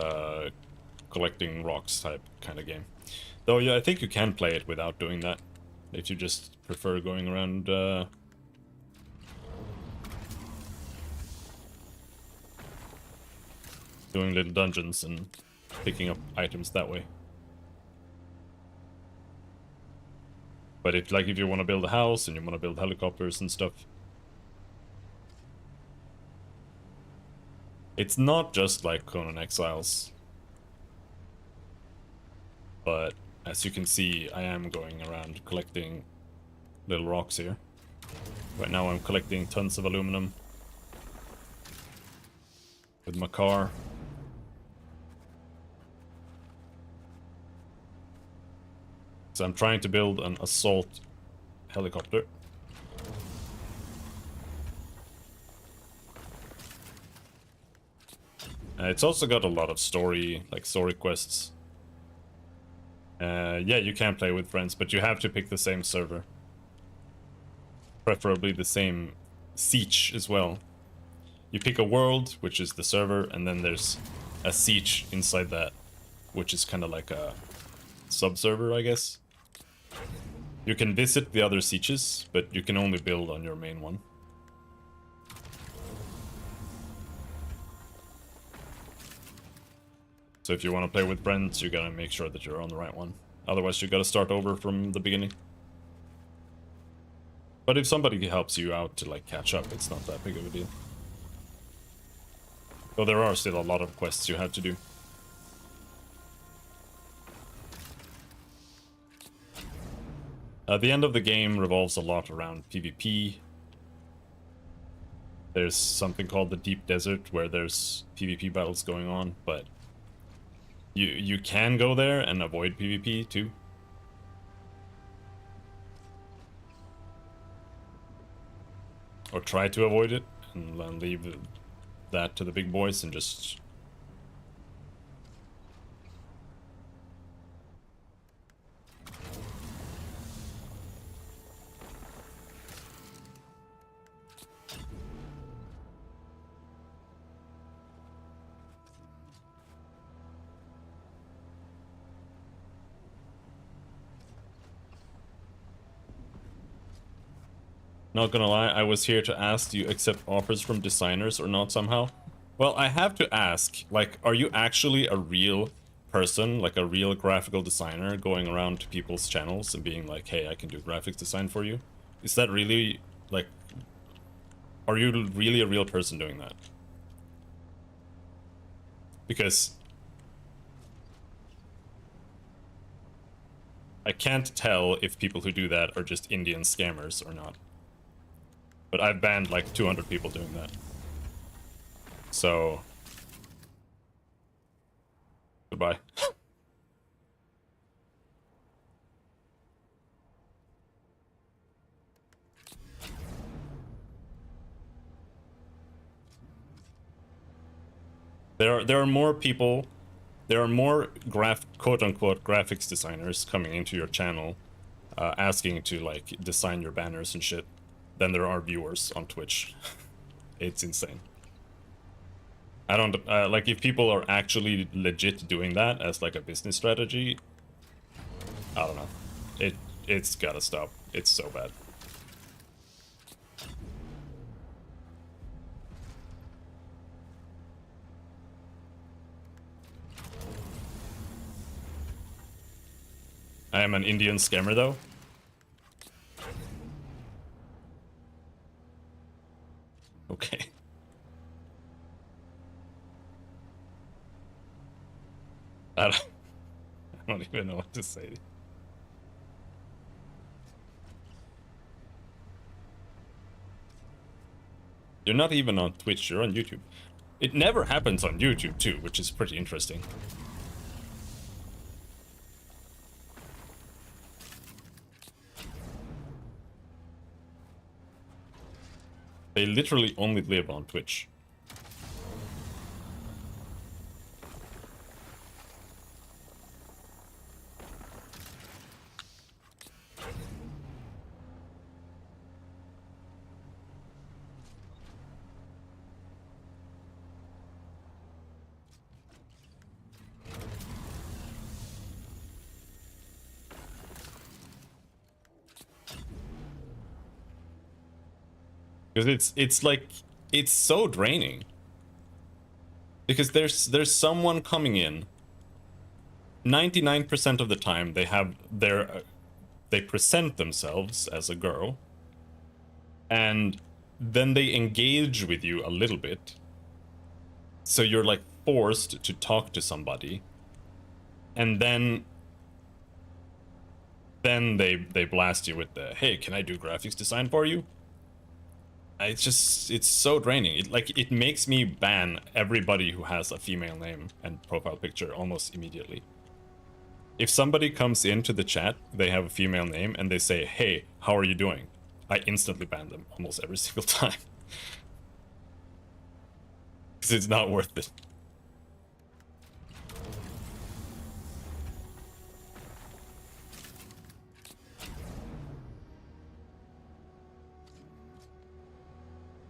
collecting rocks type kind of game. Though yeah, I think you can play it without doing that. If you just prefer going around doing little dungeons and picking up items that way. But if you want to build a house and you want to build helicopters and stuff, It's not just like Conan Exiles, but as you can see, I am going around collecting little rocks here. Right now I'm collecting tons of aluminum with my car. So I'm trying to build an assault helicopter. It's also got a lot of story quests. Yeah, you can play with friends, but you have to pick the same server. Preferably the same siege as well. You pick a world, which is the server, and then there's a siege inside that, which is kind of like a sub-server, I guess. You can visit the other sieges, but you can only build on your main one. So if you want to play with friends, you gotta make sure that you're on the right one. Otherwise, you gotta start over from the beginning. But if somebody helps you out to like catch up, it's not that big of a deal. Though there are still a lot of quests you have to do. The end of the game revolves a lot around PvP. There's something called the Deep Desert where there's PvP battles going on, but you can go there and avoid PvP too. Or try to avoid it and leave that to the big boys and just... Not gonna lie, I was here to ask, do you accept offers from designers or not somehow? Well, I have to ask, like, are you actually a real person, like a real graphical designer, going around to people's channels and being like, hey, I can do graphics design for you? Is that really, like, are you really a real person doing that? Because I can't tell if people who do that are just Indian scammers or not. But I've banned like 200 people doing that. So... goodbye. There are more people, there are more quote-unquote graphics designers coming into your channel asking to like design your banners and shit than there are viewers on Twitch. It's insane. I don't like, if people are actually legit doing that as like a business strategy, I don't know. It's gotta stop. It's so bad. I am an Indian scammer though. Okay. I don't even know what to say. You're not even on Twitch, you're on YouTube. It never happens on YouTube too, which is pretty interesting. They literally only live on Twitch. Because it's like, it's so draining. Because there's someone coming in. 99% of the time they have they present themselves as a girl. And then they engage with you a little bit. So you're like forced to talk to somebody, and then they blast you with the, hey, can I do graphics design for you? It's just, it's so draining. It makes me ban everybody who has a female name and profile picture almost immediately. If somebody comes into the chat, they have a female name, and they say, hey, how are you doing? I instantly ban them almost every single time. Because it's not worth it.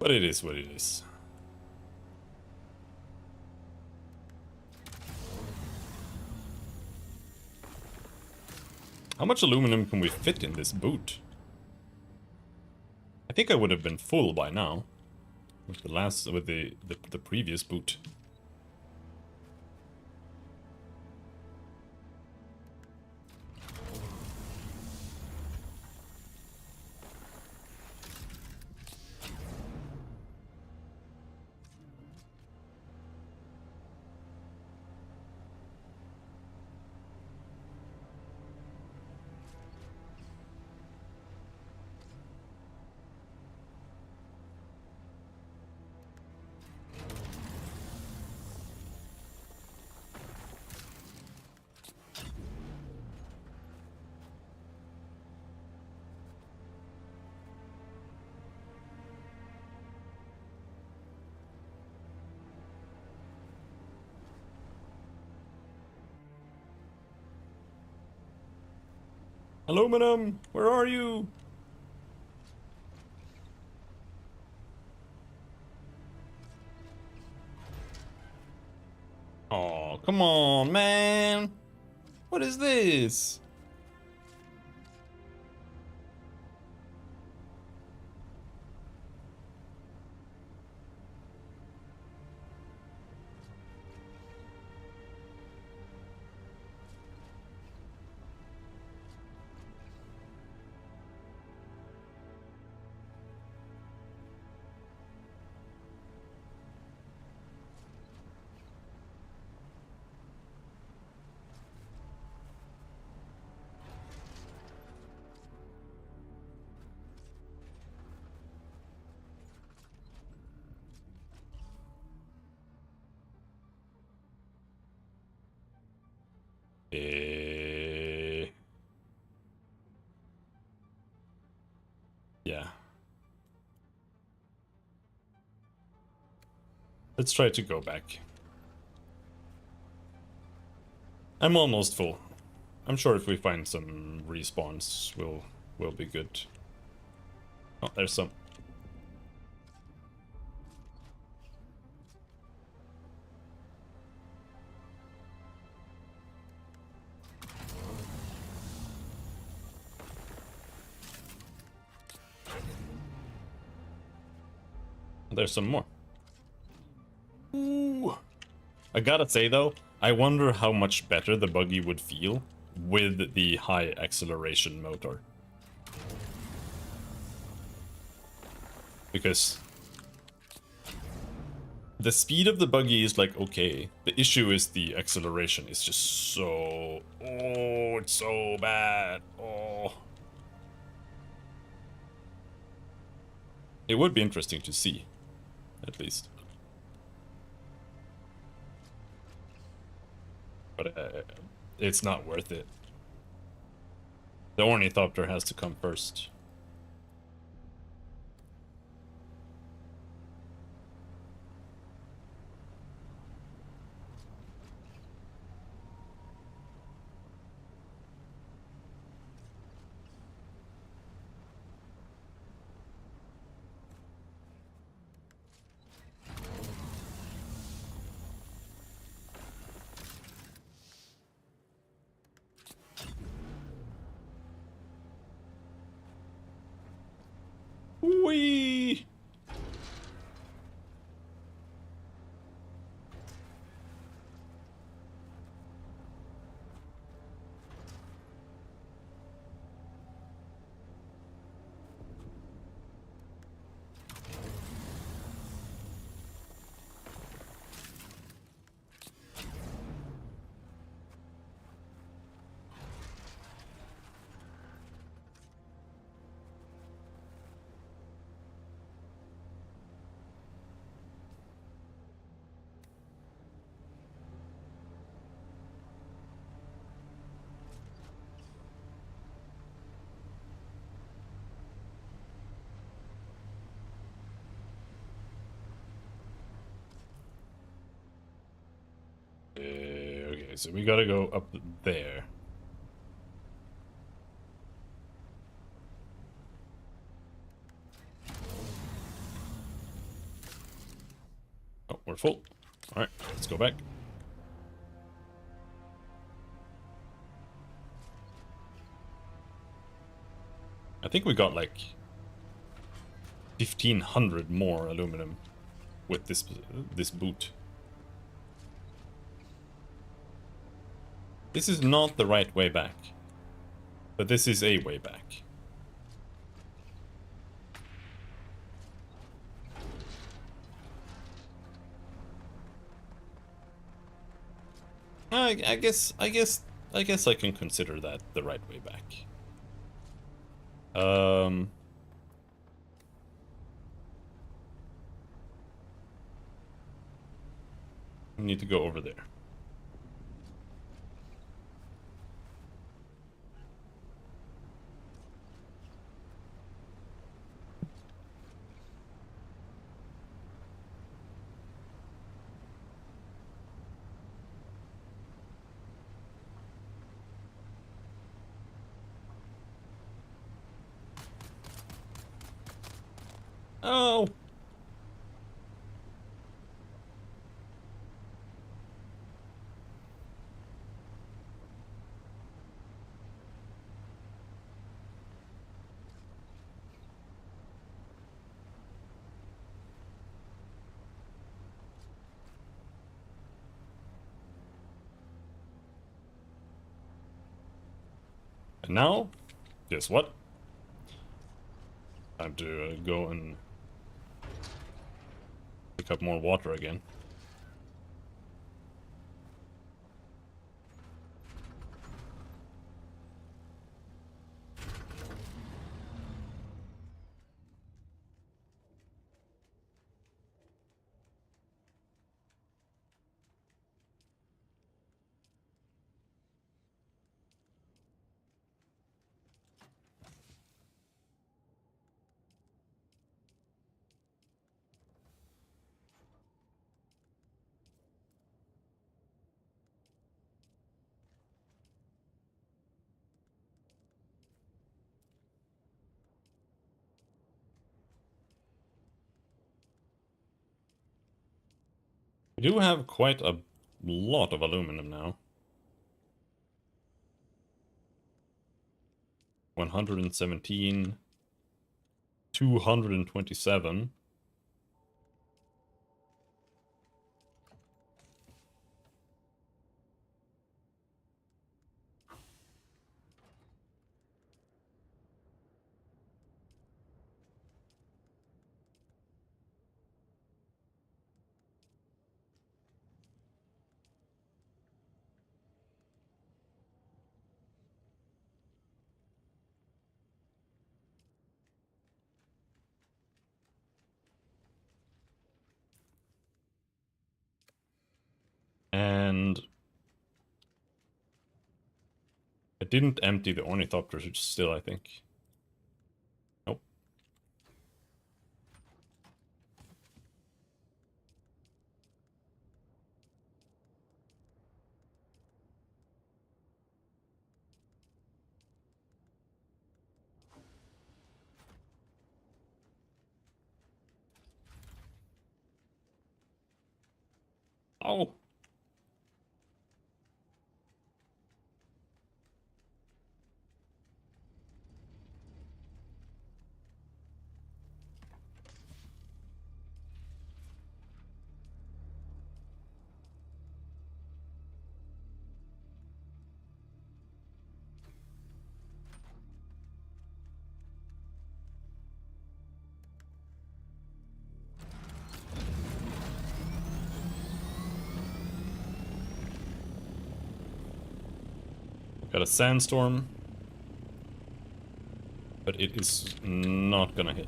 But it is what it is. How much aluminum can we fit in this boot? I think I would have been full by now with the previous boot. Aluminum, where are you? Oh, come on, man. What is this? Yeah. Let's try to go back. I'm almost full. I'm sure if we find some respawns, we'll be good. Oh, there's some. There's some more. Ooh. I gotta say though, I wonder how much better the buggy would feel with the high acceleration motor. Because the speed of the buggy is like okay. The issue is the acceleration is just so... Oh, it's so bad. Oh. It would be interesting to see, at least. But it's not worth it. The ornithopter has to come first. Whee! Okay, so we gotta go up there. Oh, we're full. Alright, let's go back. I think we got like 1,500 more aluminum with this boot. This is not the right way back, but this is a way back. I guess I can consider that the right way back. We need to go over there. Oh! And now, guess what? Time to go and pick up more water again. We do have quite a lot of aluminum now. 117, 227. And I didn't empty the ornithopters still, I think. Nope. Oh! Got a sandstorm, but it is not gonna hit.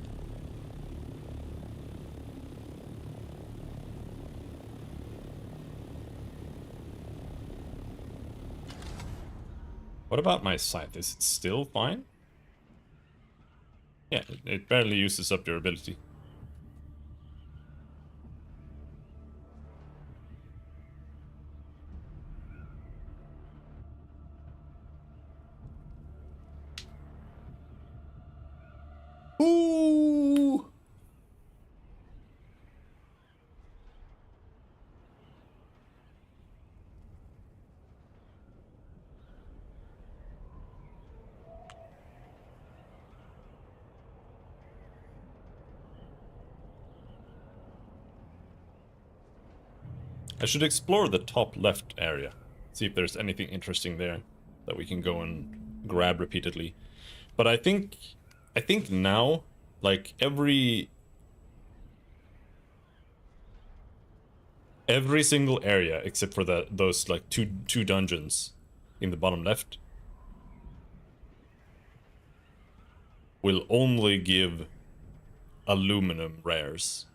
What about my scythe? Is it still fine? Yeah, it barely uses up durability. Ooh! I should explore the top left area. See if there's anything interesting there that we can go and grab repeatedly. But I think now, like every single area except for those like two dungeons in the bottom left will only give aluminum rares.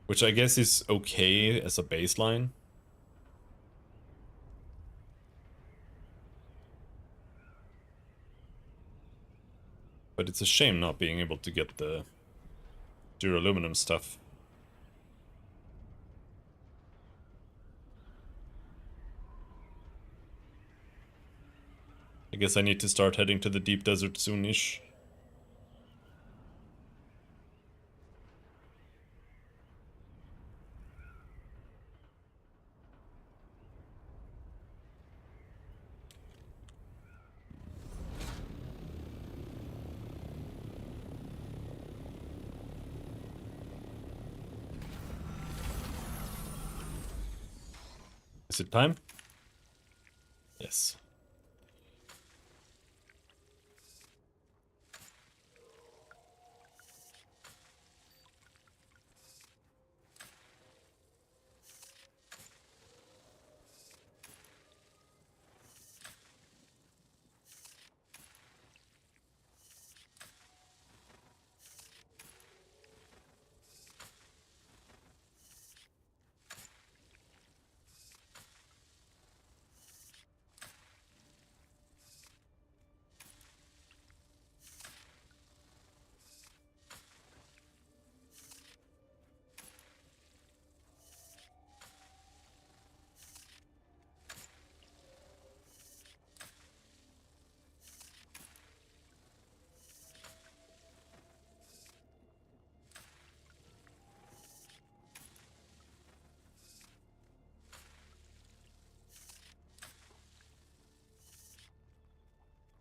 Which I guess is okay as a baseline. But it's a shame not being able to get the duraluminum stuff. I guess I need to start heading to the deep desert soonish. Is it time? Yes.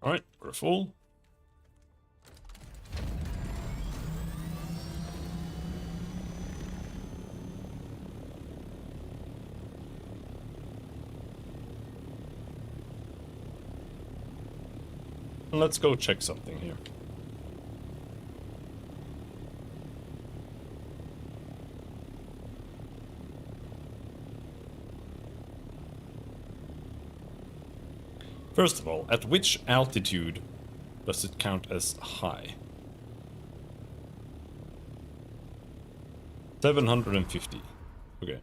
Alright, we're full. Let's go check something here. First of all, at which altitude does it count as high? 750. Okay.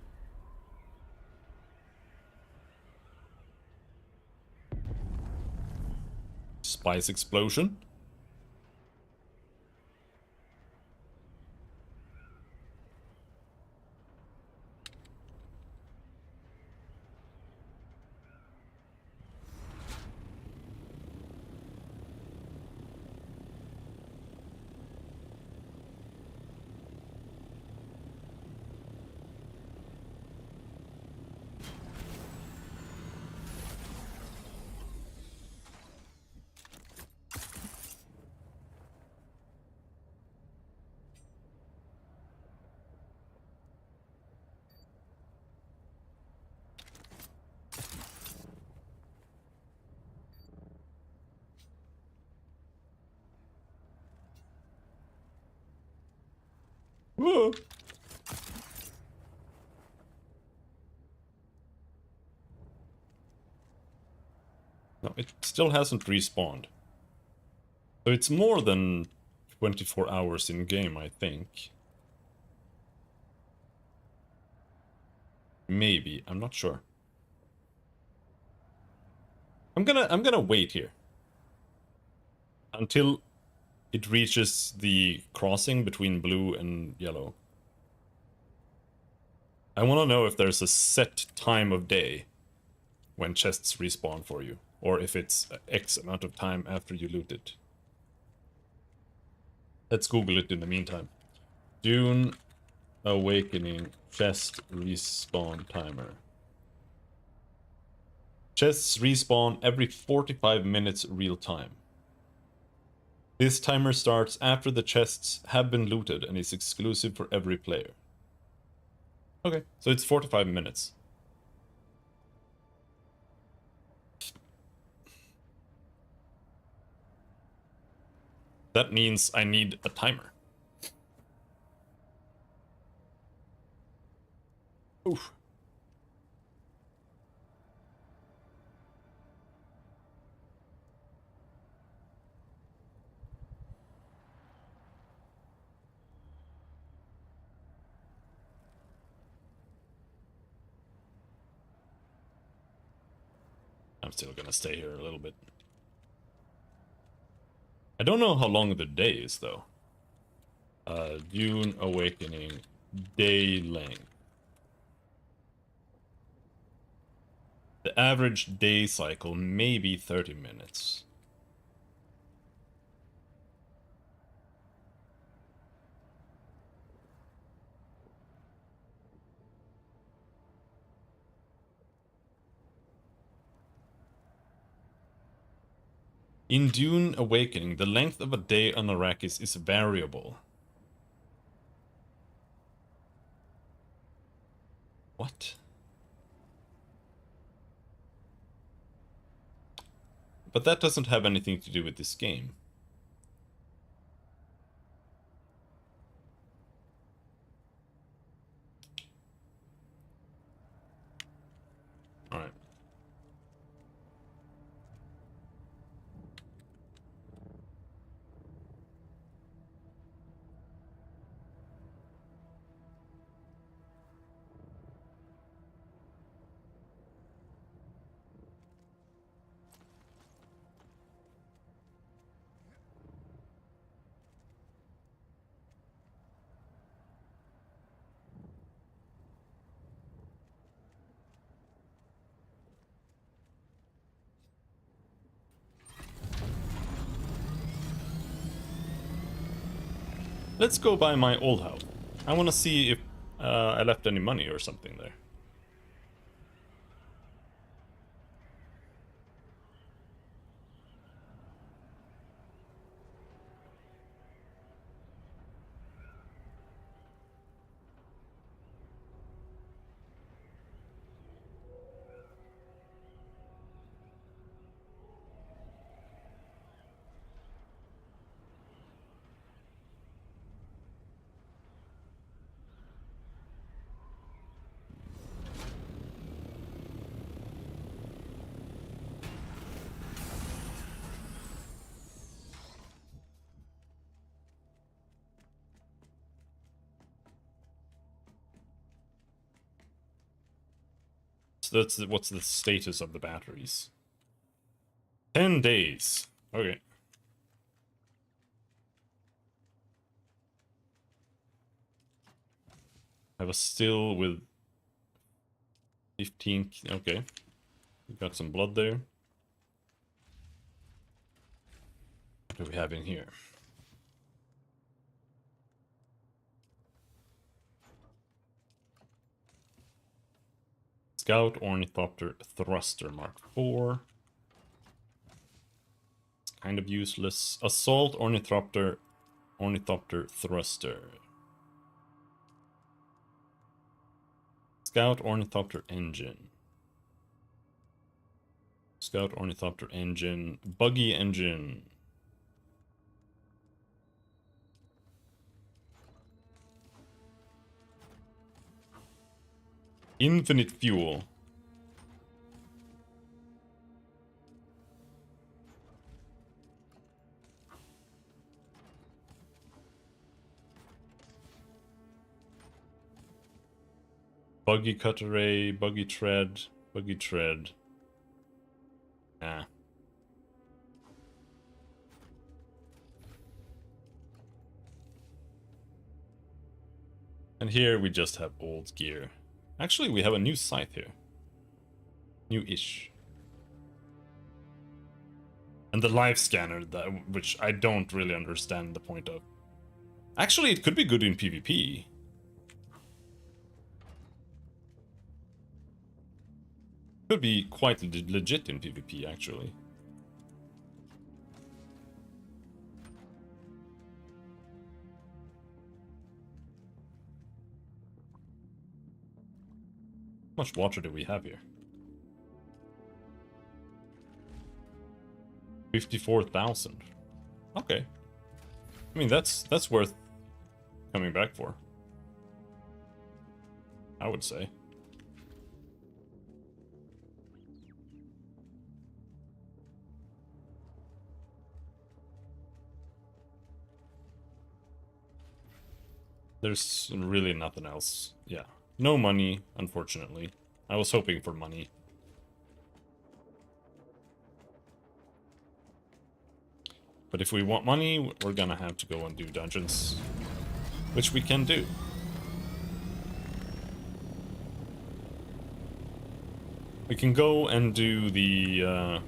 Spice explosion. Whoa. No, it still hasn't respawned. So it's more than 24 hours in game, I think. Maybe, I'm not sure. I'm gonna wait here until it reaches the crossing between blue and yellow. I want to know if there's a set time of day when chests respawn for you. or if it's X amount of time after you loot it. Let's Google it in the meantime. Dune Awakening chest respawn timer. Chests respawn every 45 minutes real time. This timer starts after the chests have been looted and is exclusive for every player. Okay, so it's 45 minutes. That means I need a timer. Oof. I'm still gonna stay here a little bit. I don't know how long the day is, though. Dune Awakening day length. The average day cycle may be 30 minutes. In Dune Awakening, the length of a day on Arrakis is variable. What? But that doesn't have anything to do with this game. Alright. Let's go by my old house. I want to see if I left any money or something there. So what's the status of the batteries? 10 days. Okay. I have a still with 15. Okay. We got some blood there. What do we have in here? Scout Ornithopter Thruster Mark IV. It's kind of useless. Assault Ornithopter Thruster. Scout Ornithopter Engine. Scout Ornithopter Engine. Buggy Engine. Infinite fuel. Buggy cut array, buggy tread, buggy tread. Ah. And here we just have old gear. Actually, we have a new scythe here. New-ish. And the live scanner, which I don't really understand the point of. Actually, it could be good in PvP. Could be quite legit in PvP, actually. How much water do we have here? 54,000. Okay. I mean, that's worth coming back for, I would say. There's really nothing else. Yeah. No money, unfortunately. I was hoping for money. But if we want money, we're gonna have to go and do dungeons. Which we can do. We can go and do the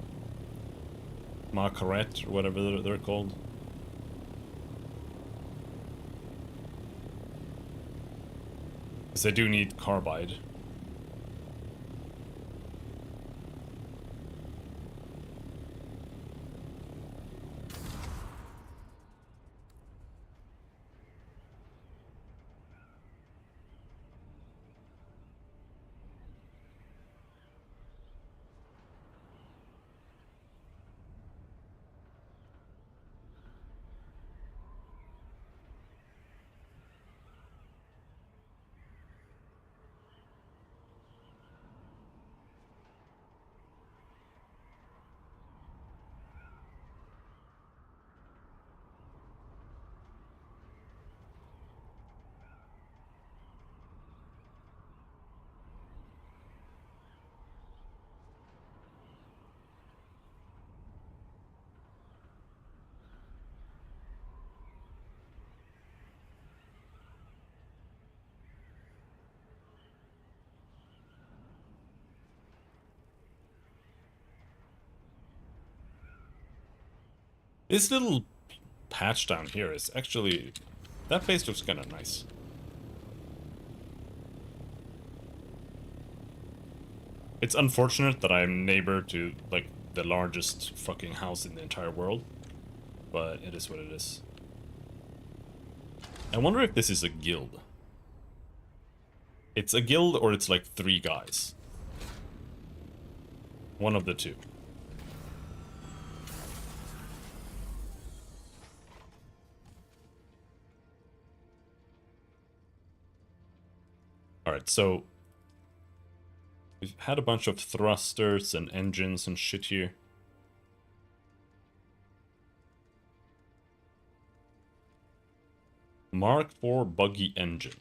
Margaret, or whatever they're called. Because I do need carbide. This little patch down here is actually... That place looks kind of nice. It's unfortunate that I'm neighbor to, like, the largest fucking house in the entire world. But it is what it is. I wonder if this is a guild. It's a guild or it's like 3 guys. One of the two. Alright, so... We've had a bunch of thrusters and engines and shit here. Mark IV buggy engine.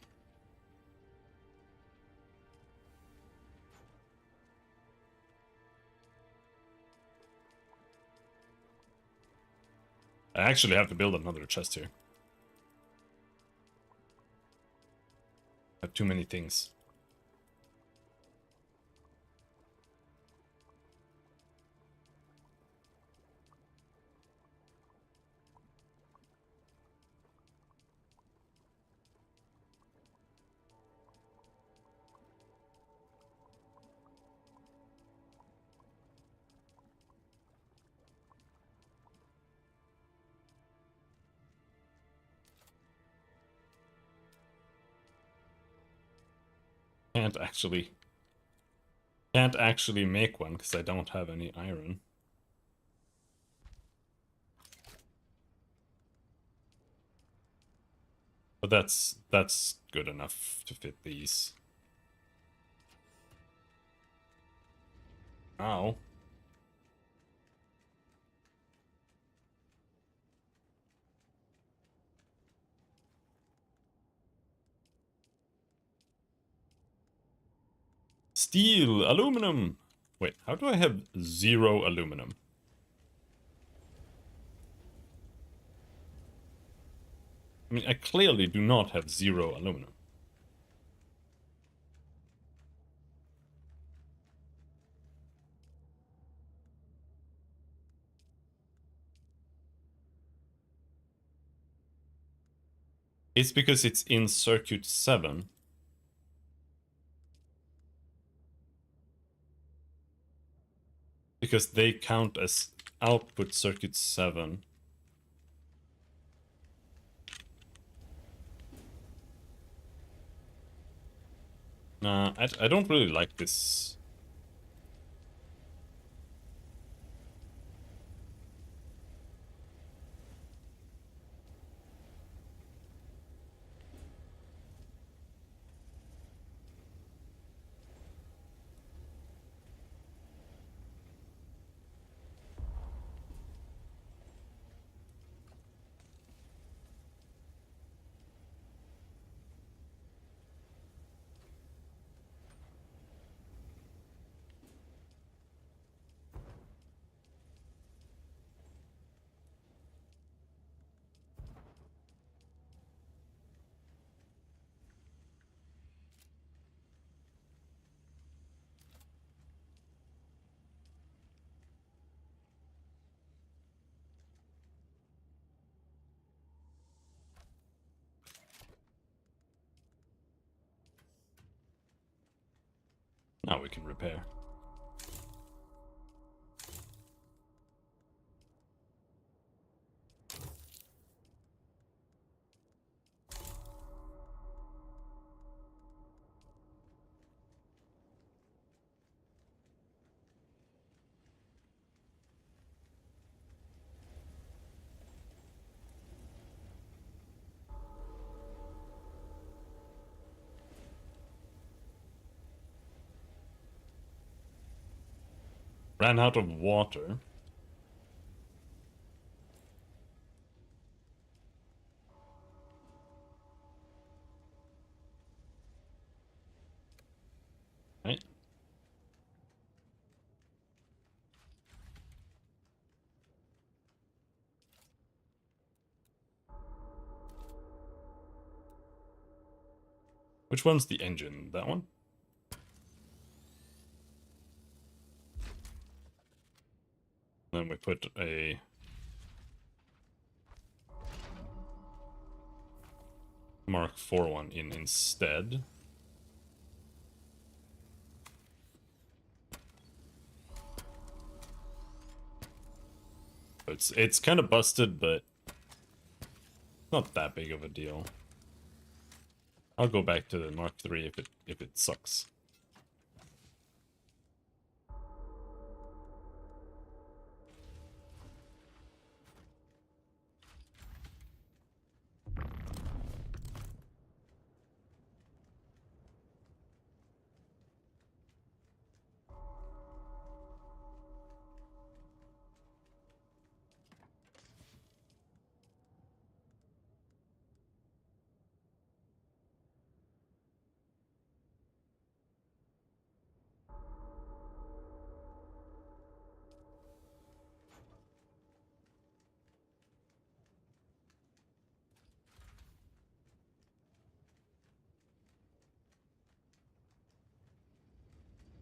I actually have to build another chest here. I have too many things. Can't actually make one because I don't have any iron. But that's good enough to fit these. Ow. Steel, aluminum. Wait, how do I have 0 aluminum? I mean, I clearly do not have 0 aluminum. It's because it's in circuit 7. Because they count as output circuit 7. Nah, I don't really like this. Now we can repair. Ran out of water. Right. Which one's the engine? That one? Then we put a Mark IV one in instead. It's kind of busted, but not that big of a deal. I'll go back to the Mark III if it sucks.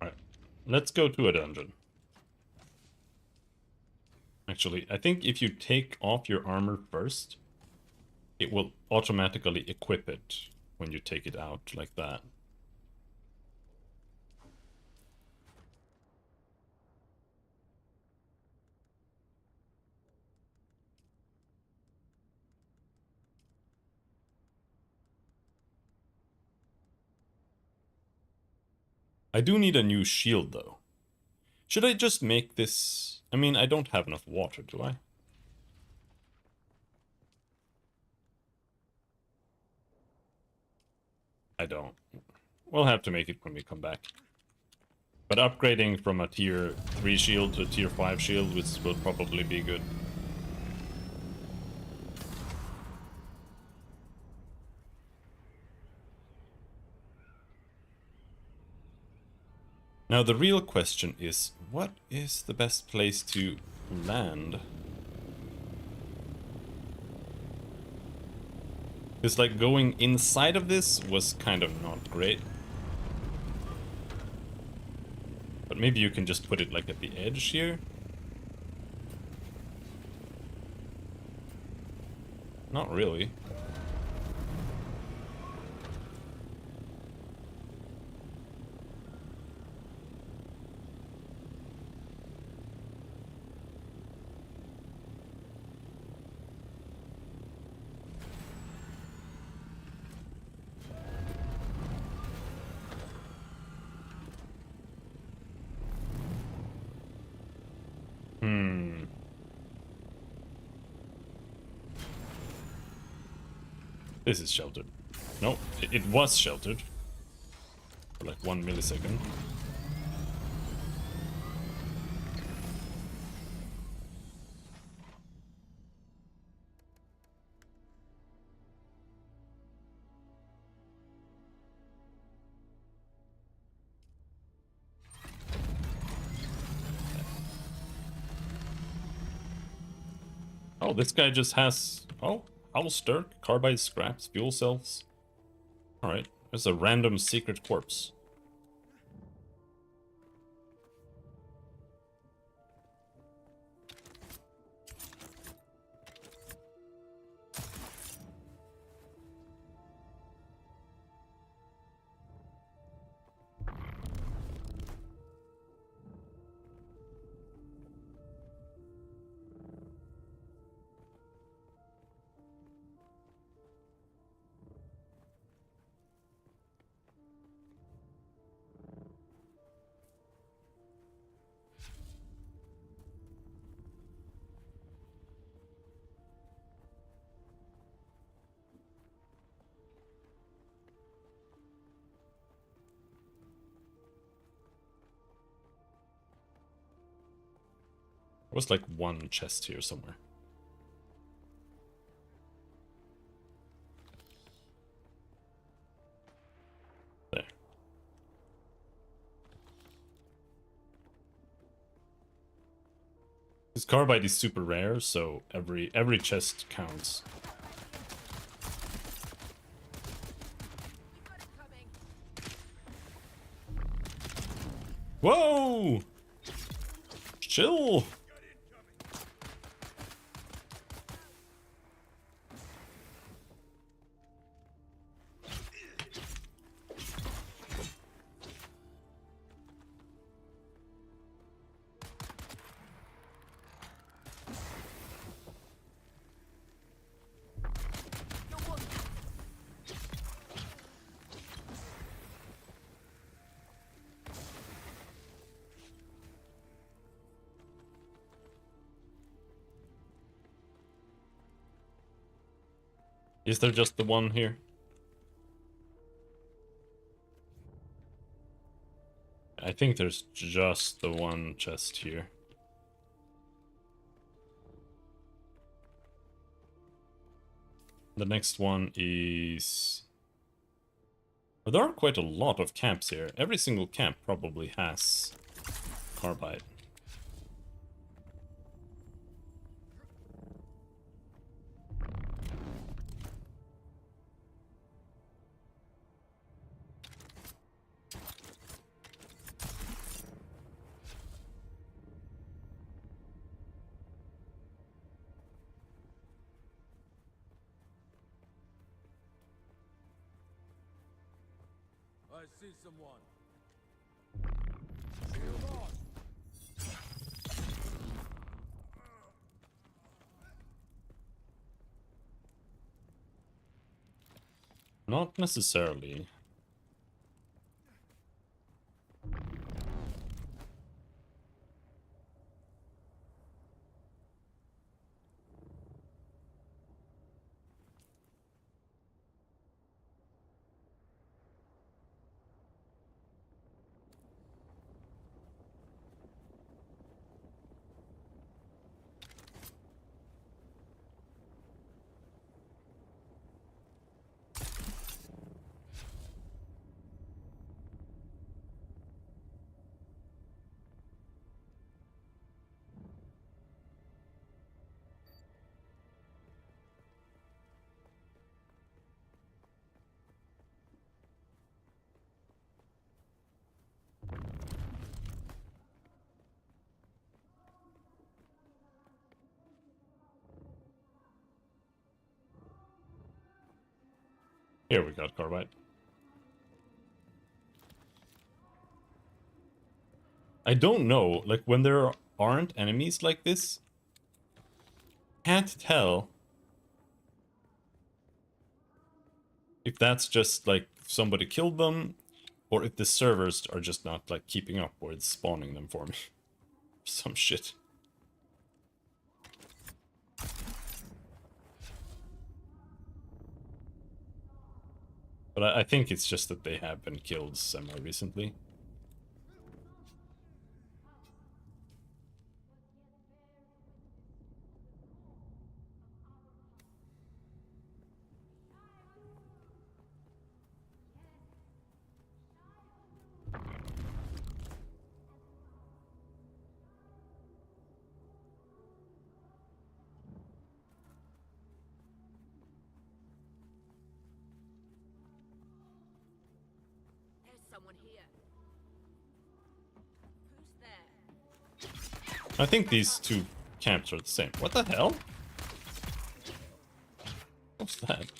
Alright, let's go to a dungeon. Actually, I think if you take off your armor first, it will automatically equip it when you take it out, like that. I do need a new shield, though. Should I just make this... I mean, I don't have enough water, do I? I don't. We'll have to make it when we come back. But upgrading from a tier 3 shield to a tier 5 shield will probably be good. Now the real question is, what is the best place to land? Because like going inside of this was kind of not great. But maybe you can just put it like at the edge here. Not really. Hmm. This is sheltered. No, it was sheltered. For like 1 millisecond. Oh, this guy just has... Oh, holster, carbide scraps, fuel cells. Alright, there's a random secret corpse. There was like one chest here somewhere. There. This carbide is super rare, so every chest counts. Got it coming. Whoa! Chill! Is there just the one here? I think there's just the one chest here. The next one is... Well, there are quite a lot of camps here. Every single camp probably has carbide. I see someone. Shield on. Not necessarily. Here we got carbide. I don't know, like when there aren't enemies like this, can't tell if that's just like somebody killed them or if the servers are just not like keeping up or it's spawning them for me. Some shit. But I think it's just that they have been killed semi-recently. There's someone here. Who's there? I think these two camps are the same. What the hell? What's that?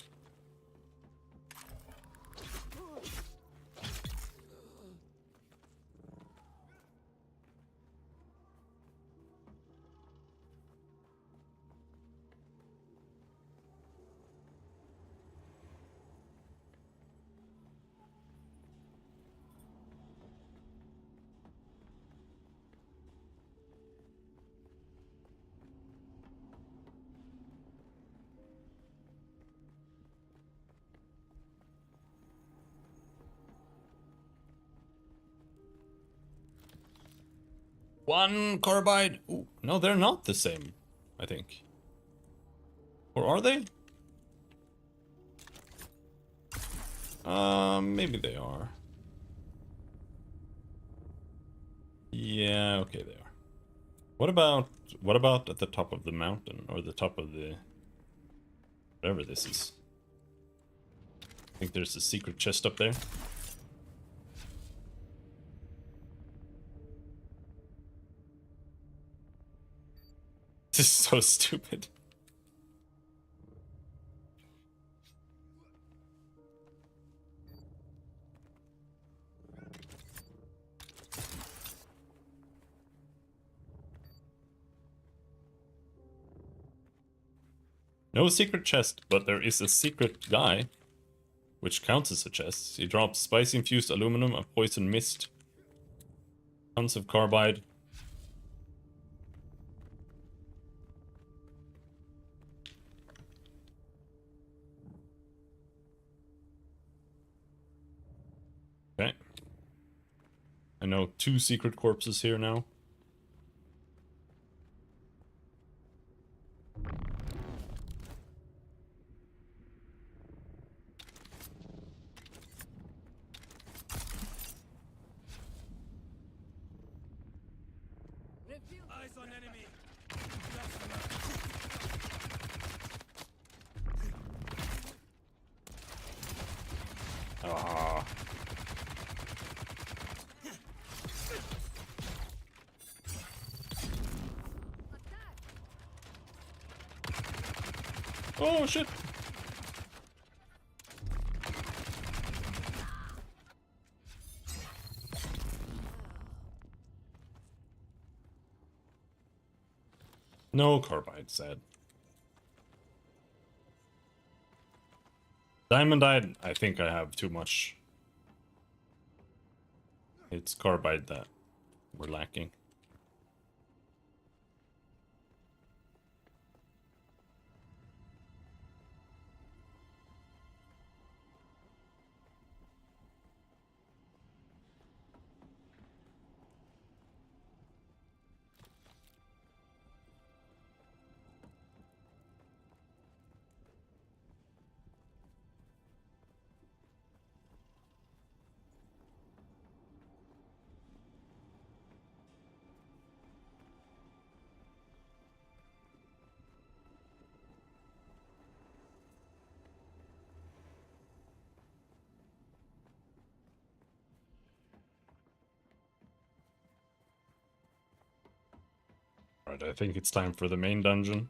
One carbide. Ooh, no, they're not the same, I think. Or are they? Maybe they are. Yeah, okay, they are. What about at the top of the mountain or the top of the whatever this is? I think there's a secret chest up there. This is so stupid. No secret chest, but there is a secret guy, which counts as a chest. He drops spice-infused aluminum, a poison mist, tons of carbide. Okay. I know 2 secret corpses here now. Eyes on enemy. Ah. Oh shit. No carbide, sad. Diamond I think I have too much. It's carbide that we're lacking. Alright, I think it's time for the main dungeon.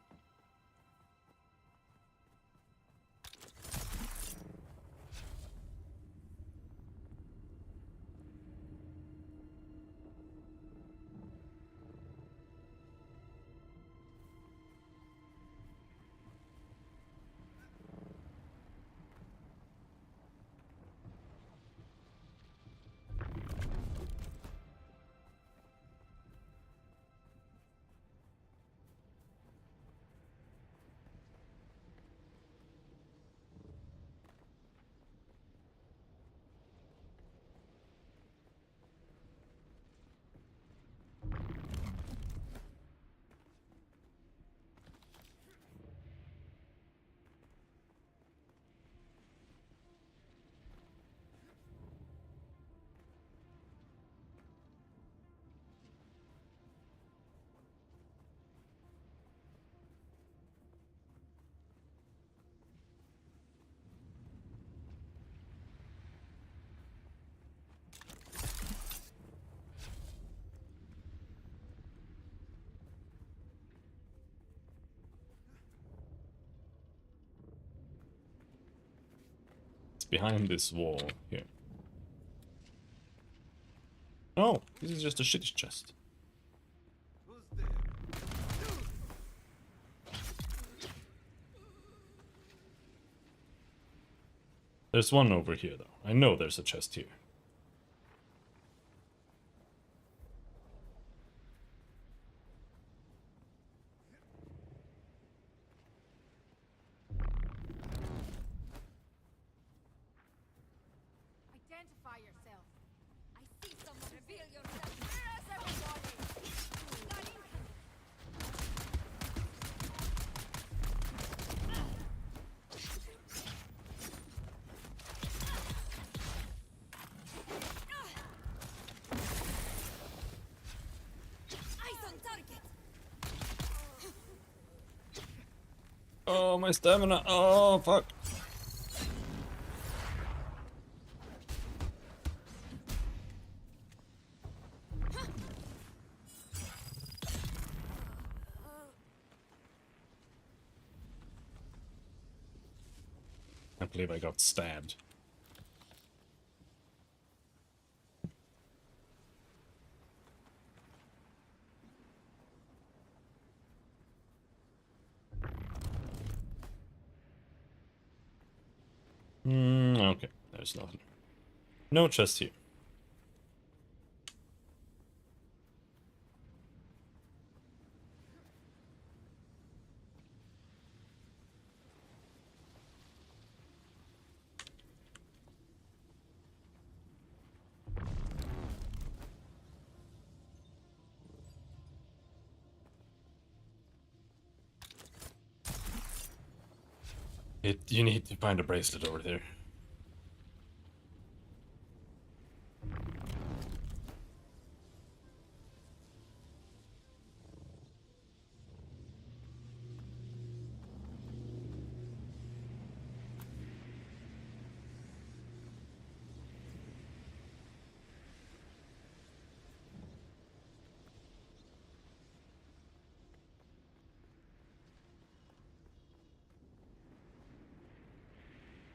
behind this wall here? Oh, this is just a shitty chest. Who's there? There's one over here, though. I know there's a chest here. Identify yourself. I see someone. Reveal yourself. Where's everybody? Eyes on target. Oh, my stamina. Oh, fuck. I believe I got stabbed. Okay, there's nothing. No chest here. You need to find a bracelet over there.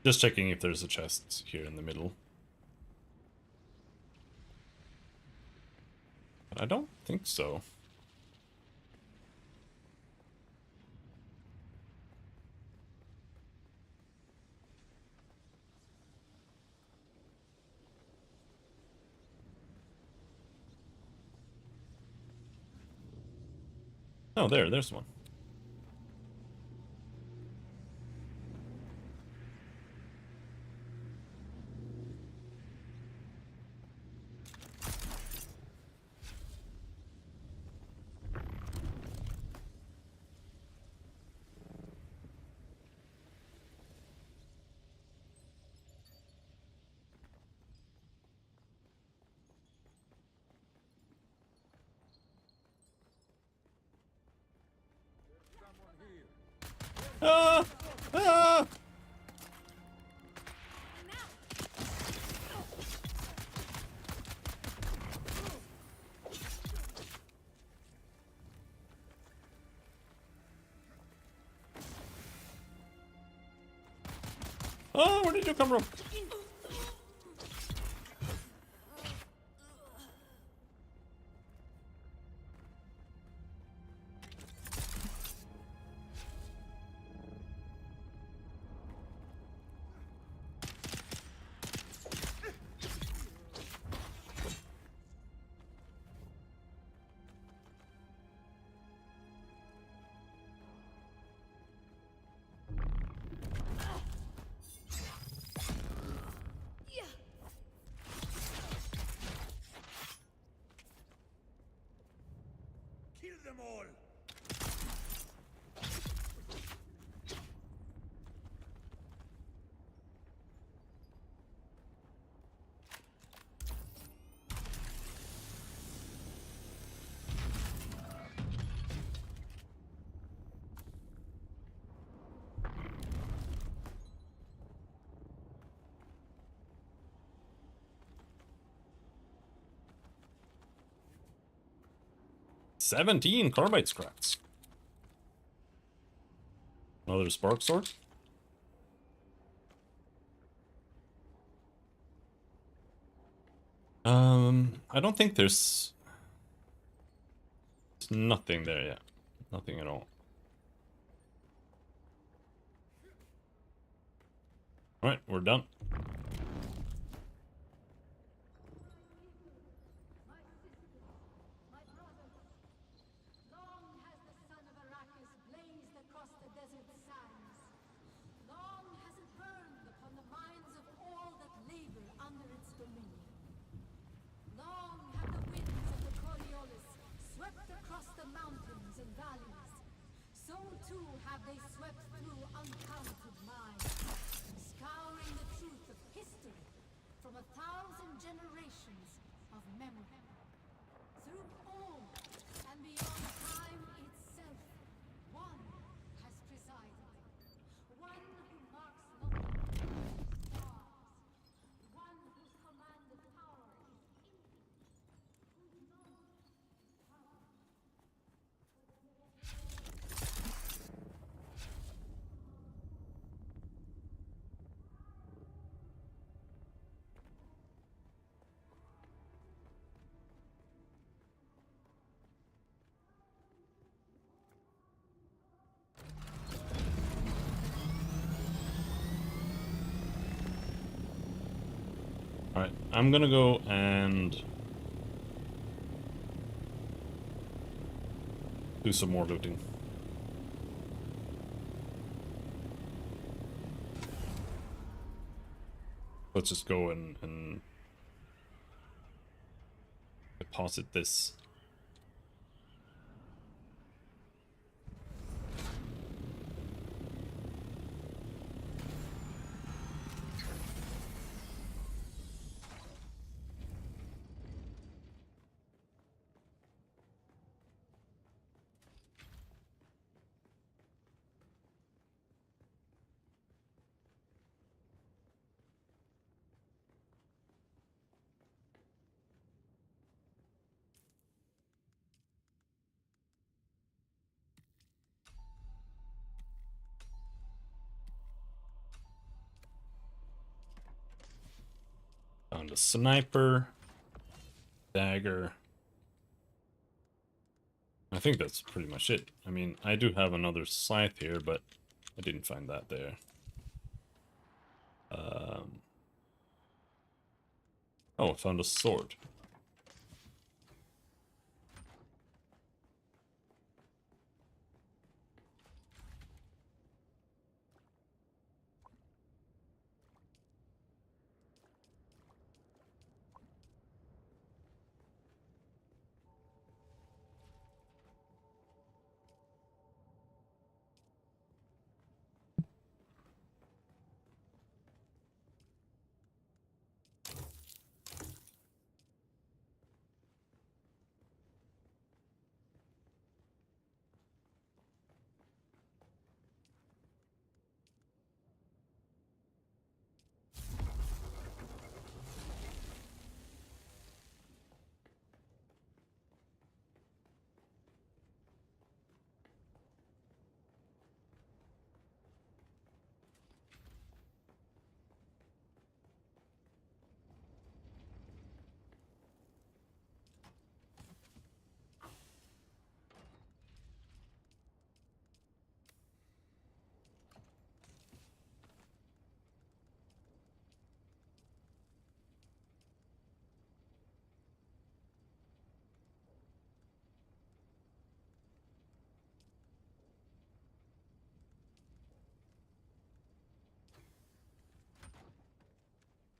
Just checking if there's a chest here in the middle. But I don't think so. Oh, there's one. Ah! Ah! Oh, where did you come from? Kill them all! "17 carbide scraps." Another spark sword. I don't think there's nothing there yet. Nothing at all. Alright, we're done. My brothers, long has the sun of Arrakis blazed across the desert sands. Long has it burned upon the minds of all that labor under its dominion. Long have the winds of the Coriolis swept across the mountains and valleys. So too have they swept through uncounted minds, scouring the truth of history from 1,000 generations of memory. Through all and beyond time itself, one has presided. One who marks not the stars. One whose command of power is infinite. Whose knowledge is power. Alright, I'm gonna go and do some more looting. Let's just go and deposit this. Found a sniper, dagger. I think that's pretty much it. I mean, I do have another scythe here, but I didn't find that there. Oh, I found a sword.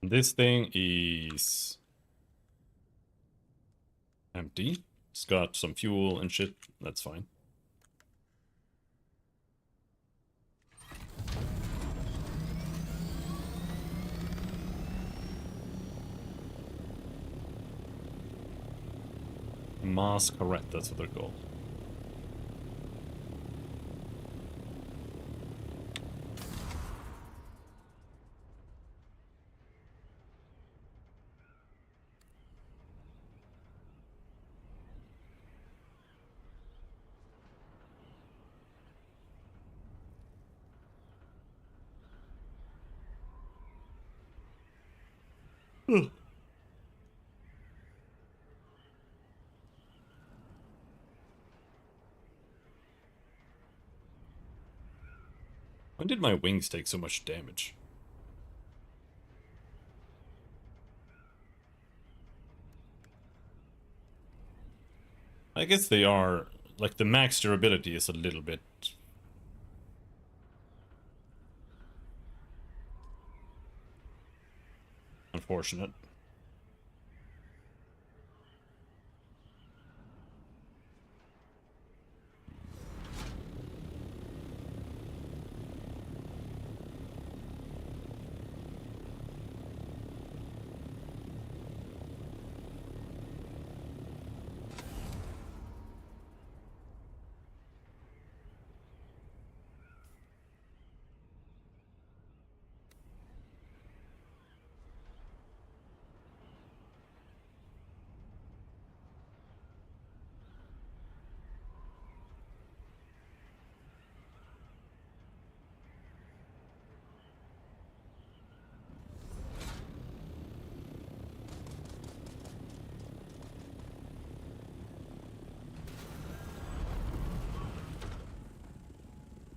This thing is empty. It's got some fuel and shit. That's fine. Masquerade, that's what they're called. When did my wings take so much damage? I guess they are, like, the max durability is a little bit unfortunate.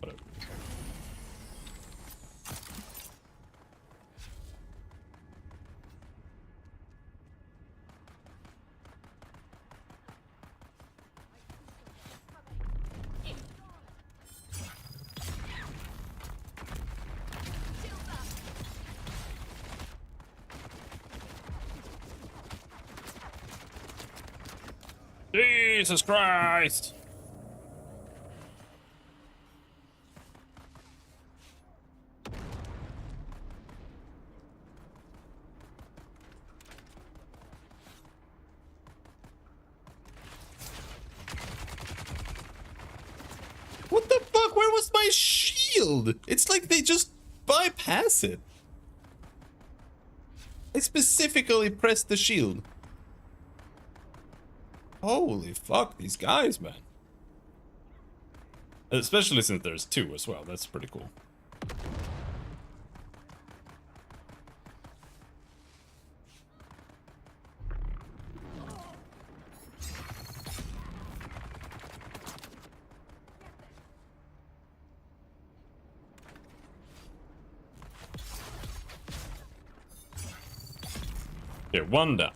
Whatever. Jesus Christ! What the fuck? Where was my shield? It's like they just bypass it. I specifically pressed the shield. Holy fuck, these guys, man. Especially since there's two as well. That's pretty cool. Okay, one down.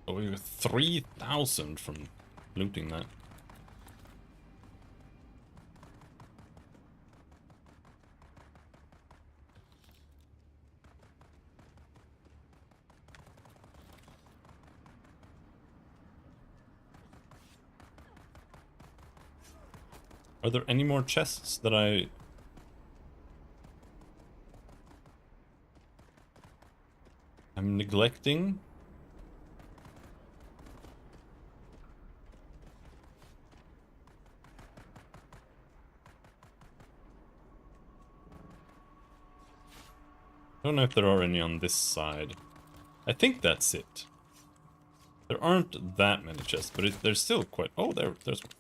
Oh, we got 3,000 from looting that. Are there any more chests that I'm neglecting? I don't know if there are any on this side. I think that's it. There aren't that many chests, but there's still quite... Oh, there's one.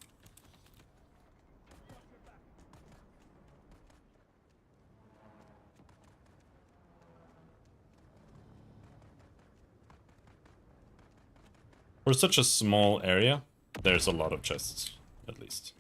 For such a small area, there's a lot of chests, at least.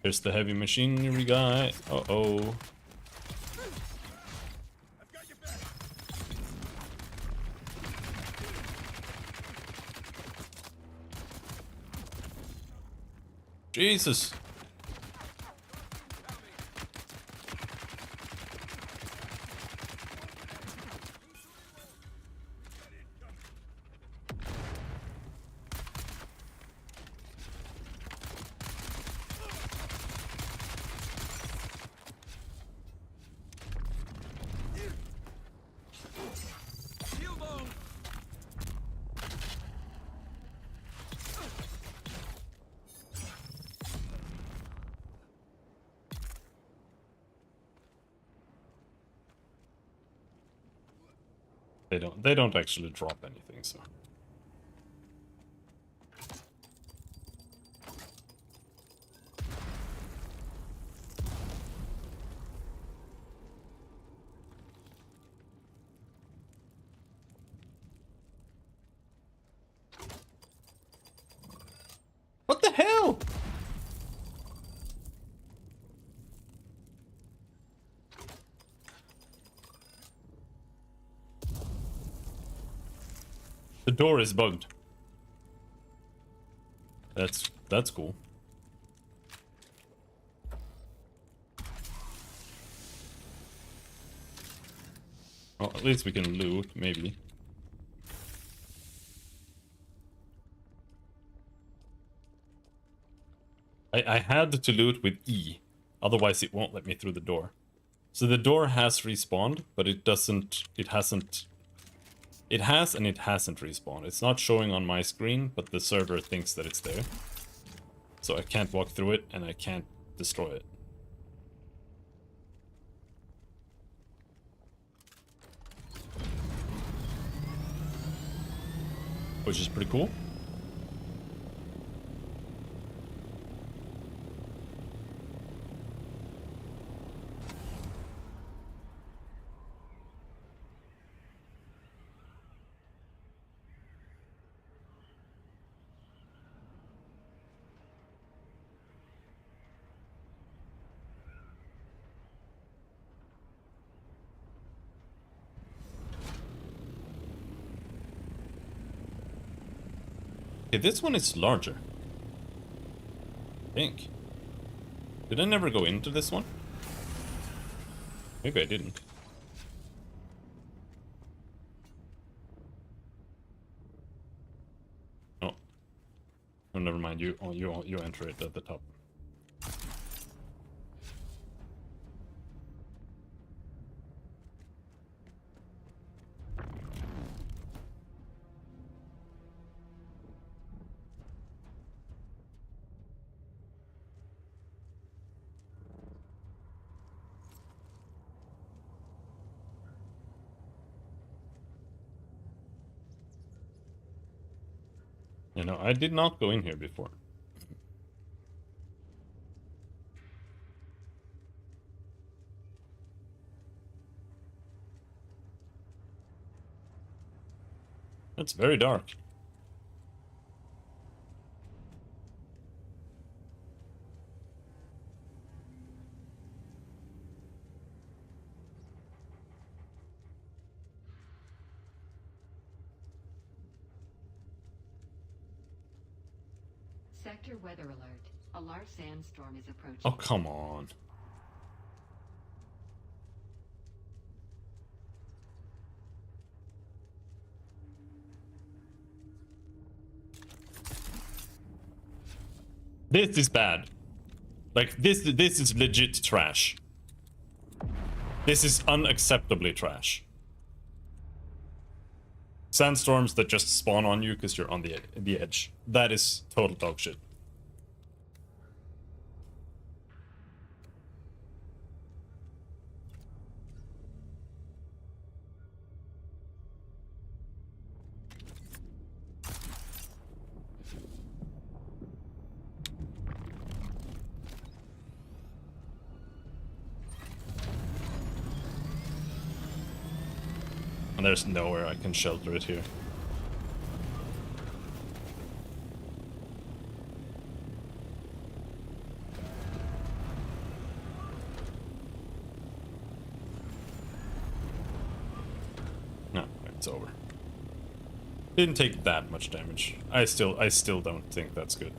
Here's the heavy machinery guy. Uh-oh. Jesus. Shield on! They don't actually drop anything, so. What the hell? The door is bugged. That's cool. Well, at least we can loot, maybe. I had to loot with E, otherwise it won't let me through the door. So the door has respawned, but it doesn't, it hasn't, it has and it hasn't respawned. It's not showing on my screen, but the server thinks that it's there. So I can't walk through it and I can't destroy it. Which is pretty cool. Okay, this one is larger. I think. Did I never go into this one? Maybe I didn't. Oh. Oh, never mind. You enter it at the top. You know, I did not go in here before. It's very dark. Sector weather alert. A large sandstorm is approaching. Oh, come on. This is bad. Like, this is legit trash. This is unacceptably trash. Sandstorms that just spawn on you because you're on the edge. That is total dog shit. And there's nowhere I can shelter it here. Didn't take that much damage. I still don't think that's good.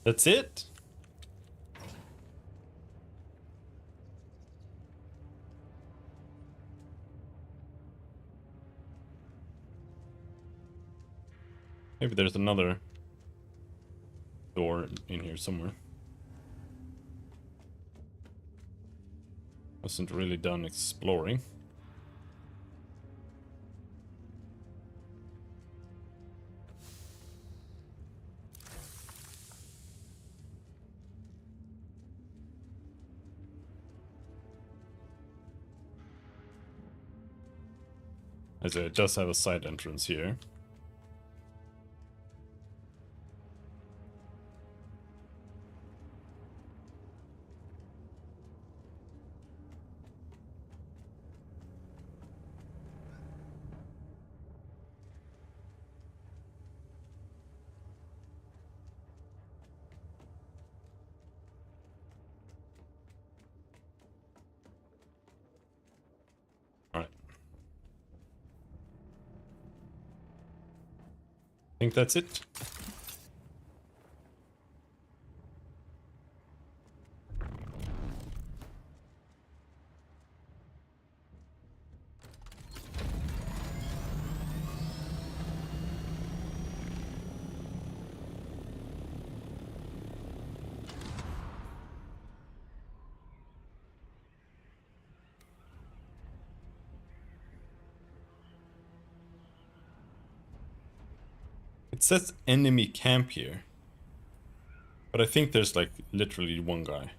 That's it? Maybe there's another door in here somewhere. Wasn't really done exploring. As it does have a side entrance here. Alright. I think that's it. It says enemy camp here. But I think there's like literally one guy.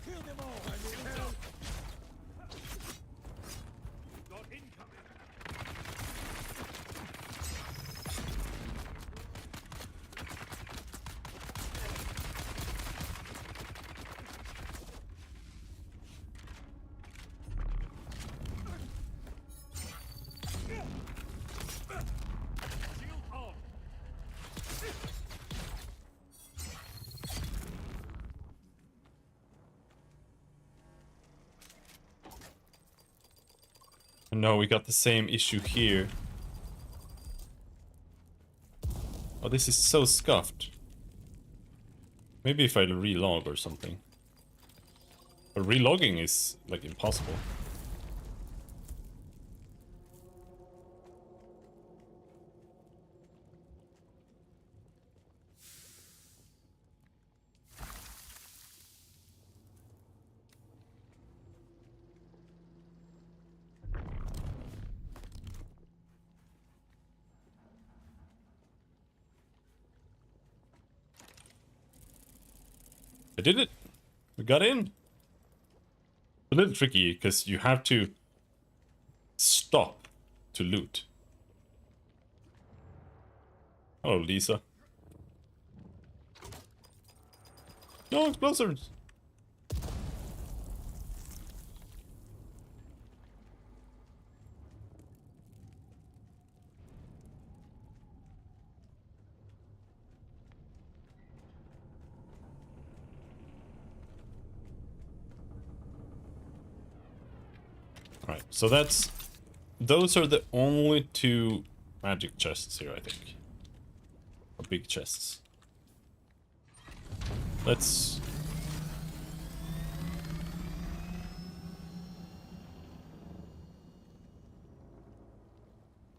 Kill them all! I need help! Got incoming! Shield on! No, we got the same issue here. Oh, this is so scuffed. Maybe if I relog or something. But relogging is like impossible. I did it! We got in! A little tricky, because you have to stop to loot. Oh, Lisa. No explosives! Alright, so that's... Those are the only two magic chests here, I think. Or big chests. Let's...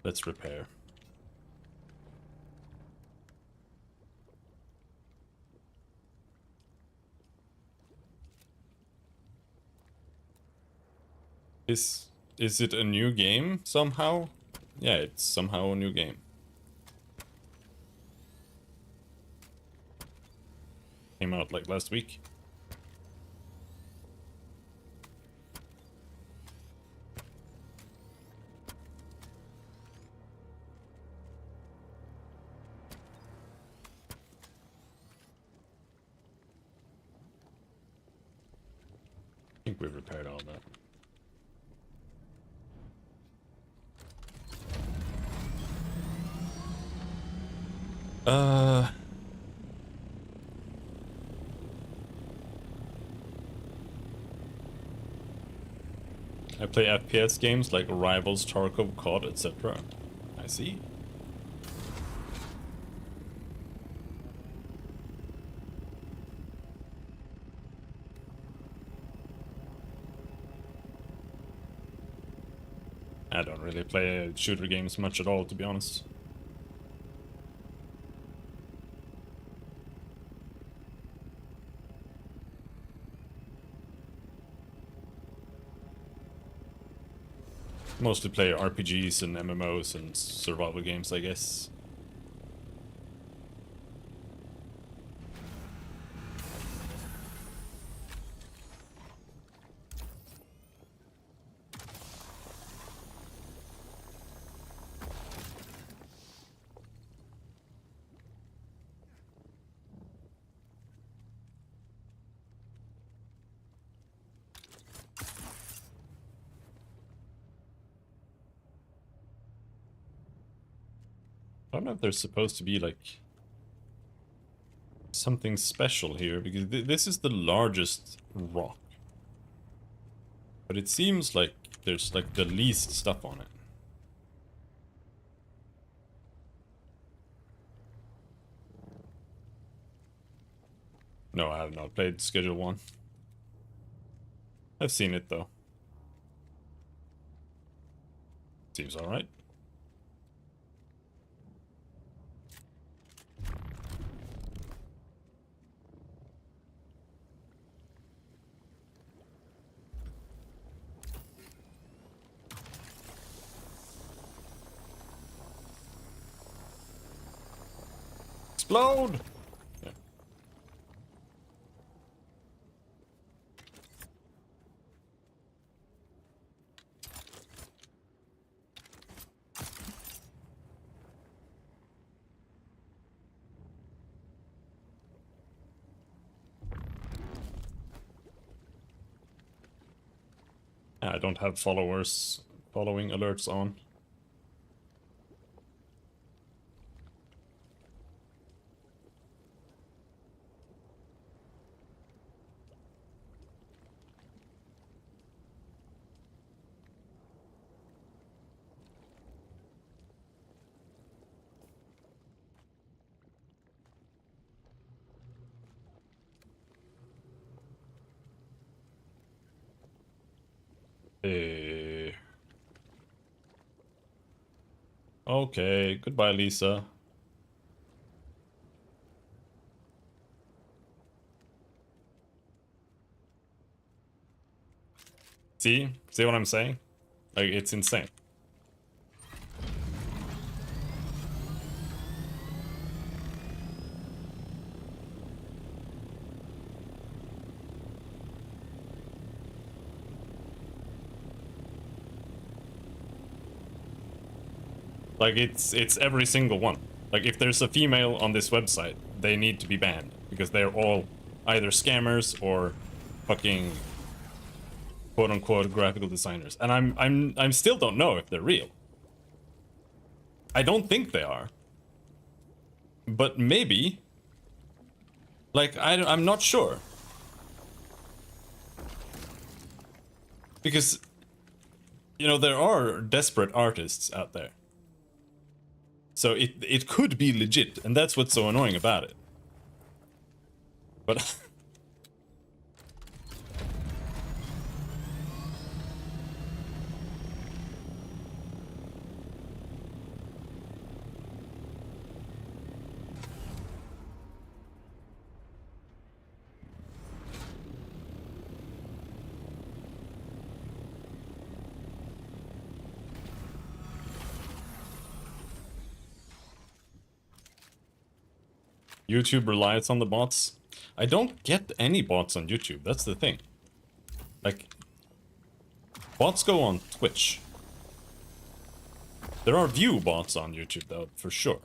Let's repair. Is it a new game somehow? Yeah, it's somehow a new game. Came out like last week. I think we've repaired all that. I play FPS games like Rivals, Tarkov, COD, etc. I see. I don't really play shooter games much at all, to be honest. Mostly play RPGs and MMOs and survival games, I guess. I don't know if there's supposed to be like something special here, because this is the largest rock. But it seems like there's like the least stuff on it. No, I have not played Schedule 1. I've seen it though. Seems alright. Explode! Yeah. I don't have following alerts on. Okay, goodbye, Lisa. See what I'm saying? Like, it's insane. Like, it's every single one. Like, if there's a female on this website, they need to be banned because they're all either scammers or fucking quote-unquote graphical designers. And I'm still don't know if they're real. I don't think they are. But maybe. Like, I'm not sure. Because, you know, there are desperate artists out there. So it could be legit, and that's what's so annoying about it. But YouTube relies on the bots. I don't get any bots on YouTube, that's the thing. Like, bots go on Twitch. There are view bots on YouTube though, for sure.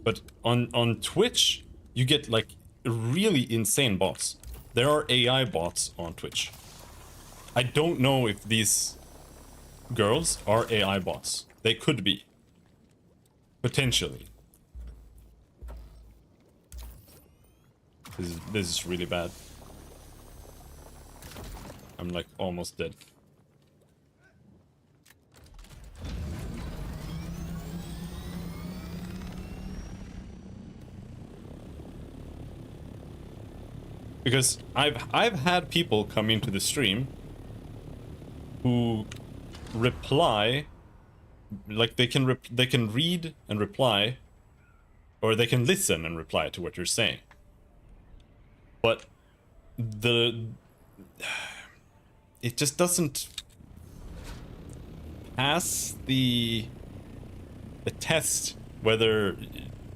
But on Twitch, you get like really insane bots. There are AI bots on Twitch. I don't know if these girls are AI bots. They could be. Potentially. This is really bad. I'm like almost dead. Because I've had people come into the stream who reply, like they can read and reply, or they can listen and reply to what you're saying. But it just doesn't pass the test whether,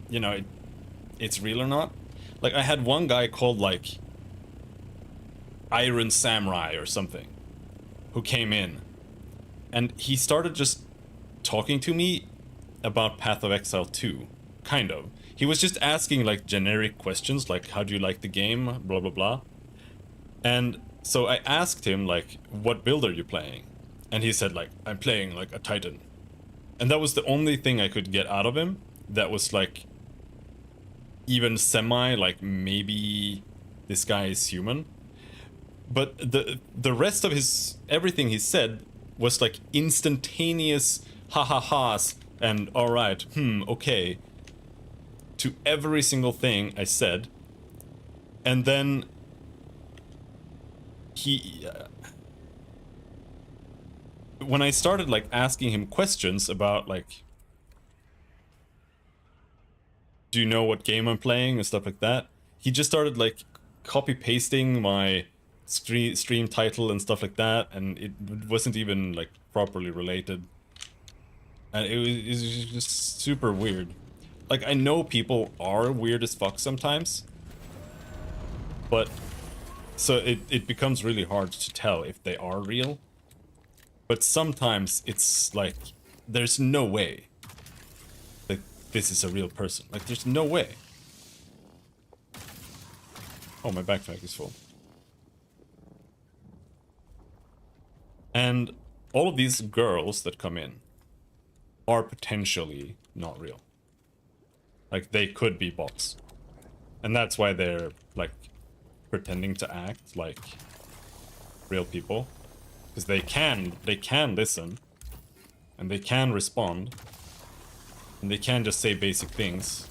you know, it's real or not. Like, I had one guy called like Iron Samurai or something who came in, and he started just talking to me about Path of Exile 2, kind of. He was just asking like generic questions like, how do you like the game, blah blah blah. And so I asked him like, what build are you playing? And he said like, I'm playing like a Titan. And that was the only thing I could get out of him that was like even semi, like maybe this guy is human. But the rest of his everything he said was like instantaneous ha-ha-has and alright, okay, to every single thing I said. And then he when I started like asking him questions about like, do you know what game I'm playing and stuff like that, he just started like copy pasting my stream title and stuff like that, and it wasn't even like properly related, and it was just super weird. Like, I know people are weird as fuck sometimes, but so it becomes really hard to tell if they are real. But sometimes it's like, there's no way that this is a real person. Like, there's no way. Oh, my backpack is full. And all of these girls that come in are potentially not real. Like, they could be bots. And that's why they're, like, pretending to act like real people. Because they can listen. And they can respond. And they can just say basic things.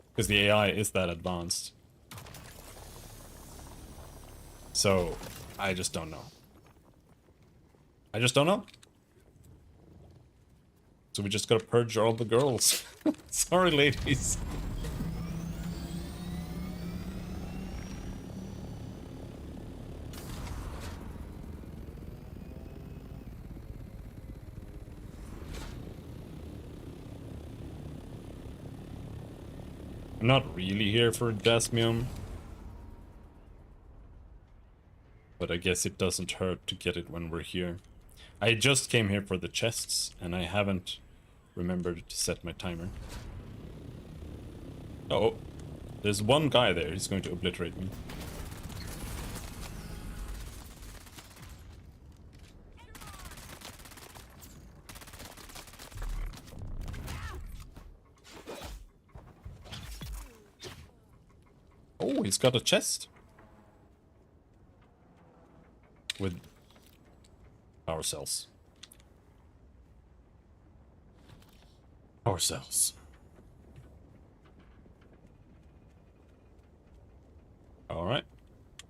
Because the AI is that advanced. So, I just don't know. I just don't know. So we just gotta purge all the girls. Sorry, ladies. I'm not really here for Dasmium. But I guess it doesn't hurt to get it when we're here. I just came here for the chests, and I haven't remembered to set my timer. Oh, there's one guy there. He's going to obliterate me. Oh, he's got a chest. With power cells. Power cells. Alright.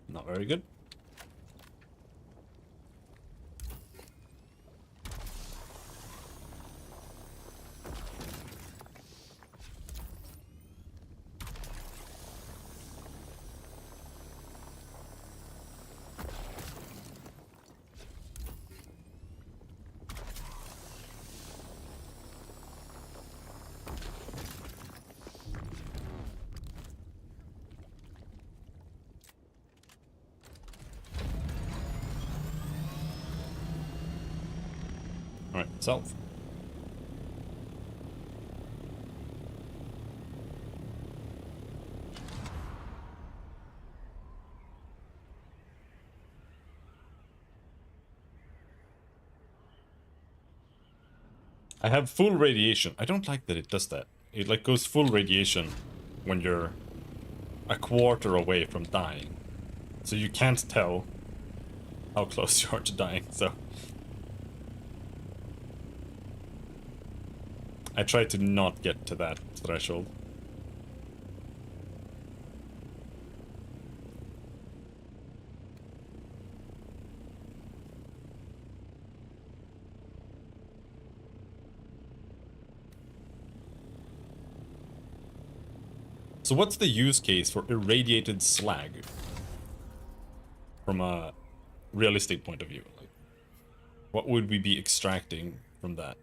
Not very good. Alright, south. I have full radiation. I don't like that it does that. It like goes full radiation when you're a quarter away from dying. So you can't tell how close you are to dying, so I try to not get to that threshold. So what's the use case for irradiated slag? From a realistic point of view, like, what would we be extracting from that?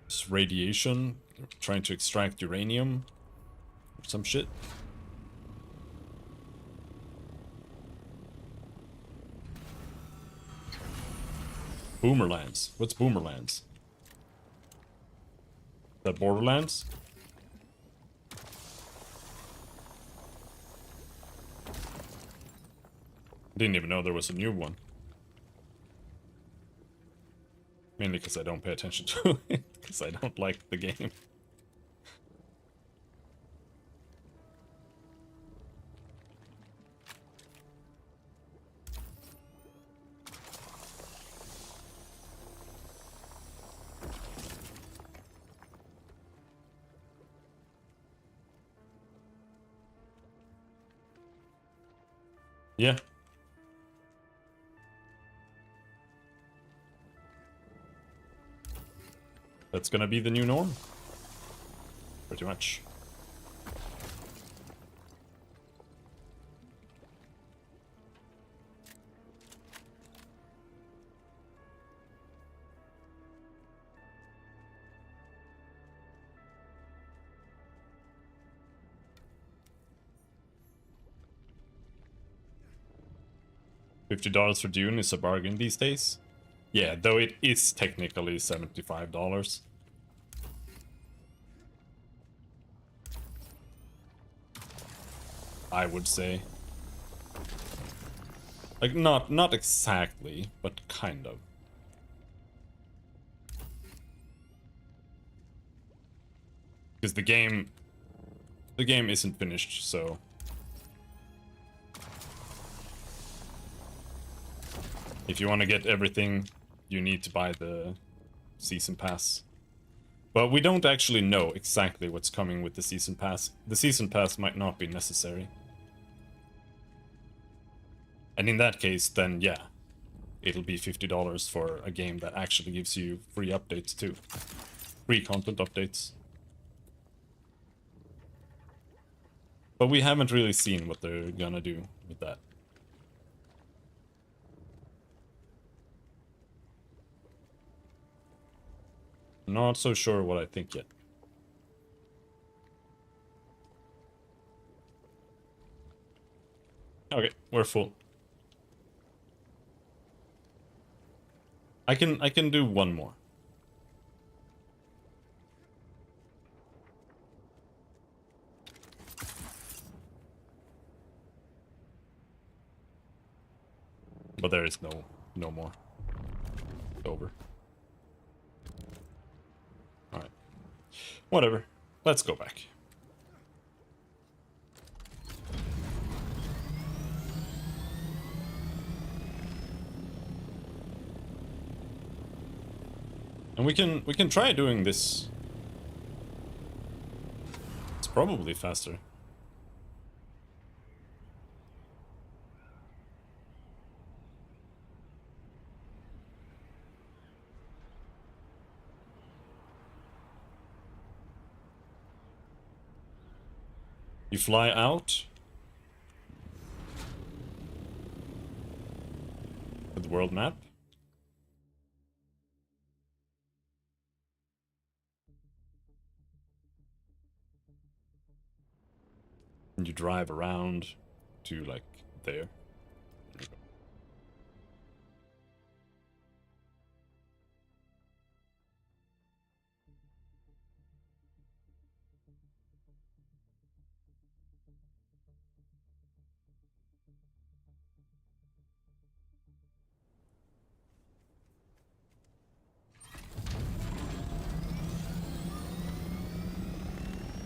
Just radiation, trying to extract uranium, or some shit. Boomerlands. What's Boomerlands? That Borderlands? Didn't even know there was a new one. Mainly because I don't pay attention to it, because I don't like the game. Yeah. That's gonna be the new norm. Pretty much. $50 for Dune is a bargain these days. Yeah, though it is technically $75. I would say. Like, not exactly, but kind of. Because the game isn't finished, so if you want to get everything, you need to buy the season pass. But we don't actually know exactly what's coming with the Season Pass. The Season Pass might not be necessary. And in that case, then yeah, it'll be $50 for a game that actually gives you free updates too. Free content updates. But we haven't really seen what they're gonna do with that. Not so sure what I think yet. Okay, we're full. I can do one more. But there is no more. It's over. Alright. Whatever. Let's go back. And we can try doing this. It's probably faster. You fly out with the world map. And you drive around to, like, there.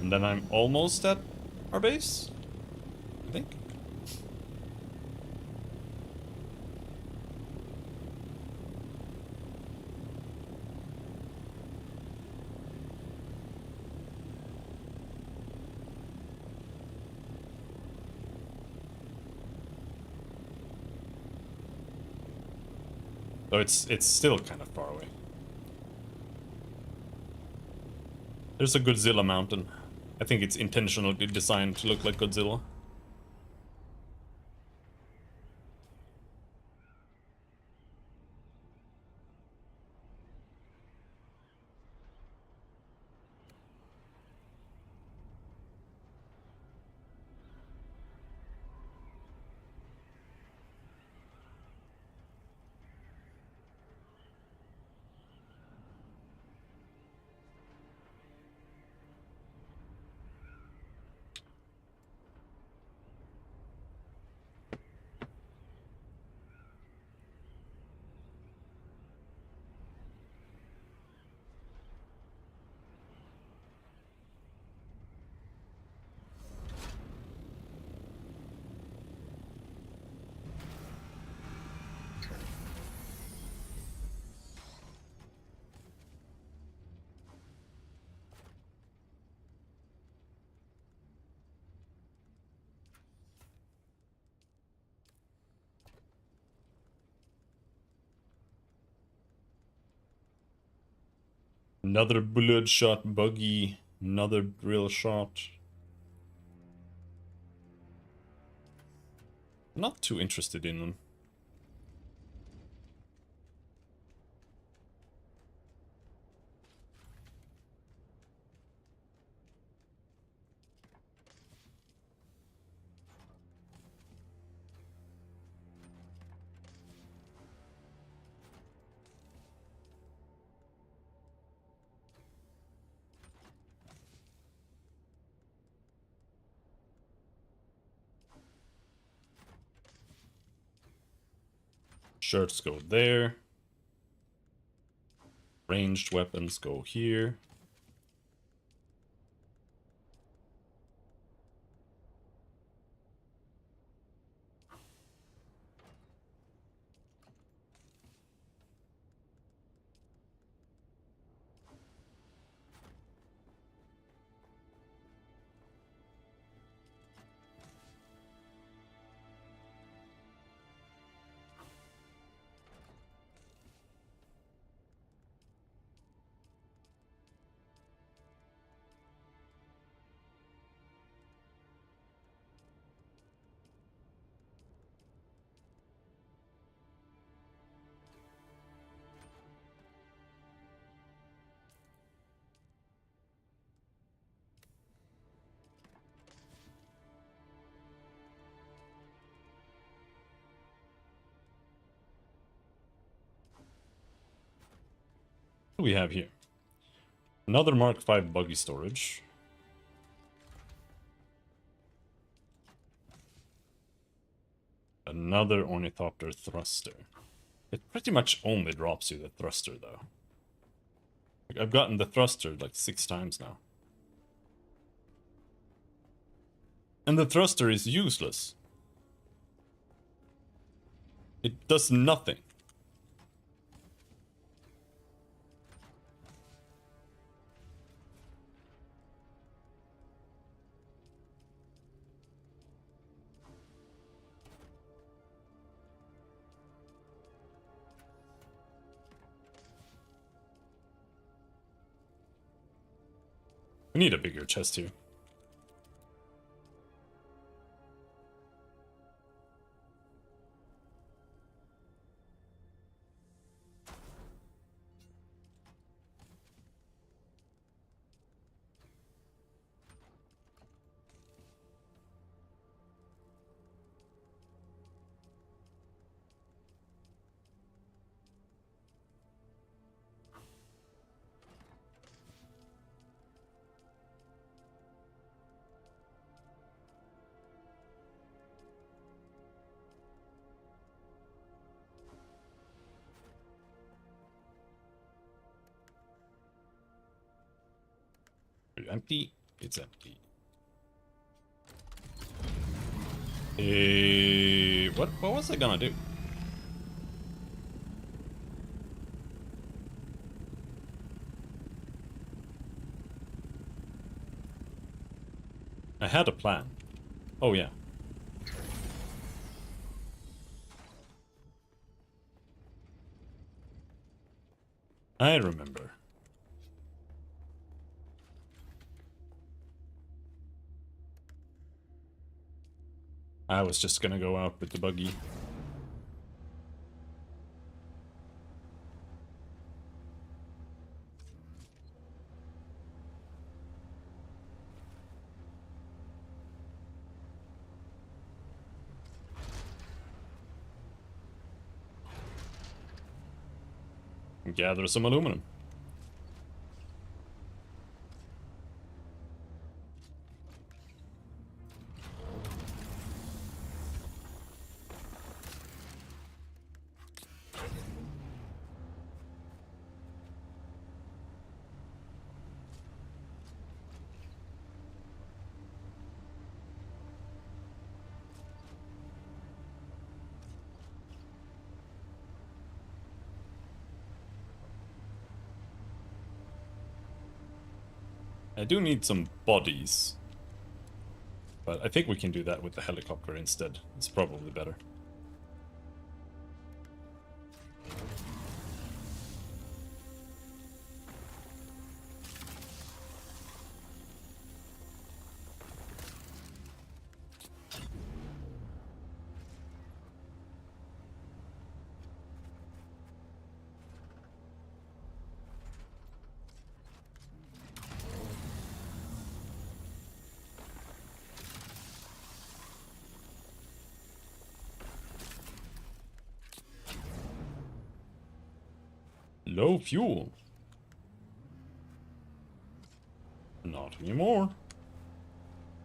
And then I'm almost at our base, I think. Though it's still kind of far away. There's a Godzilla mountain. I think it's intentionally designed to look like Godzilla. Another bloodshot buggy, another drill shot. Not too interested in them. Shirts go there. Ranged weapons go here. What do we have here? Another Mark V buggy storage. Another Ornithopter thruster. It pretty much only drops you the thruster, though. Like, I've gotten the thruster like 6 times now. And the thruster is useless. It does nothing. We need a bigger chest here. Empty? It's empty. What was I gonna do? I had a plan. Oh yeah. I remember. I was just gonna go out with the buggy. Gather some aluminum. I do need some bodies. But I think we can do that with the helicopter instead. It's probably better. Low fuel. Not anymore.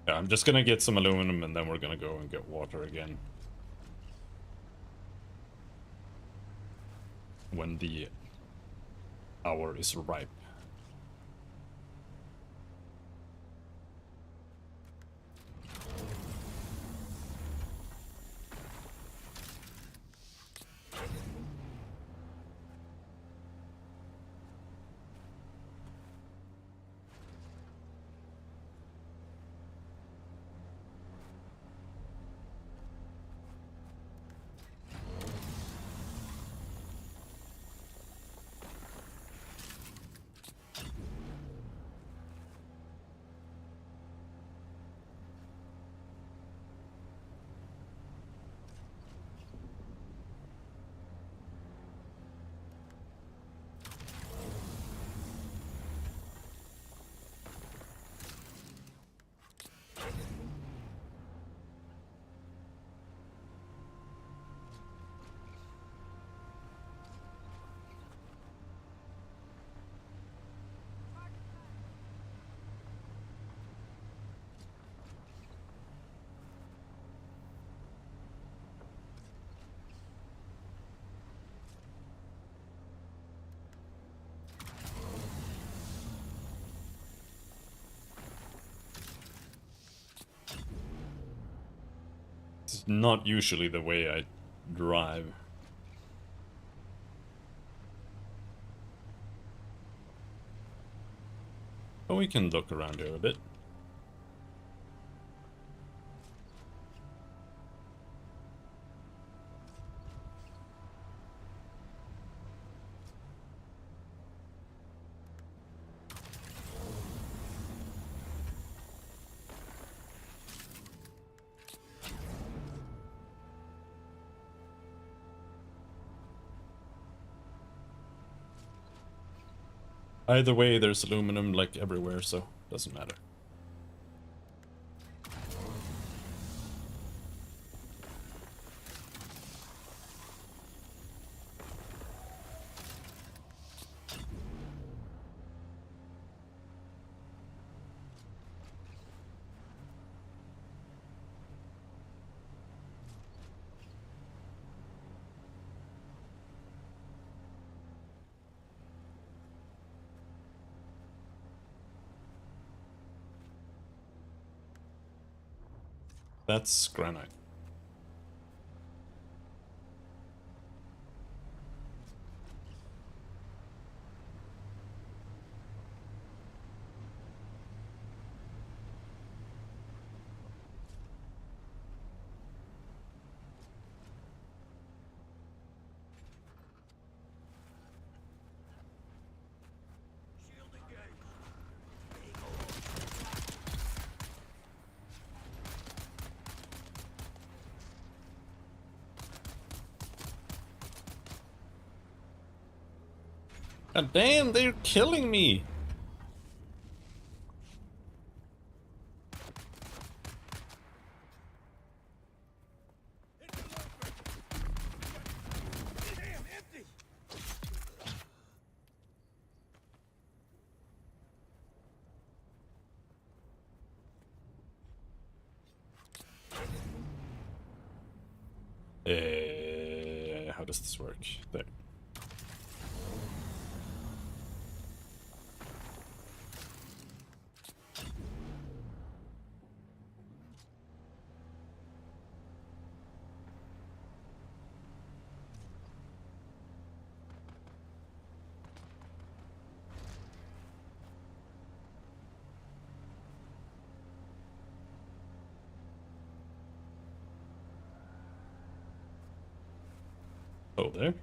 Yeah, I'm just gonna get some aluminum and then we're gonna go and get water again. When the hour is ripe. It's not usually the way I drive. But we can look around here a bit. Either way, there's aluminum like everywhere, so doesn't matter. That's granite. Shield engaged. God damn, they're killing me! Damn, empty. How does this work? There. Oh, there.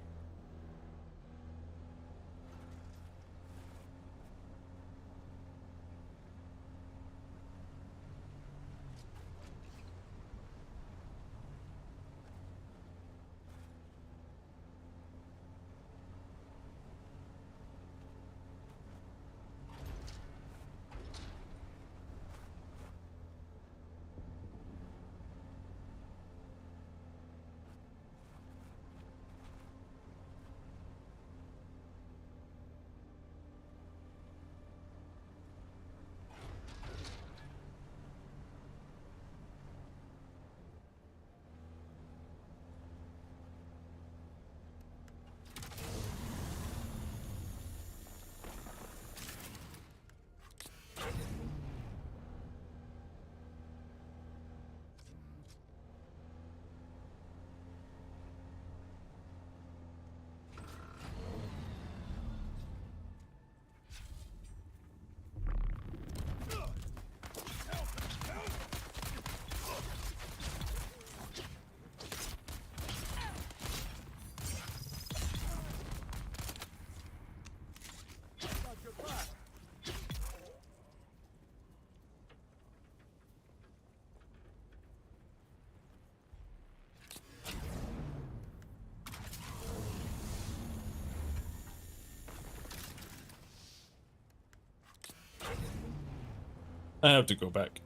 I have to go back.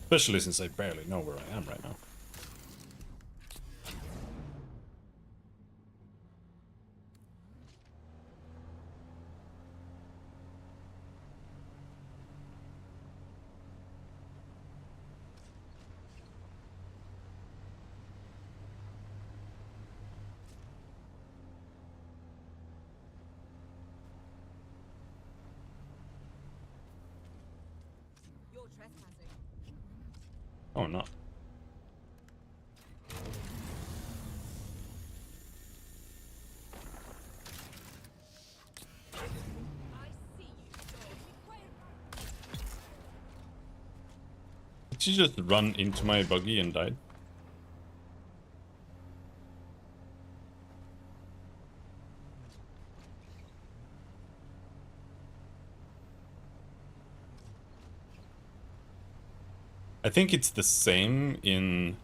Especially since I barely know where I am right now. You're trespassing. Oh no. Did she just run into my buggy and died? I think it's the same in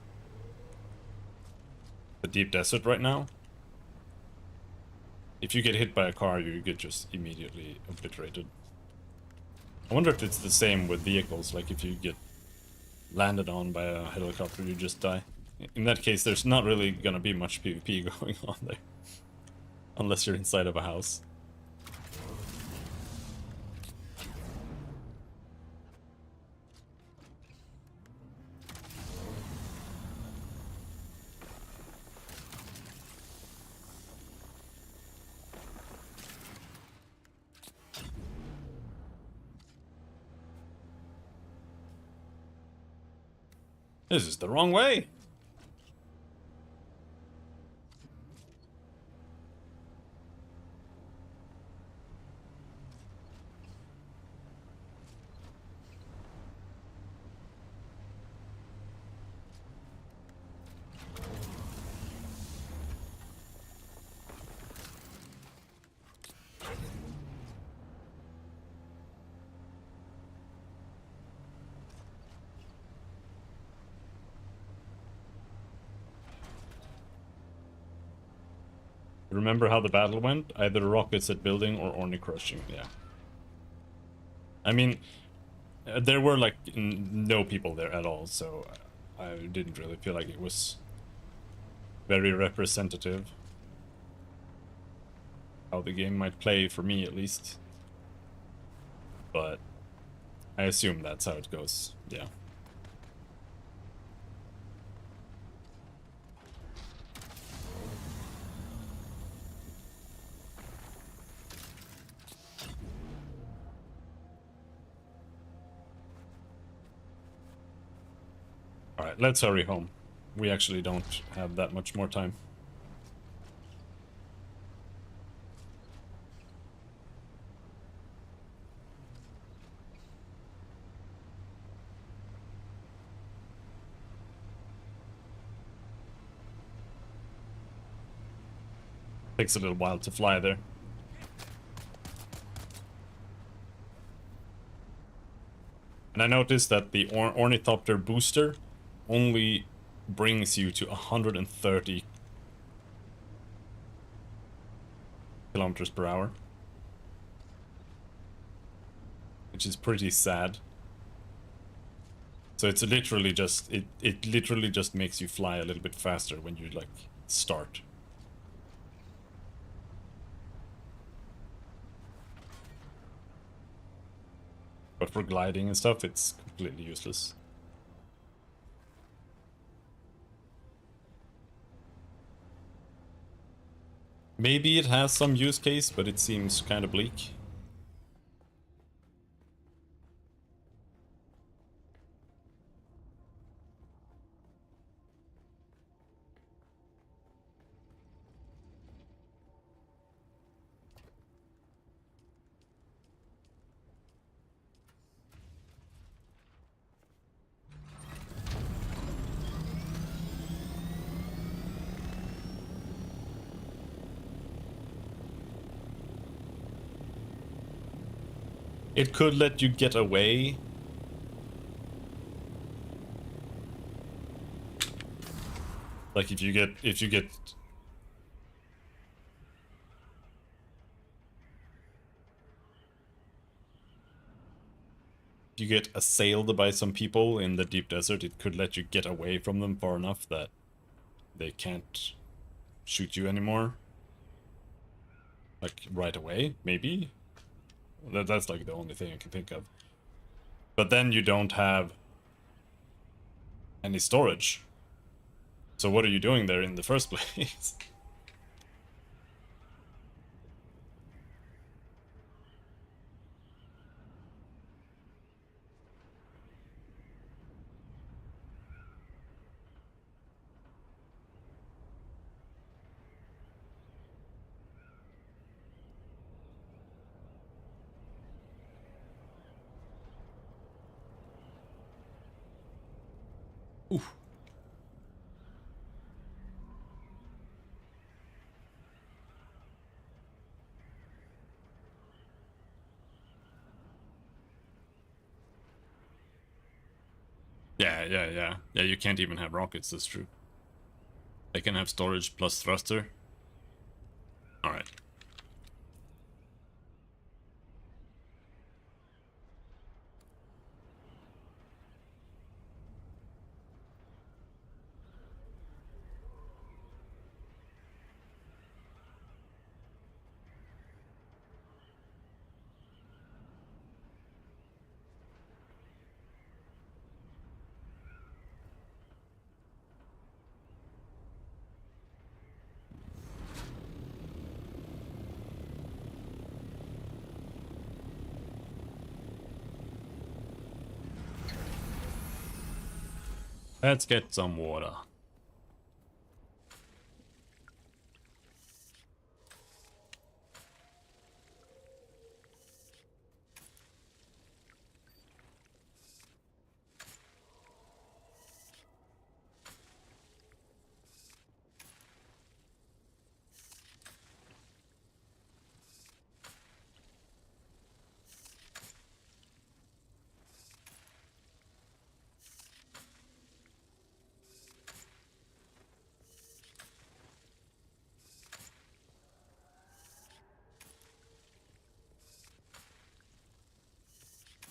the deep desert right now. If you get hit by a car, you get just immediately obliterated. I wonder if it's the same with vehicles, like if you get landed on by a helicopter, you just die. In that case, there's not really gonna be much PvP going on there. Unless you're inside of a house. This is the wrong way! Remember how the battle went? Either rockets at building or Orny crushing, yeah. I mean, there were like no people there at all, so I didn't really feel like it was very representative. How the game might play, for me at least. But I assume that's how it goes, yeah. Alright, let's hurry home. We actually don't have that much more time. Takes a little while to fly there. And I noticed that the Ornithopter booster only brings you to 130 kilometers per hour. Which is pretty sad. So it's literally just, it literally just makes you fly a little bit faster when you like start. But for gliding and stuff, it's completely useless. Maybe it has some use case, but it seems kind of bleak. It could let you get away. Like if you get assailed by some people in the deep desert, it could let you get away from them far enough that they can't shoot you anymore. Like right away, maybe? That's like the only thing I can think of. But then you don't have any storage. So what are you doing there in the first place? Ooh. Yeah, you can't even have rockets, that's true. They can have storage plus thruster. Alright. Let's get some water.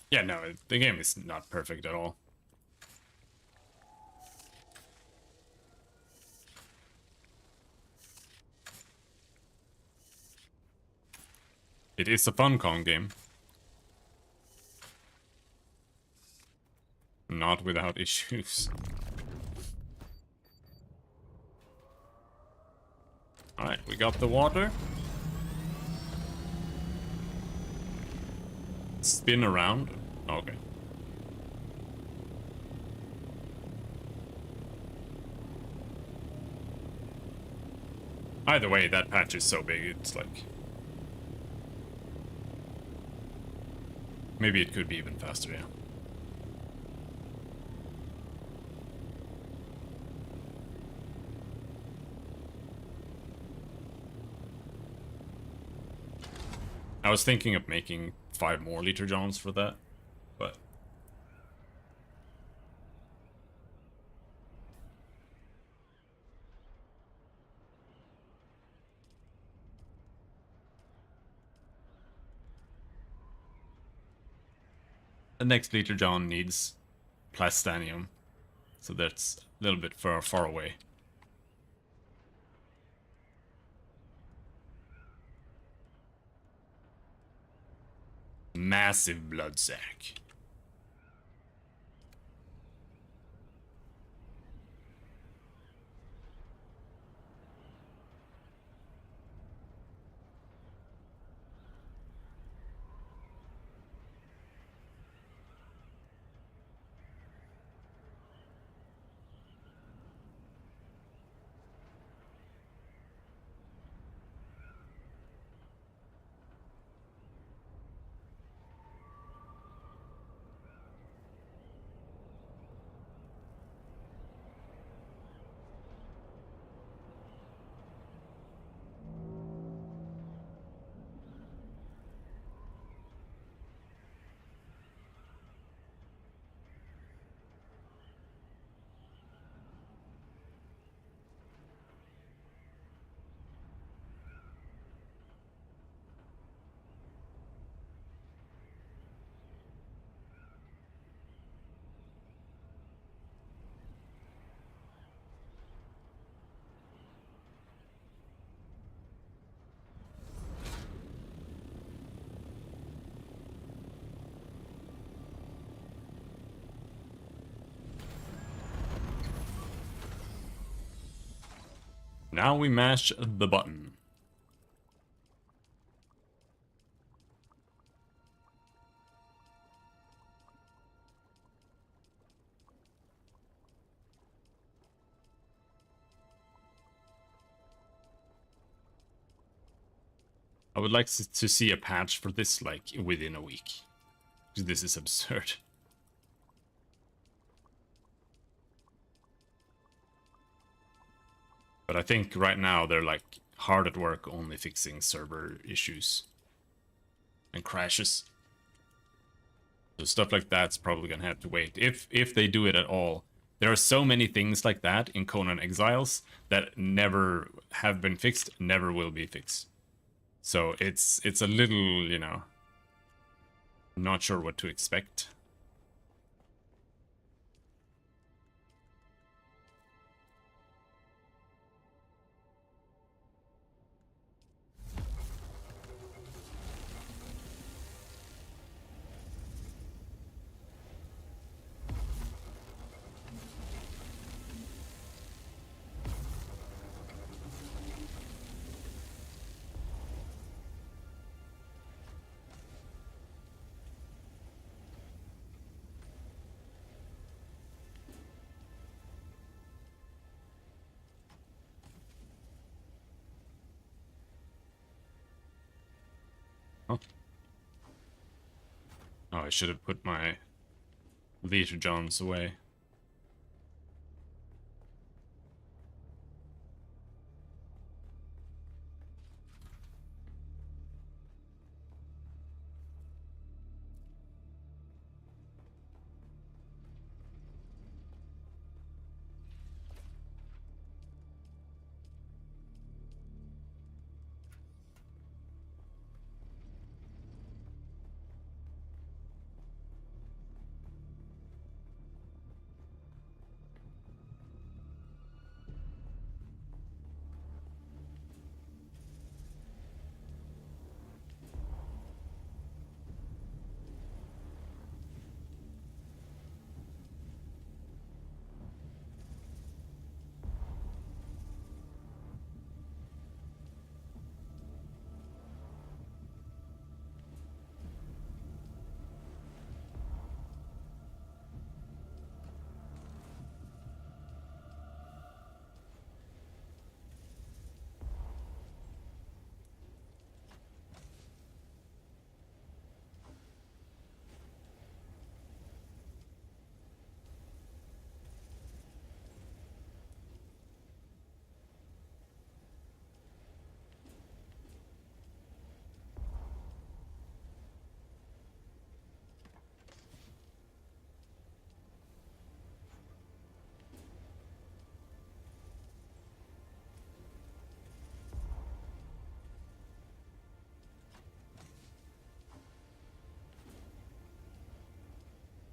Yeah, no, the game is not perfect at all. It is a Funcom game. Not without issues. Alright, we got the water. Spin around. Okay. Either way, that patch is so big, it's like... Maybe it could be even faster, yeah. I was thinking of making 5 more liter johns for that, but... The next liter john needs plastanium, so that's a little bit far away. Massive blood sac. Now we mash the button. I would like to see a patch for this, like, within a week. This is absurd. But I think right now they're like hard at work only fixing server issues and crashes. So stuff like that's probably gonna have to wait. If they do it at all. There are so many things like that in Conan Exiles that never have been fixed, never will be fixed. So it's a little, you know, not sure what to expect. Oh, I should have put my Leader Johns away.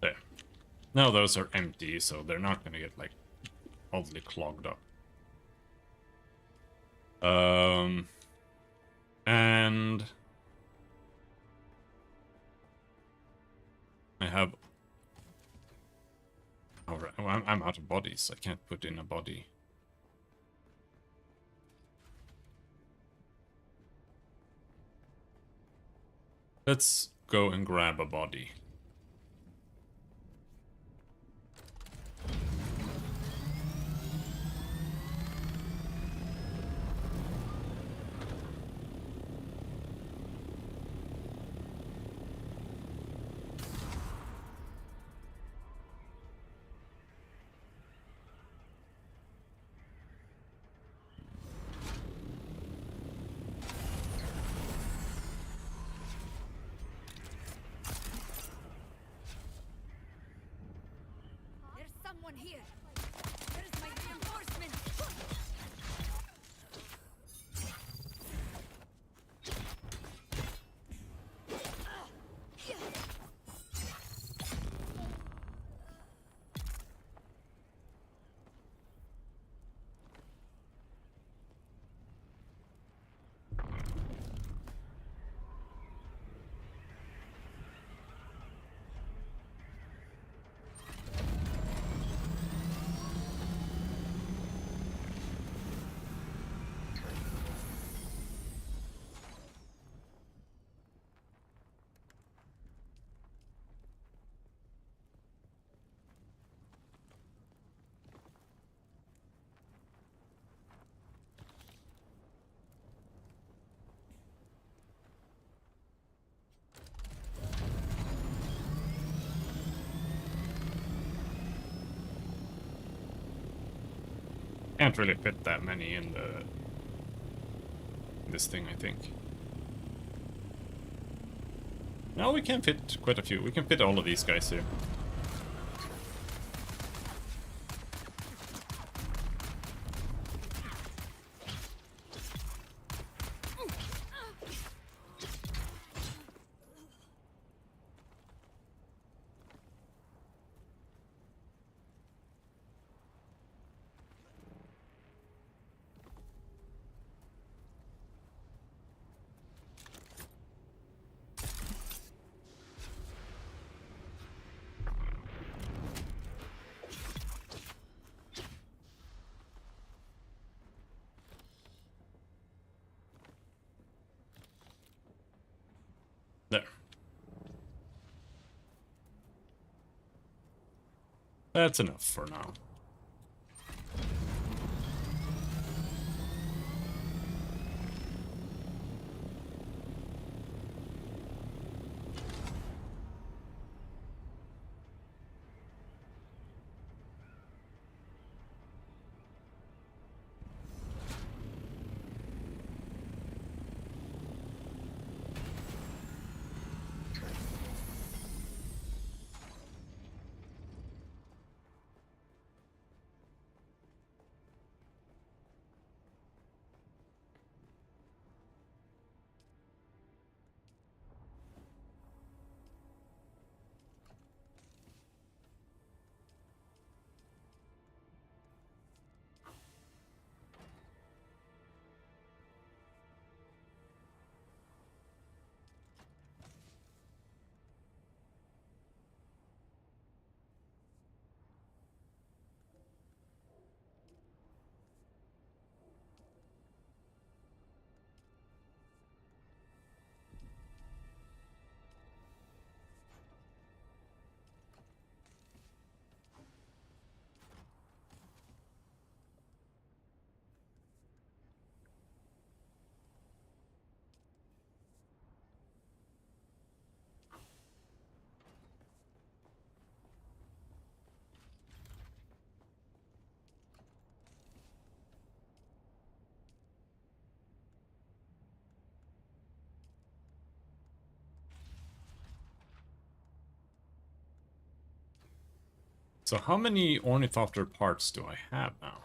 There. No, those are empty, so they're not gonna get like oddly clogged up. And I have. Oh, right. Well, I'm out of bodies. I can't put in a body. Let's go and grab a body. There's someone here. Where is my reinforcement? Can't really fit that many in this thing, I think. No, we can fit quite a few. We can fit all of these guys here. There. That's enough for now. So how many ornithopter parts do I have now?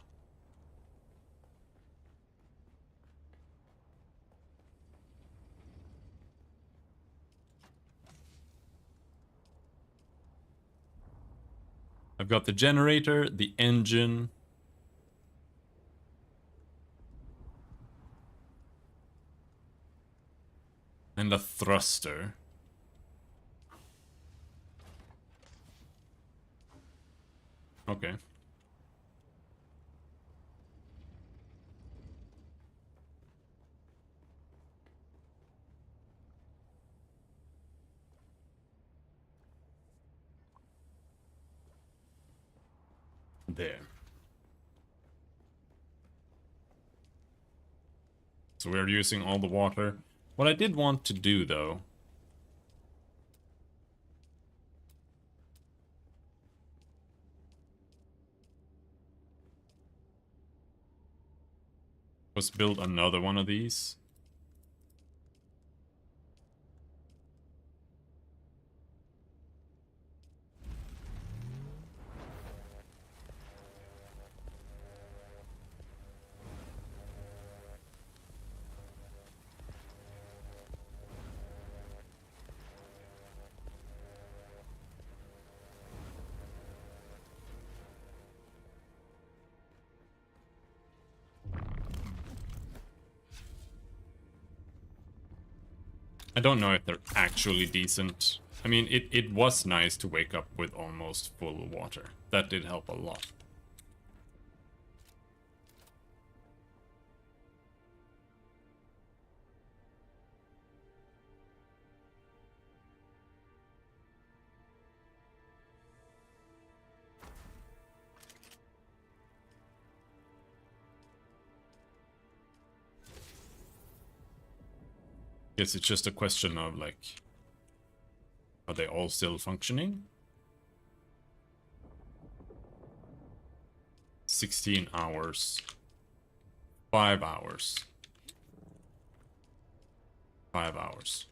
I've got the generator, the engine, and a thruster. Okay. There. So we're using all the water. What I did want to do, though, was build another one of these. I don't know if they're actually decent. I mean, it was nice to wake up with almost full water. That did help a lot. Guess it's just a question of, like, are they all still functioning? 16 hours. 5 hours. 5 hours.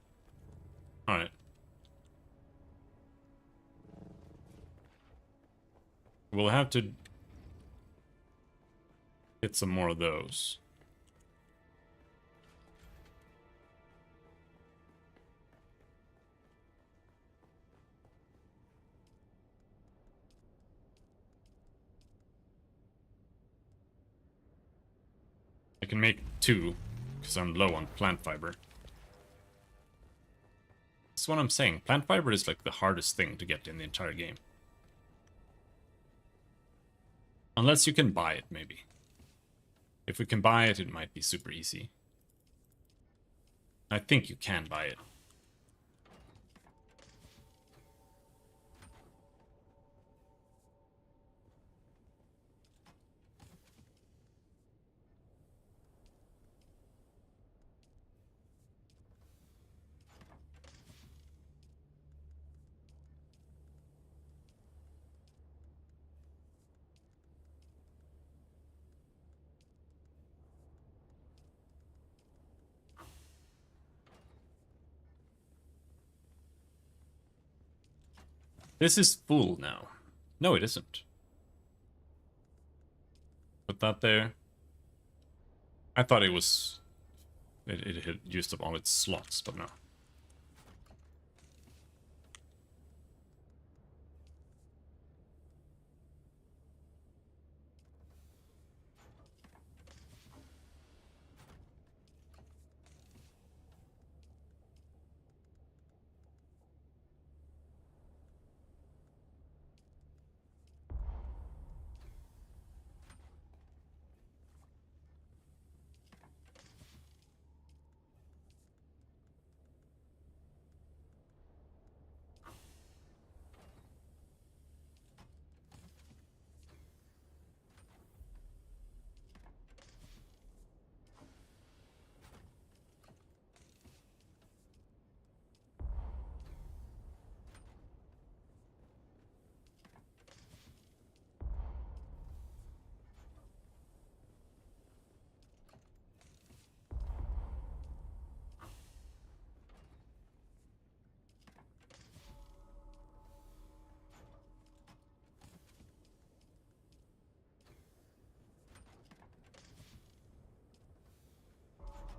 Alright. We'll have to get some more of those. I can make 2, because I'm low on plant fiber. That's what I'm saying. Plant fiber is like the hardest thing to get in the entire game. Unless you can buy it, maybe. If we can buy it, it might be super easy. I think you can buy it. This is full now. No, it isn't. Put that there. I thought it was... It had used up all its slots, but no.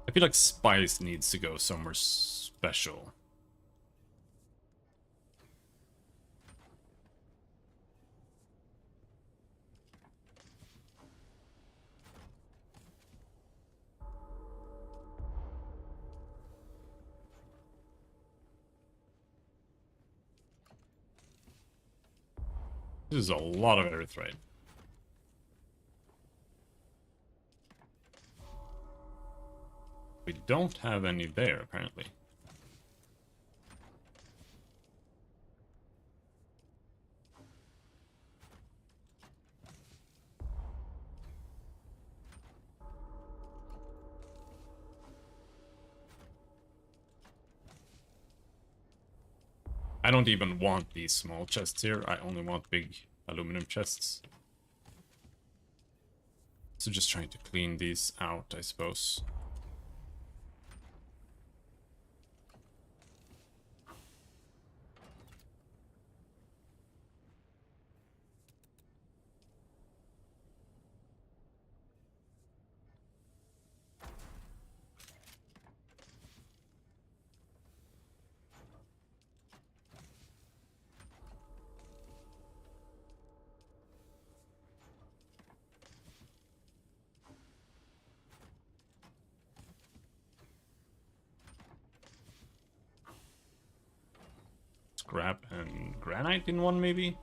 I feel like Spice needs to go somewhere special. This is a lot of erythrite. We don't have any there, apparently. I don't even want these small chests here. I only want big aluminum chests. So just trying to clean these out, I suppose. Scrap and granite in one, maybe?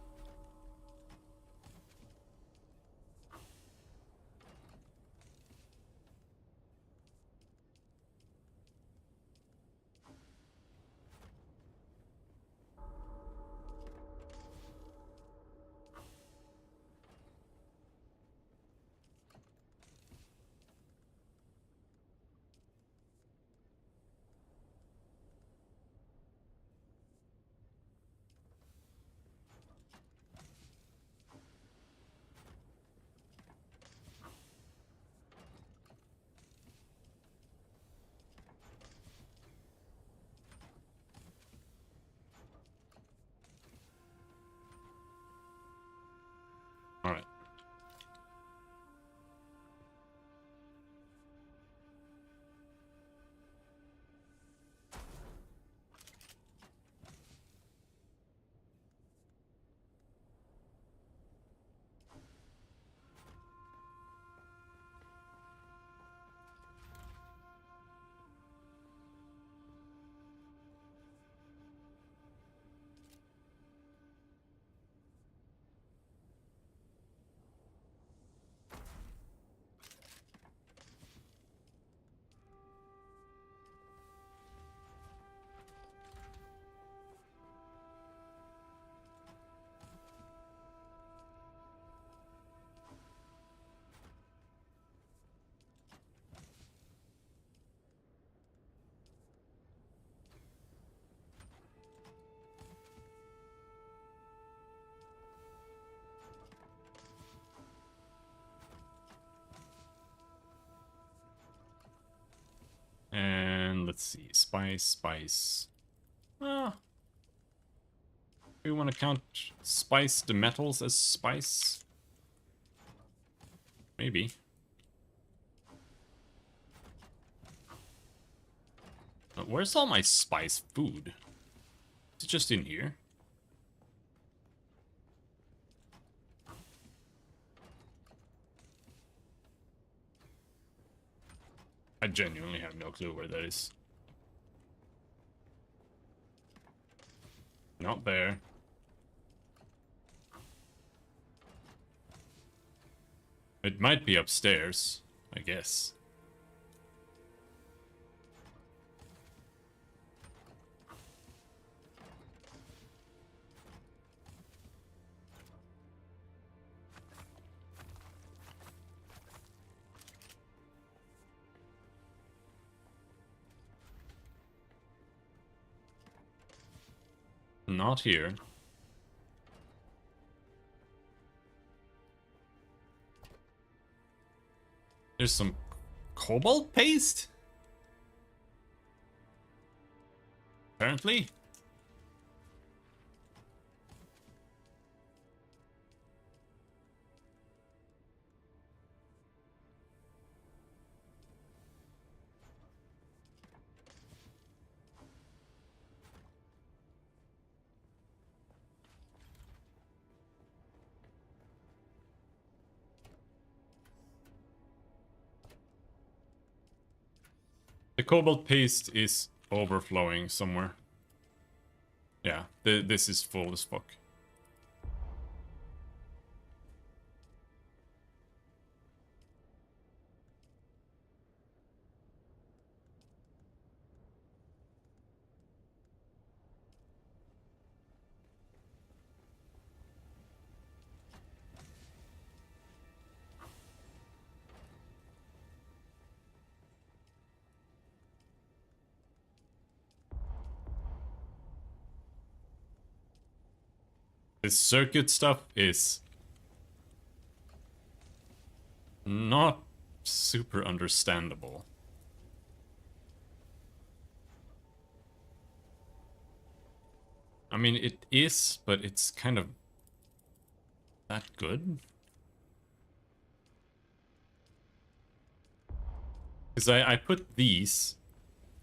let's see. Spice. Ah. We want to count spice, the metals, as spice? Maybe. Where's all my spice food? Is it just in here? I genuinely have no clue where that is. Not there. It might be upstairs, I guess. Not here. There's some cobalt paste? Apparently. The cobalt paste is overflowing somewhere. Yeah, this is full as fuck. This circuit stuff is not super understandable. I mean, it is, but it's kind of that good. Because I put these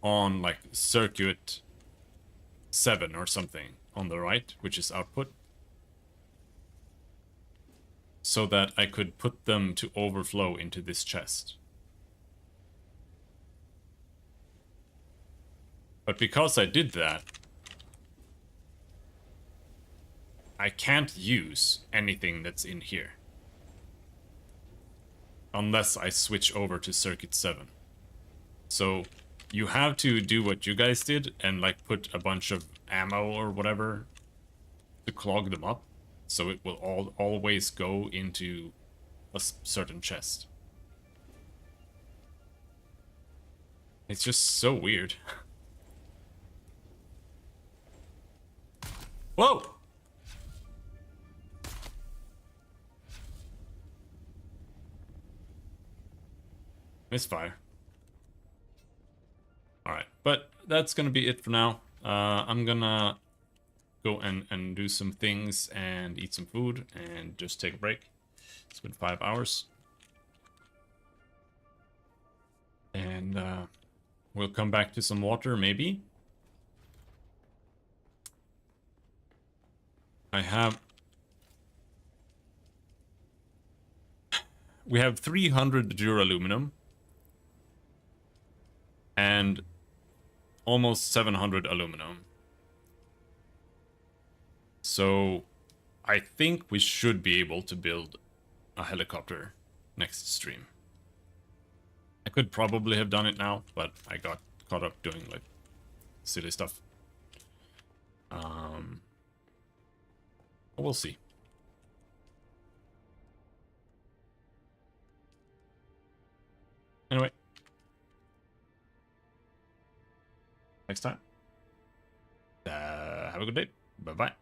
on, like, circuit 7 or something on the right, which is output. So that I could put them to overflow into this chest. But because I did that, I can't use anything that's in here. Unless I switch over to circuit 7. So you have to do what you guys did and like put a bunch of ammo or whatever to clog them up. So it will always go into a certain chest. It's just so weird. Whoa! Misfire. Alright, but that's gonna be it for now. I'm gonna go and do some things and eat some food and just take a break. It's been 5 hours. And we'll come back to some water, maybe. We have 300 duraluminum and almost 700 aluminum. So I think we should be able to build a helicopter next stream. I could probably have done it now, but I got caught up doing like silly stuff. We'll see. Anyway. Next time. Have a good day. Bye-bye.